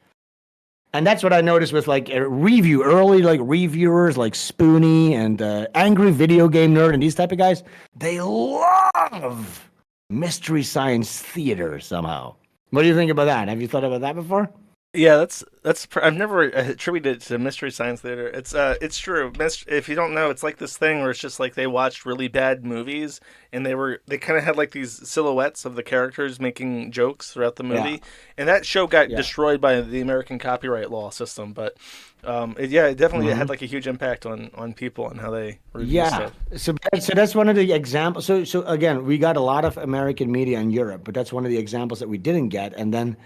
and that's what I noticed with like a review early like reviewers like Spoonie and Angry Video Game Nerd and these type of guys. They love mystery science theater somehow. What do you think about that? Have you thought about that before? Yeah, I've never attributed it to Mystery Science Theater. It's true. If you don't know, it's like this thing where it's just like they watched really bad movies and they kind of had like these silhouettes of the characters making jokes throughout the Yeah, movie, and that show got yeah. destroyed by the American copyright law system. But yeah, it definitely Hmm. had like a huge impact on people and how they review Yeah. stuff. So that's one of the examples. So again, we got a lot of American media in Europe, but that's one of the examples that we didn't get. And then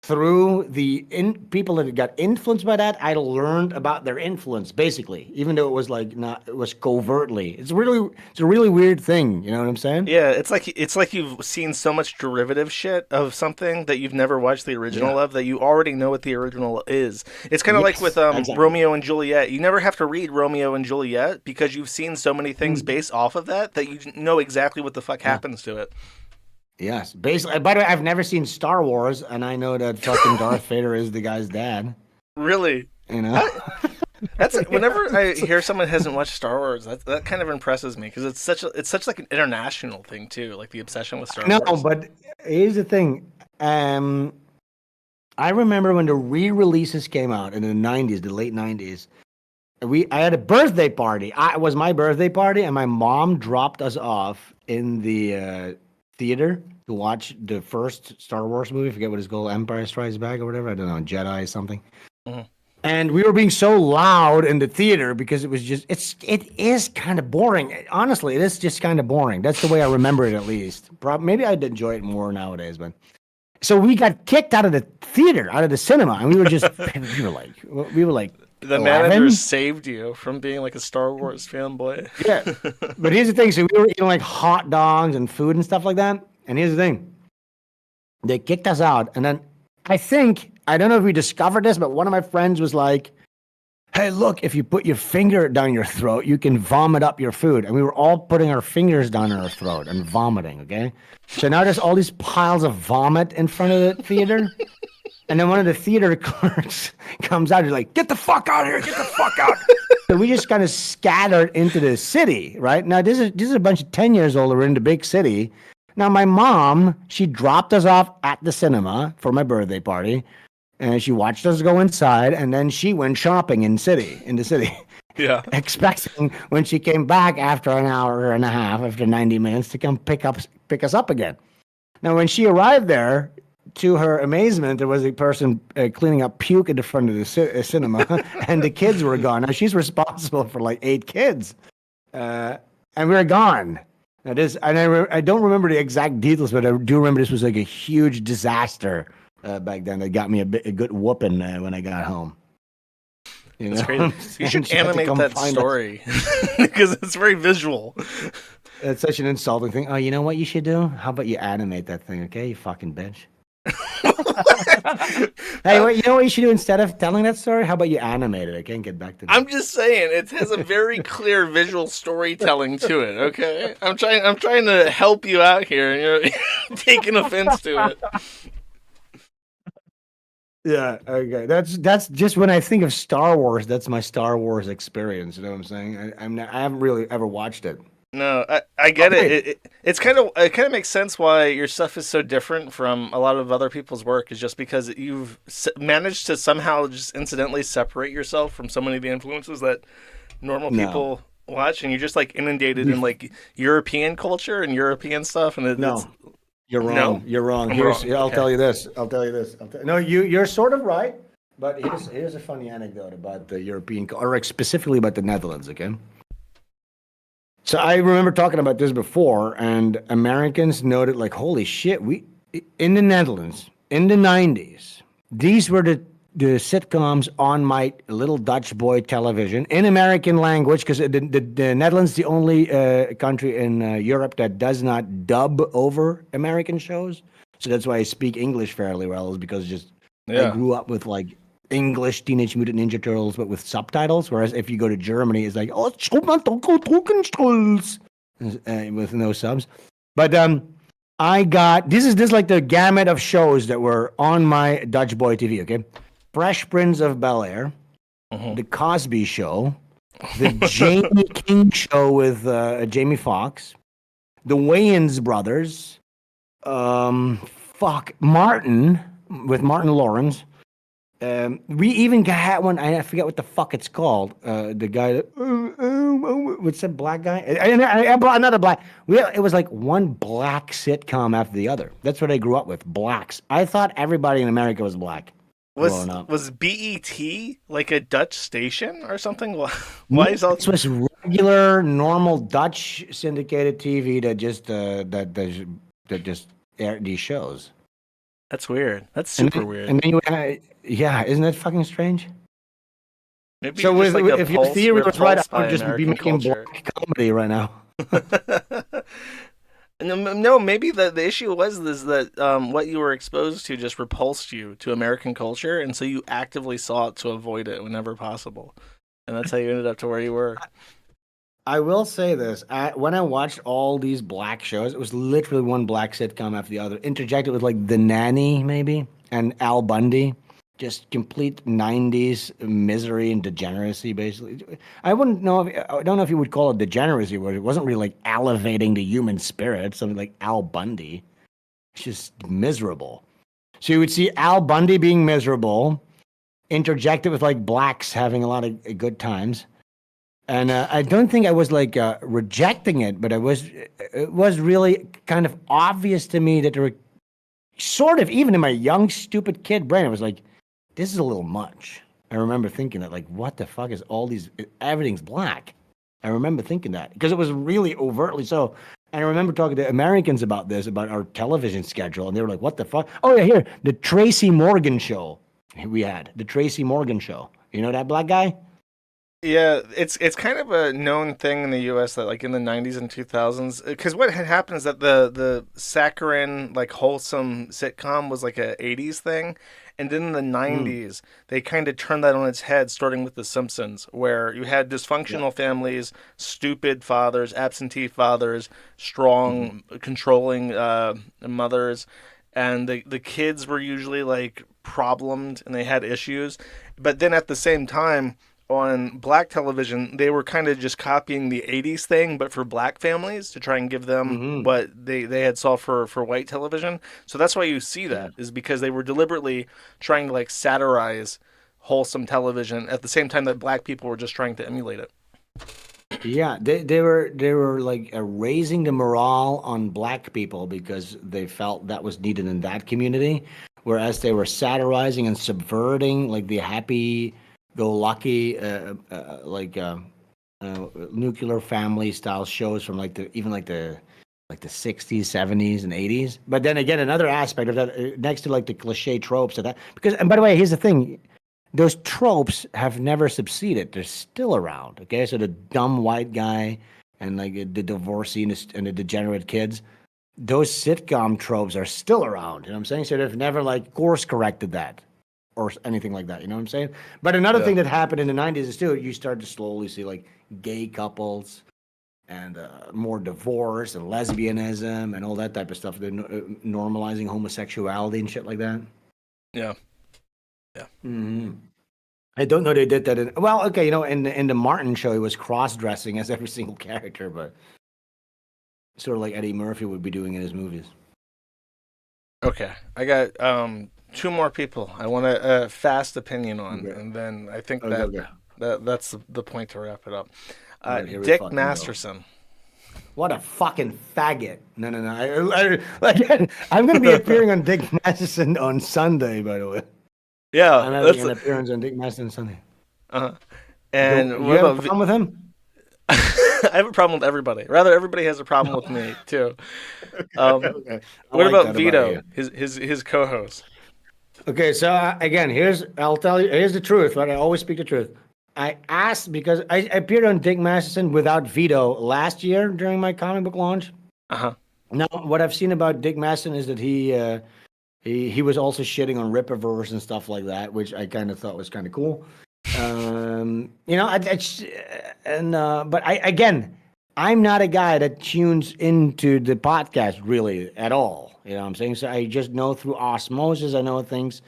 through people that got influenced by that, I learned about their influence basically, even though it was like not, it was covertly. It's a really weird thing. You know what I'm saying? Yeah, it's like you've seen so much derivative shit of something that you've never watched the Yeah. original of that you already know what the original is. It's kind of like with Yes, exactly. Romeo and Juliet. You never have to read Romeo and Juliet because you've seen so many things Mm, based off of that you know exactly what the fuck yeah. happens to it. Yes. Basically, by the way, I've never seen Star Wars, and I know that fucking Darth Vader is the guy's dad. Really. You know? I, that's whenever I hear someone hasn't watched Star Wars, that kind of impresses me because it's such like an international thing too, like the obsession with Star No, Wars. but here's the thing. Um, I remember when the re-releases came out in the '90s, the late '90s. I had a birthday party. It was my birthday party, and my mom dropped us off in the theater to watch the first Star Wars movie. I forget what it's called, Empire Strikes Back or whatever. I don't know, Jedi something. Mhm. And we were being so loud in the theater because it was just it is kind of boring. Honestly, it is just kind of boring. That's the way I remember it at least. Maybe I'd enjoy it more nowadays, but so we got kicked out of the theater, out of the cinema, and we were just we were like The managers 11. saved you from being like a Star Wars fanboy. Yeah. But here's the thing. So we were eating like hot dogs and food and stuff like that. And here's the thing. They kicked us out. And then I don't know if we discovered this, but one of my friends was like, hey, look, if you put your finger down your throat, you can vomit up your food. And we were all putting our fingers down our throat and vomiting. Okay. So now there's all these piles of vomit in front of the theater. And then one of the theater clerks comes out. He's like, get the fuck out of here. Get the fuck out. So we just kind of scattered into the city, right? Now, this is a bunch of 10 years old. We're in the big city. Now, my mom, she dropped us off at the cinema for my birthday party. And she watched us go inside. And then she went shopping in the city, Yeah. expecting when she came back after an hour and a half, after 90 minutes, to come pick us up again. Now, when she arrived there, to her amazement, there was a person cleaning up puke in the front of the cinema, and the kids were gone. Now she's responsible for like 8 kids, and we were gone. Now this, and I don't remember the exact details, but I do remember this was like a huge disaster back then. That got me a good whooping when I got home. You That's know, crazy. You should And she had to animate come that find us. story because it's very visual. It's such an insulting thing. Oh, you know what you should do? How about you animate that thing, okay? You fucking bitch. Hey, you know what you should do instead of telling that story? How about you animate it? I can't get back to that. I'm just saying it has a very clear visual storytelling to it. Okay, I'm trying to help you out here, and you're taking offense to it. Yeah, okay. That's just when I think of Star Wars. That's my Star Wars experience. You know what I'm saying? I haven't really ever watched it. No, I get it. Okay. It's it kind of makes sense why your stuff is so different from a lot of other people's work is just because you've managed to somehow just incidentally separate yourself from so many of the influences that normal No, people watch, and you're just like inundated in like European culture and European stuff, and it's no, you're no, wrong. You're wrong. I'm wrong. I'll Okay. tell you this. No, you're sort of right. But here's a funny anecdote about the European, or like specifically about the Netherlands. Okay. So I remember talking about this before, and Americans noted like, holy shit, we in the Netherlands in the '90s, these were the sitcoms on my little Dutch boy television in American language because the Netherlands is the only country in Europe that does not dub over American shows. So that's why I speak English fairly well, is because just I Yeah. grew up with like English Teenage Mutant Ninja Turtles, but with subtitles. Whereas if you go to Germany, it's like oh, with no subs. But I got this is like the gamut of shows that were on my Dutch Boy TV. Okay, Fresh Prince of Bel Air, Mhm. The Cosby Show, The Jamie King Show with Jamie Foxx, The Wayans Brothers, Martin with Martin Lawrence, We even had one. I forget what the fuck it's called. The guy that what's that black guy? Another black. It was like one black sitcom after the other. That's what I grew up with. Blacks. I thought everybody in America was black growing up. Was BET like a Dutch station or something? Why is all This was regular, normal Dutch syndicated TV that just aired these shows. That's weird. That's super weird. And then yeah, isn't that fucking strange? Maybe So you're just like a if your theory was right, I would just be American making culture. black comedy right now. No, maybe the issue was this that what you were exposed to just repulsed you to American culture, and so you actively sought to avoid it whenever possible, and that's how you ended up to where you were. I will say this: when I watched all these black shows, it was literally one black sitcom after the other, interjected with like The Nanny, maybe, and Al Bundy. Just complete '90s misery and degeneracy, basically. I don't know if you would call it degeneracy, but it wasn't really like elevating the human spirit. Something like Al Bundy, it's just miserable. So you would see Al Bundy being miserable, interjected with like blacks having a lot of good times. And I don't think I was like rejecting it, but it was really kind of obvious to me that there were sort of, even in my young, stupid kid brain, I was like, this is a little much. I remember thinking that, like, what the fuck is all these, everything's black. I remember thinking that because it was really overtly so. And I remember talking to Americans about this, about our television schedule, and they were like, what the fuck? Oh, yeah, here, the Tracy Morgan show we had. The Tracy Morgan show. You know that black guy? Yeah, it's kind of a known thing in the U.S. that like in the 90s and 2000s, because what had happened is that the saccharine, like wholesome sitcom was like a 80s thing, and then in the 90s they kind of turned that on its head, starting with The Simpsons, where you had dysfunctional families, stupid fathers, absentee fathers, strong, controlling mothers, and the kids were usually like problemed and they had issues, but then at the same time, on black television, they were kind of just copying the 80s thing, but for black families to try and give them what they had saw for white television. So that's why you see that, is because they were deliberately trying to like satirize wholesome television at the same time that black people were just trying to emulate it. Yeah, they were like raising the morale on black people because they felt that was needed in that community, whereas they were satirizing and subverting like the happy-go-lucky nuclear family style shows from like the 60s, 70s, and 80s. But then again, another aspect of that, next to like the cliche tropes of that, because, and by the way, here's the thing. Those tropes have never succeeded. They're still around. Okay, so the dumb white guy and like the divorcee and the degenerate kids, those sitcom tropes are still around. You know what I'm saying? So they've never like course corrected that or anything like that. You know what I'm saying? But another thing that happened in the 90s is too, you start to slowly see like gay couples and more divorce and lesbianism and all that type of stuff. They're normalizing homosexuality and shit like that. Yeah. Yeah. Mm-hmm. I don't know they did that. Well, okay, you know, in the Martin show, he was cross-dressing as every single character, but sort of like Eddie Murphy would be doing in his movies. Okay, I got two more people I want a fast opinion on, and then I think that's the point to wrap it up. Dick Masterson. What a fucking faggot! No. I'm going to be appearing on Dick Masterson on Sunday, by the way. Yeah, I'm having an appearance on Dick Masterson Sunday. And you have a problem with him? I have a problem with everybody. Rather, everybody has a problem with me too. Okay. What about Vito, his co-host? Okay, so again, I'll tell you, here's the truth, right? I always speak the truth. I asked because I appeared on Dick Masterson without Vito last year during my comic book launch. Now, what I've seen about Dick Masterson is that he was also shitting on Rippaverse and stuff like that, which I kind of thought was kind of cool. You know, but I'm not a guy that tunes into the podcast really at all. You know what I'm saying? So I just know through osmosis. I know things.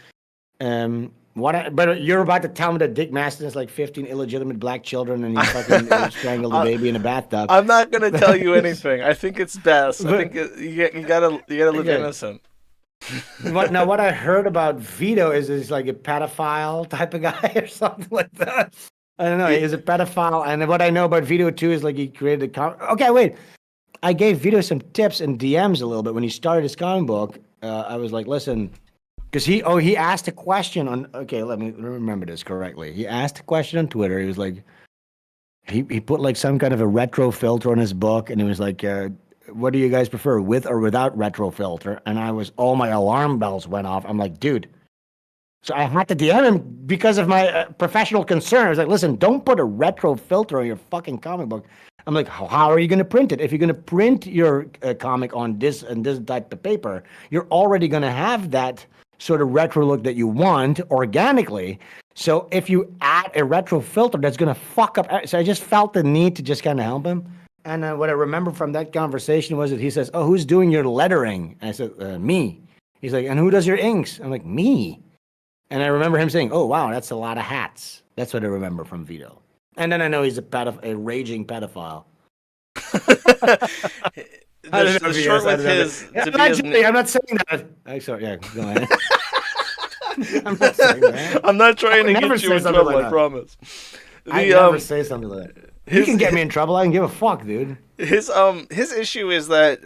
But you're about to tell me that Dick Masterson has like 15 illegitimate black children and he fucking strangled the baby in a bathtub. I'm not going to tell you anything. I think it's best. I think you gotta live innocent. What I heard about Vito is he's like a pedophile type of guy or something like that. I don't know. He's a pedophile, and what I know about Vito too is like he created Okay, wait. I gave Vito some tips and DMs a little bit when he started his comic book. I was like, listen, because he asked a question on. Okay, let me remember this correctly. He asked a question on Twitter. He was like, he put like some kind of a retro filter on his book, and he was like, what do you guys prefer, with or without retro filter? And all my alarm bells went off. I'm like, dude. So I had to DM him because of my professional concern. I was like, listen, don't put a retro filter on your fucking comic book. I'm like, how are you going to print it? If you're going to print your comic on this and this type of paper, you're already going to have that sort of retro look that you want organically. So if you add a retro filter, that's going to fuck up. So I just felt the need to just kind of help him. And what I remember from that conversation was that he says, oh, who's doing your lettering? And I said, me. He's like, and who does your inks? I'm like, me. And I remember him saying, oh, wow, that's a lot of hats. That's what I remember from Vito. And then I know he's a raging pedophile. The short with his. I'm not saying that. I'm sorry. Yeah, go ahead. I'm not saying that. I'm not trying to get you in trouble, I promise. I never say something like that. You can get me in trouble. I can give a fuck, dude. His issue is that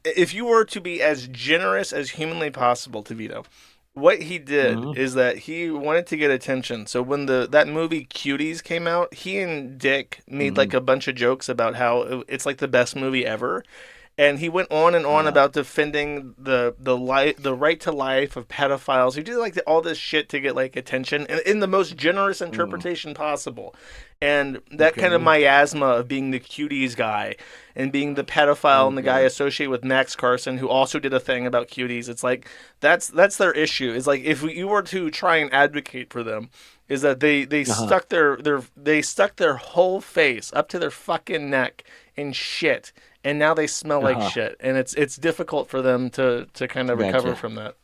if you were to be as generous as humanly possible to Vito, what he did is that he wanted to get attention. So when that movie Cuties came out, he and Dick made like a bunch of jokes about how it's like the best movie ever. And he went on and on about defending the right to life of pedophiles. He did like all this shit to get like attention in the most generous interpretation possible. And that kind of miasma of being the cuties guy and being the pedophile and the guy associated with Max Carson, who also did a thing about cuties. It's like that's their issue. It's like if you were to try and advocate for them, is that they stuck their whole face up to their fucking neck in shit. And now they smell like shit, and it's difficult for them to kind of recover from that.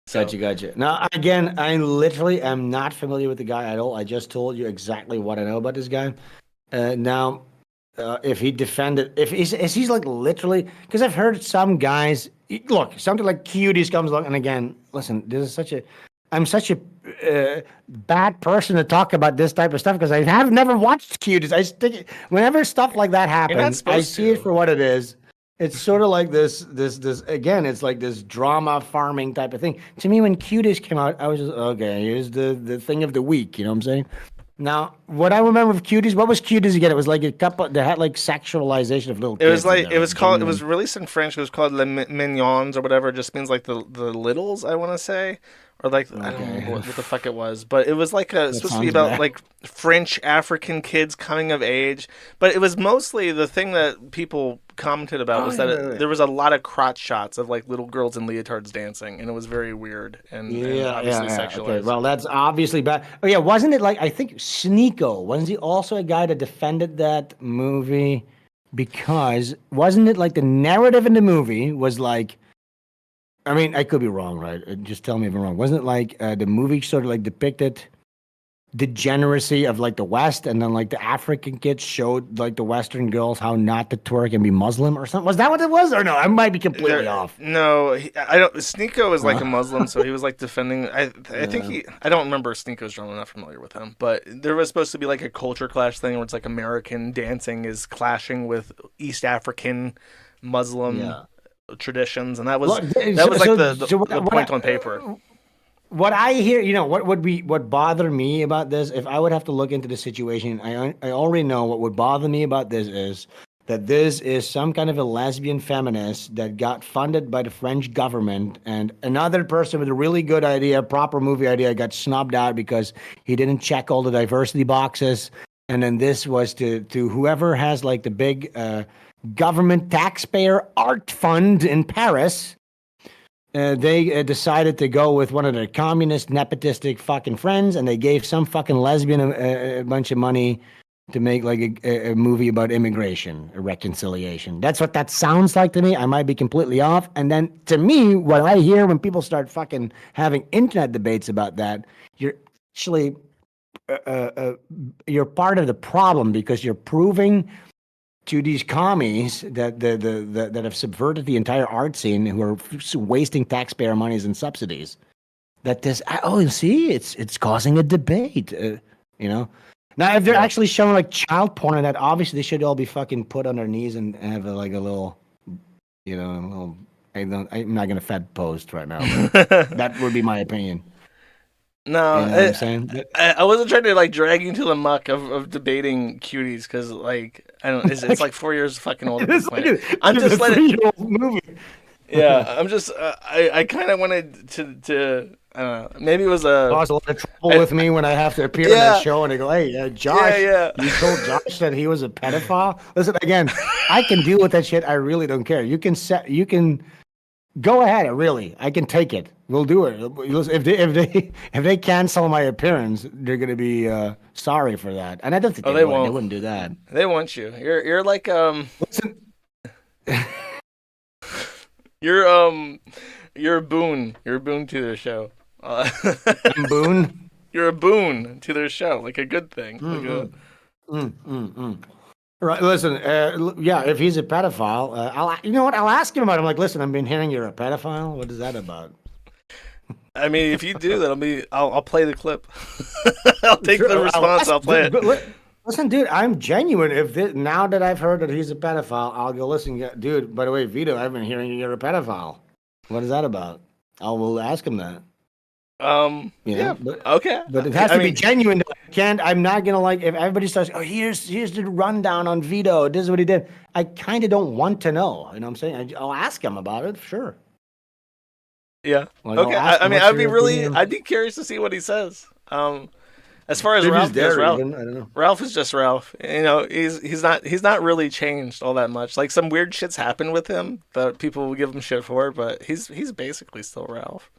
So. Gotcha. Now, again, I literally am not familiar with the guy at all. I just told you exactly what I know about this guy. Now, if he defended, if he's like literally, because I've heard some guys, look, something like Cuties comes along, and again, listen, I'm such a bad person to talk about this type of stuff because I have never watched Cuties. Whenever stuff like that happens, I see it for what it is. It's sort of like this again. It's like this drama farming type of thing. To me, when Cuties came out, I was just okay. Here's the thing of the week. You know what I'm saying? Now, what I remember of Cuties, what was Cuties again? It was like a couple. They had like sexualization of little. It was like it was released in French. It was called Les Mignons or whatever. It just means like the littles. I want to say. Or like I don't know what the fuck it was, but it was like supposed to be about like French African kids coming of age. But it was mostly the thing that people commented about was that there was a lot of crotch shots of like little girls in leotards dancing, and it was very weird and obviously sexualized. Okay. Well, that's obviously bad. Oh yeah, wasn't it like I think Sneeko? Wasn't he also a guy that defended that movie? Because wasn't it like the narrative in the movie was like. I mean, I could be wrong, right? Just tell me if I'm wrong. Wasn't it like the movie sort of like depicted degeneracy of like the West, and then like the African kids showed like the Western girls how not to twerk and be Muslim or something? Was that what it was, or no? I might be completely off. No, I don't. Sneeko was like a Muslim, so he was like defending. I think I don't remember Sneeko's drama. I'm not familiar with him, but there was supposed to be like a culture clash thing where it's like American dancing is clashing with East African Muslim. Traditions, and that was like the point on paper. What I hear, what bothered me about this, if I would have to look into the situation, I already know what would bother me about this is that this is some kind of a lesbian feminist that got funded by the French government, and another person with a really good idea, proper movie idea, got snubbed out because he didn't check all the diversity boxes, and then this was to whoever has like the big government taxpayer art fund in Paris. They decided to go with one of their communist nepotistic fucking friends, and they gave some fucking lesbian a bunch of money to make like a movie about immigration, a reconciliation. That's what that sounds like to me. I might be completely off. And then to me, what I hear when people start fucking having internet debates about that, you're actually you're part of the problem because you're proving to these commies that have subverted the entire art scene, who are wasting taxpayer monies and subsidies. That this, oh, see, it's causing a debate. You know, now if they're actually showing like child porn, and that obviously they should all be fucking put on their knees and have like a little, you know, a little. I'm not gonna Fed post right now. But that would be my opinion. No, You know what I'm saying? I wasn't trying to like drag you into the muck of debating cuties because like I don't. It's like 4 years fucking old. At this point. I'm just a letting. 3-year-old movie. Yeah, I'm just. I kind of wanted to. I don't know. Maybe it was a. Cause a lot of trouble with me when I have to appear on that show, and they go, "Hey, Josh, you told Josh that he was a pedophile." Listen, again, I can deal with that shit. I really don't care. You can go ahead. Really, I can take it. We'll do it. If they cancel my appearance, they're gonna be sorry for that. And I don't think they won't. They wouldn't do that. They want you. You're like Listen. You're a boon. You're a boon to their show. Boon. You're a boon to their show, like a good thing. Right. Listen. Yeah. If he's a pedophile, you know what? I'll ask him about it. I'm like, listen, I've been hearing you're a pedophile. What is that about? I mean, if you do that, I'll play the clip. I'll take the response. I'll play it. Listen, dude, I'm genuine. Now that I've heard that he's a pedophile, I'll go listen. Dude, by the way, Vito, I've been hearing you're a pedophile. What is that about? We'll ask him that. Yeah. Okay. But it has to be genuine. I'm not gonna like if everybody starts. Oh, here's the rundown on Vito. This is what he did. I kind of don't want to know. You know what I'm saying? I'll ask him about it. Sure. Yeah. Like, okay. I mean, I'd be curious to see what he says. As far as Ralph goes, I don't know. Ralph is just Ralph. You know, he's not really changed all that much. Like some weird shit's happened with him that people will give him shit for, but he's basically still Ralph.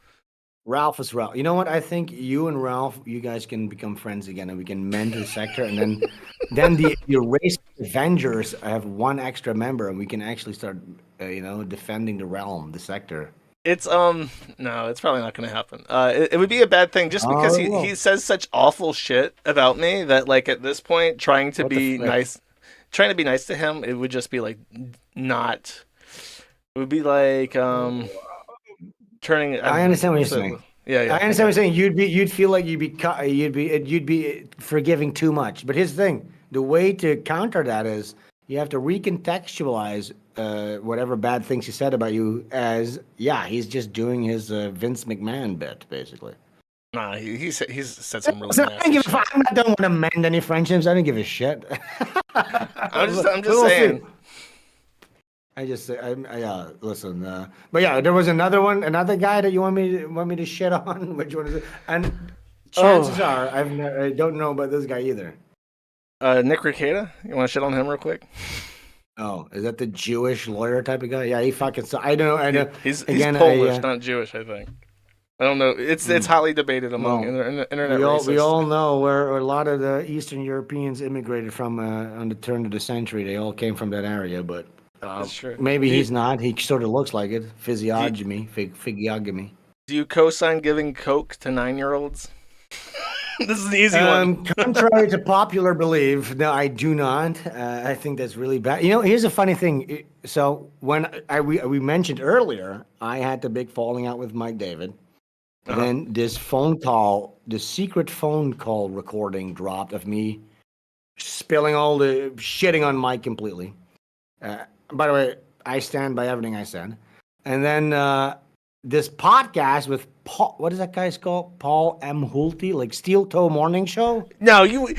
Ralph is Ralph. You know what? I think you and Ralph, you guys can become friends again, and we can mend the sector, and then the race Avengers have one extra member, and we can actually start, defending the realm, the sector. It's no, it's probably not going to happen. It would be a bad thing just because he says such awful shit about me that like at this point trying to be nice to him, it would just be like not. It would be like turning. I understand what you're saying. Yeah. I understand what you're saying. You'd feel like you'd be forgiving too much. But here's the thing: the way to counter that is you have to recontextualize whatever bad things he said about you as, he's just doing his Vince McMahon bit, basically. Nah, he's said some really nasty shit. I don't want to mend any friendships. I don't give a shit. I'm just saying. Listen. But yeah, there was another guy that you want me to shit on. Which one is it? And chances are, I don't know about this guy either. Nick Rekieta, you want to shit on him real quick? Oh, is that the Jewish lawyer type of guy? Yeah, he fucking. So I know. He's Polish, not Jewish. I think. I don't know. It's highly debated among internet racists. We all know where a lot of the Eastern Europeans immigrated from on the turn of the century. They all came from that area, but that's true. Maybe he's not. He sort of looks like it. Physiognomy. Do you co-sign giving coke to 9-year-olds? This is an easy one. Contrary to popular belief, no, I do not. I think that's really bad. You know, here's a funny thing. So when we mentioned earlier, I had the big falling out with Mike David. Uh-huh. Then this secret phone call recording dropped of me spilling all the shitting on Mike completely. By the way, I stand by everything I said. And then this podcast with Paul, what is that guy's called? Paul M. Hulte, like Steel Toe Morning Show? No, you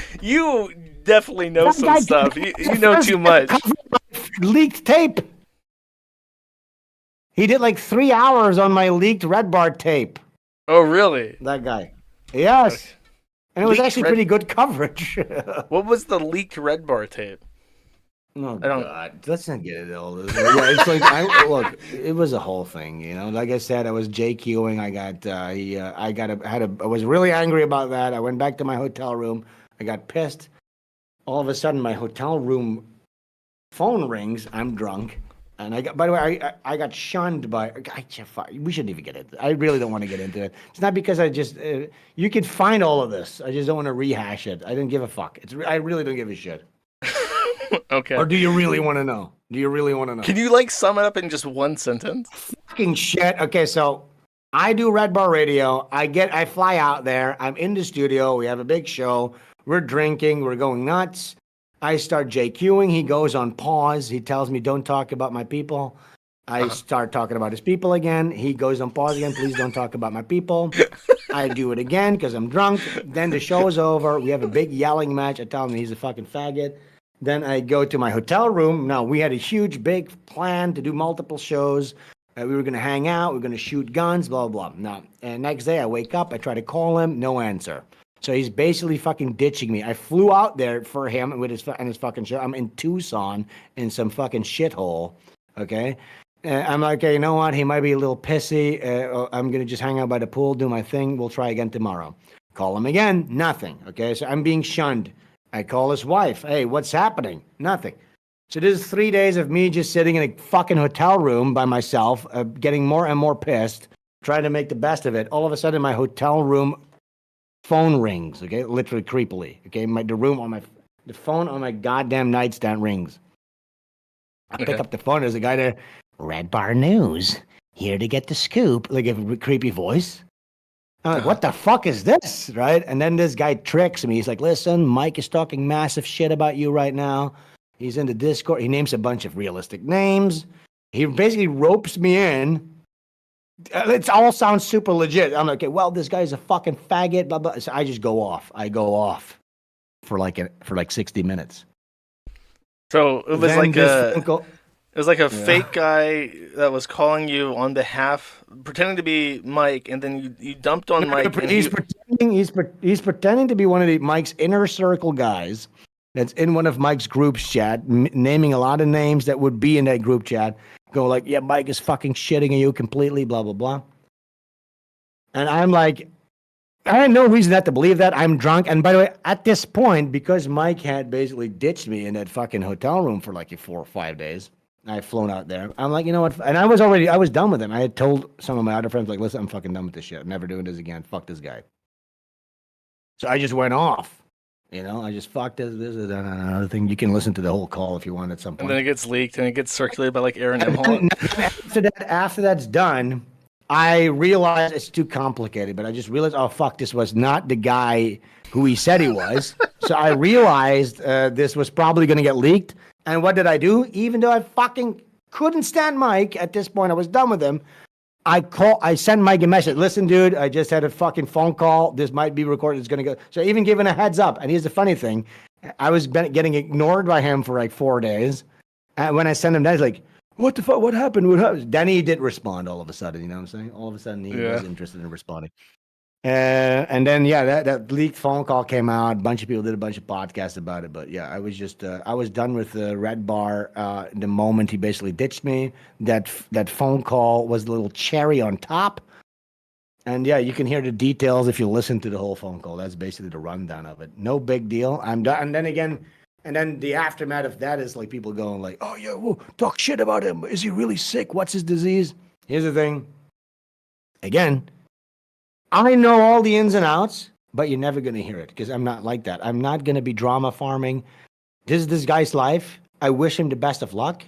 definitely know some stuff. You know too much. Leaked tape. He did like 3 hours on my leaked Red Bar tape. Oh, really? That guy. Yes. And it was actually pretty good coverage. What was the leaked Red Bar tape? Oh, God. Let's not get into all this. Yeah, it's like, look, it was a whole thing, you know. Like I said, I was JQing. I was really angry about that. I went back to my hotel room. I got pissed. All of a sudden, my hotel room phone rings. I'm drunk. And by the way, I got shunned by. We shouldn't even get into it. I really don't want to get into it. It's not because you could find all of this. I just don't want to rehash it. I didn't give a fuck. I really don't give a shit. Okay. Or do you really want to know? Do you really want to know? Can you like sum it up in just one sentence? Fucking shit. Okay, so I do Red Bar Radio. I fly out there. I'm in the studio. We have a big show. We're drinking. We're going nuts. I start JQing. He goes on pause. He tells me, don't talk about my people. I start talking about his people again. He goes on pause again. Please don't talk about my people. I do it again because I'm drunk. Then the show is over. We have a big yelling match. I tell him he's a fucking faggot. Then I go to my hotel room. Now, we had a huge, big plan to do multiple shows. We were going to hang out. We were going to shoot guns, blah, blah, blah. Now, next day I wake up. I try to call him. No answer. So he's basically fucking ditching me. I flew out there for him with his fucking show. I'm in Tucson in some fucking shithole. Okay? I'm like, okay, you know what? He might be a little pissy. I'm going to just hang out by the pool, do my thing. We'll try again tomorrow. Call him again. Nothing. Okay? So I'm being shunned. I call his wife. Hey, what's happening? Nothing. So this is 3 days of me just sitting in a fucking hotel room by myself, getting more and more pissed, trying to make the best of it. All of a sudden, my hotel room phone rings. Okay, literally creepily. Okay, the phone on my goddamn nightstand rings. I pick up the phone. There's a guy there. Red Bar News, here to get the scoop. Like a creepy voice. I'm like, what the fuck is this, right? And then this guy tricks me. He's like, listen, Mike is talking massive shit about you right now. He's in the Discord. He names a bunch of realistic names. He basically ropes me in. It all sounds super legit. I'm like, okay, well, this guy's a fucking faggot, blah, blah. So I just go off. I go off for like 60 minutes. So it was then like a fake guy that was calling you on behalf, pretending to be Mike, and then you dumped on Mike. He's pretending to be one of Mike's inner circle guys that's in one of Mike's groups chat, naming a lot of names that would be in that group chat. Go like, yeah, Mike is fucking shitting on you completely, blah, blah, blah. And I'm like, I had no reason not to believe that. I'm drunk. And by the way, at this point, because Mike had basically ditched me in that fucking hotel room for like 4 or 5 days, I had flown out there. I'm like, you know what? And I was done with him. I had told some of my other friends, like, listen, I'm fucking done with this shit. I'm never doing this again. Fuck this guy. So I just went off. You know, I just fucked this is another thing. You can listen to the whole call if you want at some point. And then it gets leaked and it gets circulated by like Aaron Emholt. After that's done, I realized it's too complicated, but I just realized, oh, fuck, this was not the guy who he said he was. So I realized this was probably going to get leaked. And what did I do? Even though I fucking couldn't stand Mike at this point, I was done with him. I sent Mike a message. Listen, dude, I just had a fucking phone call. This might be recorded. It's going to go. So even giving a heads up. And here's the funny thing. I was getting ignored by him for like 4 days. And when I sent him that, he's like, what the fuck? What happened? What happened? Then he did respond all of a sudden. You know what I'm saying? All of a sudden, he was interested in responding. And then, that leaked phone call came out. A bunch of people did a bunch of podcasts about it. But yeah, I was just, I was done with the Red Bar the moment he basically ditched me. That phone call was the little cherry on top. And yeah, you can hear the details if you listen to the whole phone call. That's basically the rundown of it. No big deal. I'm done. And then the aftermath of that is like people going like, oh yeah, whoa, talk shit about him. Is he really sick? What's his disease? Here's the thing. Again, I know all the ins and outs, but you're never going to hear it because I'm not like that. I'm not going to be drama farming. This is this guy's life. I wish him the best of luck.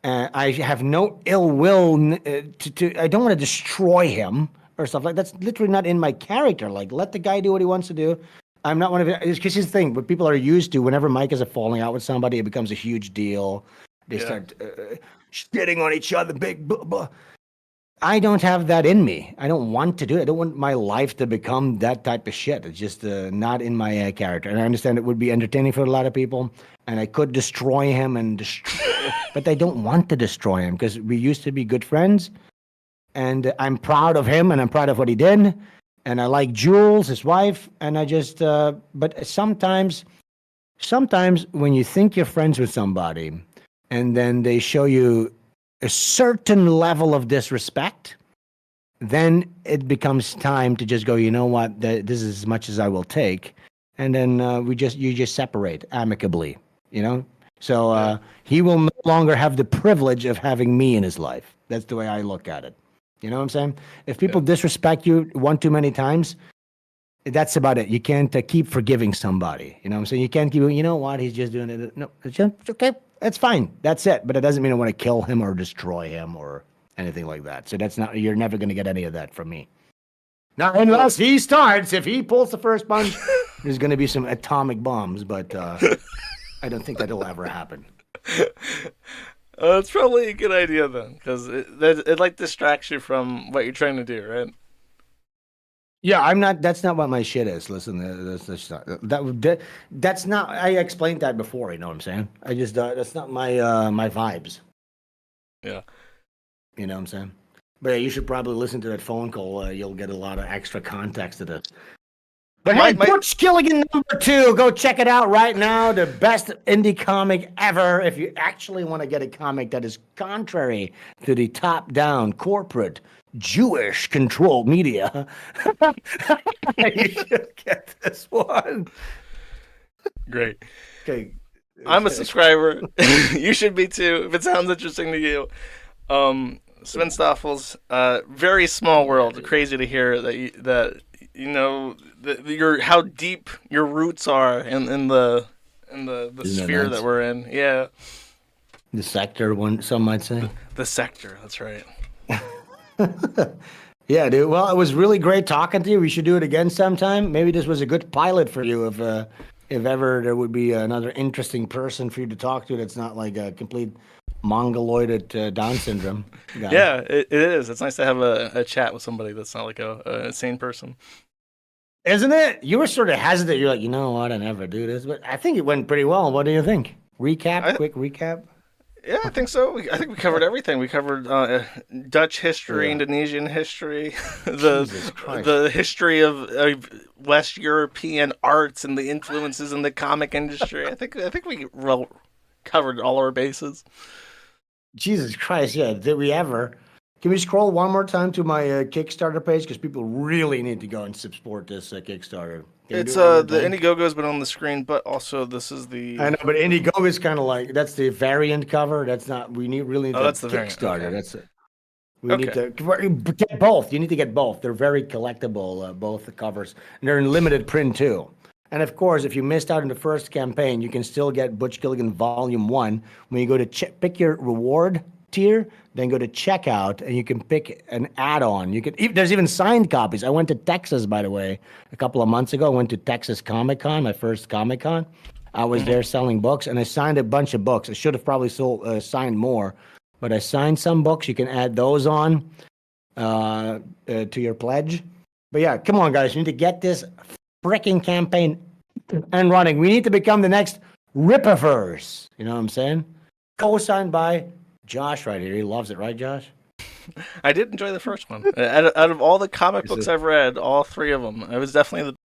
I have no ill will I don't want to destroy him or stuff like that. That's literally not in my character. Like, let the guy do what he wants to do. I'm not one of it. Because here's the thing. What people are used to, whenever Mike is falling out with somebody, it becomes a huge deal. They start shitting on each other. Big blah, blah. I don't have that in me. I don't want to do it. I don't want my life to become that type of shit. It's just not in my character. And I understand it would be entertaining for a lot of people. And I could destroy him but I don't want to destroy him because we used to be good friends. And I'm proud of him and I'm proud of what he did. And I like Jules, his wife. And I just, but sometimes when you think you're friends with somebody and then they show you a certain level of disrespect, then it becomes time to just go, you know what, this is as much as I will take. And then you just separate amicably, you know? So he will no longer have the privilege of having me in his life. That's the way I look at it. You know what I'm saying? If people disrespect you one too many times, that's about it. You can't keep forgiving somebody. You know what I'm saying? You can't keep, you know what, he's just doing it. No, it's okay. That's fine. That's it. But it doesn't mean I want to kill him or destroy him or anything like that. So that's not. You're never going to get any of that from me. Not unless he starts. If he pulls the first punch, there's going to be some atomic bombs. But I don't think that'll ever happen. It's probably a good idea then, because it like distracts you from what you're trying to do, right? Yeah, I'm not. That's not what my shit is. Listen, that's not. I explained that before. You know what I'm saying? I just that's not my my vibes. Yeah. You know what I'm saying? But yeah, you should probably listen to that phone call. You'll get a lot of extra context to this. But hey, Butch Gilligan #2, go check it out right now. The best indie comic ever. If you actually want to get a comic that is contrary to the top-down corporate Jewish controlled media, you should get this one. Great. Okay. I'm a subscriber. You should be too, if it sounds interesting to you. Sven Staffel's very small world. Crazy to hear that you know how deep your roots are in the sphere that we're in. Yeah. The sector, one some might say. The sector. That's right. Yeah, dude. Well, it was really great talking to you. We should do it again sometime. Maybe this was a good pilot for you if ever there would be another interesting person for you to talk to that's not like a complete mongoloid Down syndrome guy. Yeah, it is. It's nice to have a chat with somebody that's not like a sane person. Isn't it? You were sort of hesitant. You're like, you know what? I never do this. But I think it went pretty well. What do you think? Quick recap? Yeah, I think so. I think we covered everything. We covered Dutch history, Indonesian history, the history of West European arts and the influences in the comic industry. I think we covered all our bases. Jesus Christ, yeah. Did we ever? Can we scroll one more time to my Kickstarter page? Because people really need to go and support this Kickstarter. It's the Indiegogo's been on the screen, but also this is the... I know, but Indiegogo is kind of like, that's the variant cover. That's not, we really need that's the Kickstarter. Okay. That's it. We need to get both. You need to get both. They're very collectible, both the covers. And they're in limited print too. And of course, if you missed out on the first campaign, you can still get Butch Gilligan Volume 1. When you go to pick your reward tier, then go to checkout, and you can pick an add-on. There's even signed copies. I went to Texas, by the way, a couple of months ago. I went to Texas Comic-Con, my first Comic-Con. I was there selling books, and I signed a bunch of books. I should have probably signed more, but I signed some books. You can add those on to your pledge. But yeah, come on, guys. You need to get this freaking campaign and running. We need to become the next Rippaverse. You know what I'm saying? Co-signed by Josh right here. He loves it, right, Josh? I did enjoy the first one. Out of all the comic books I've read, all three of them, it was definitely the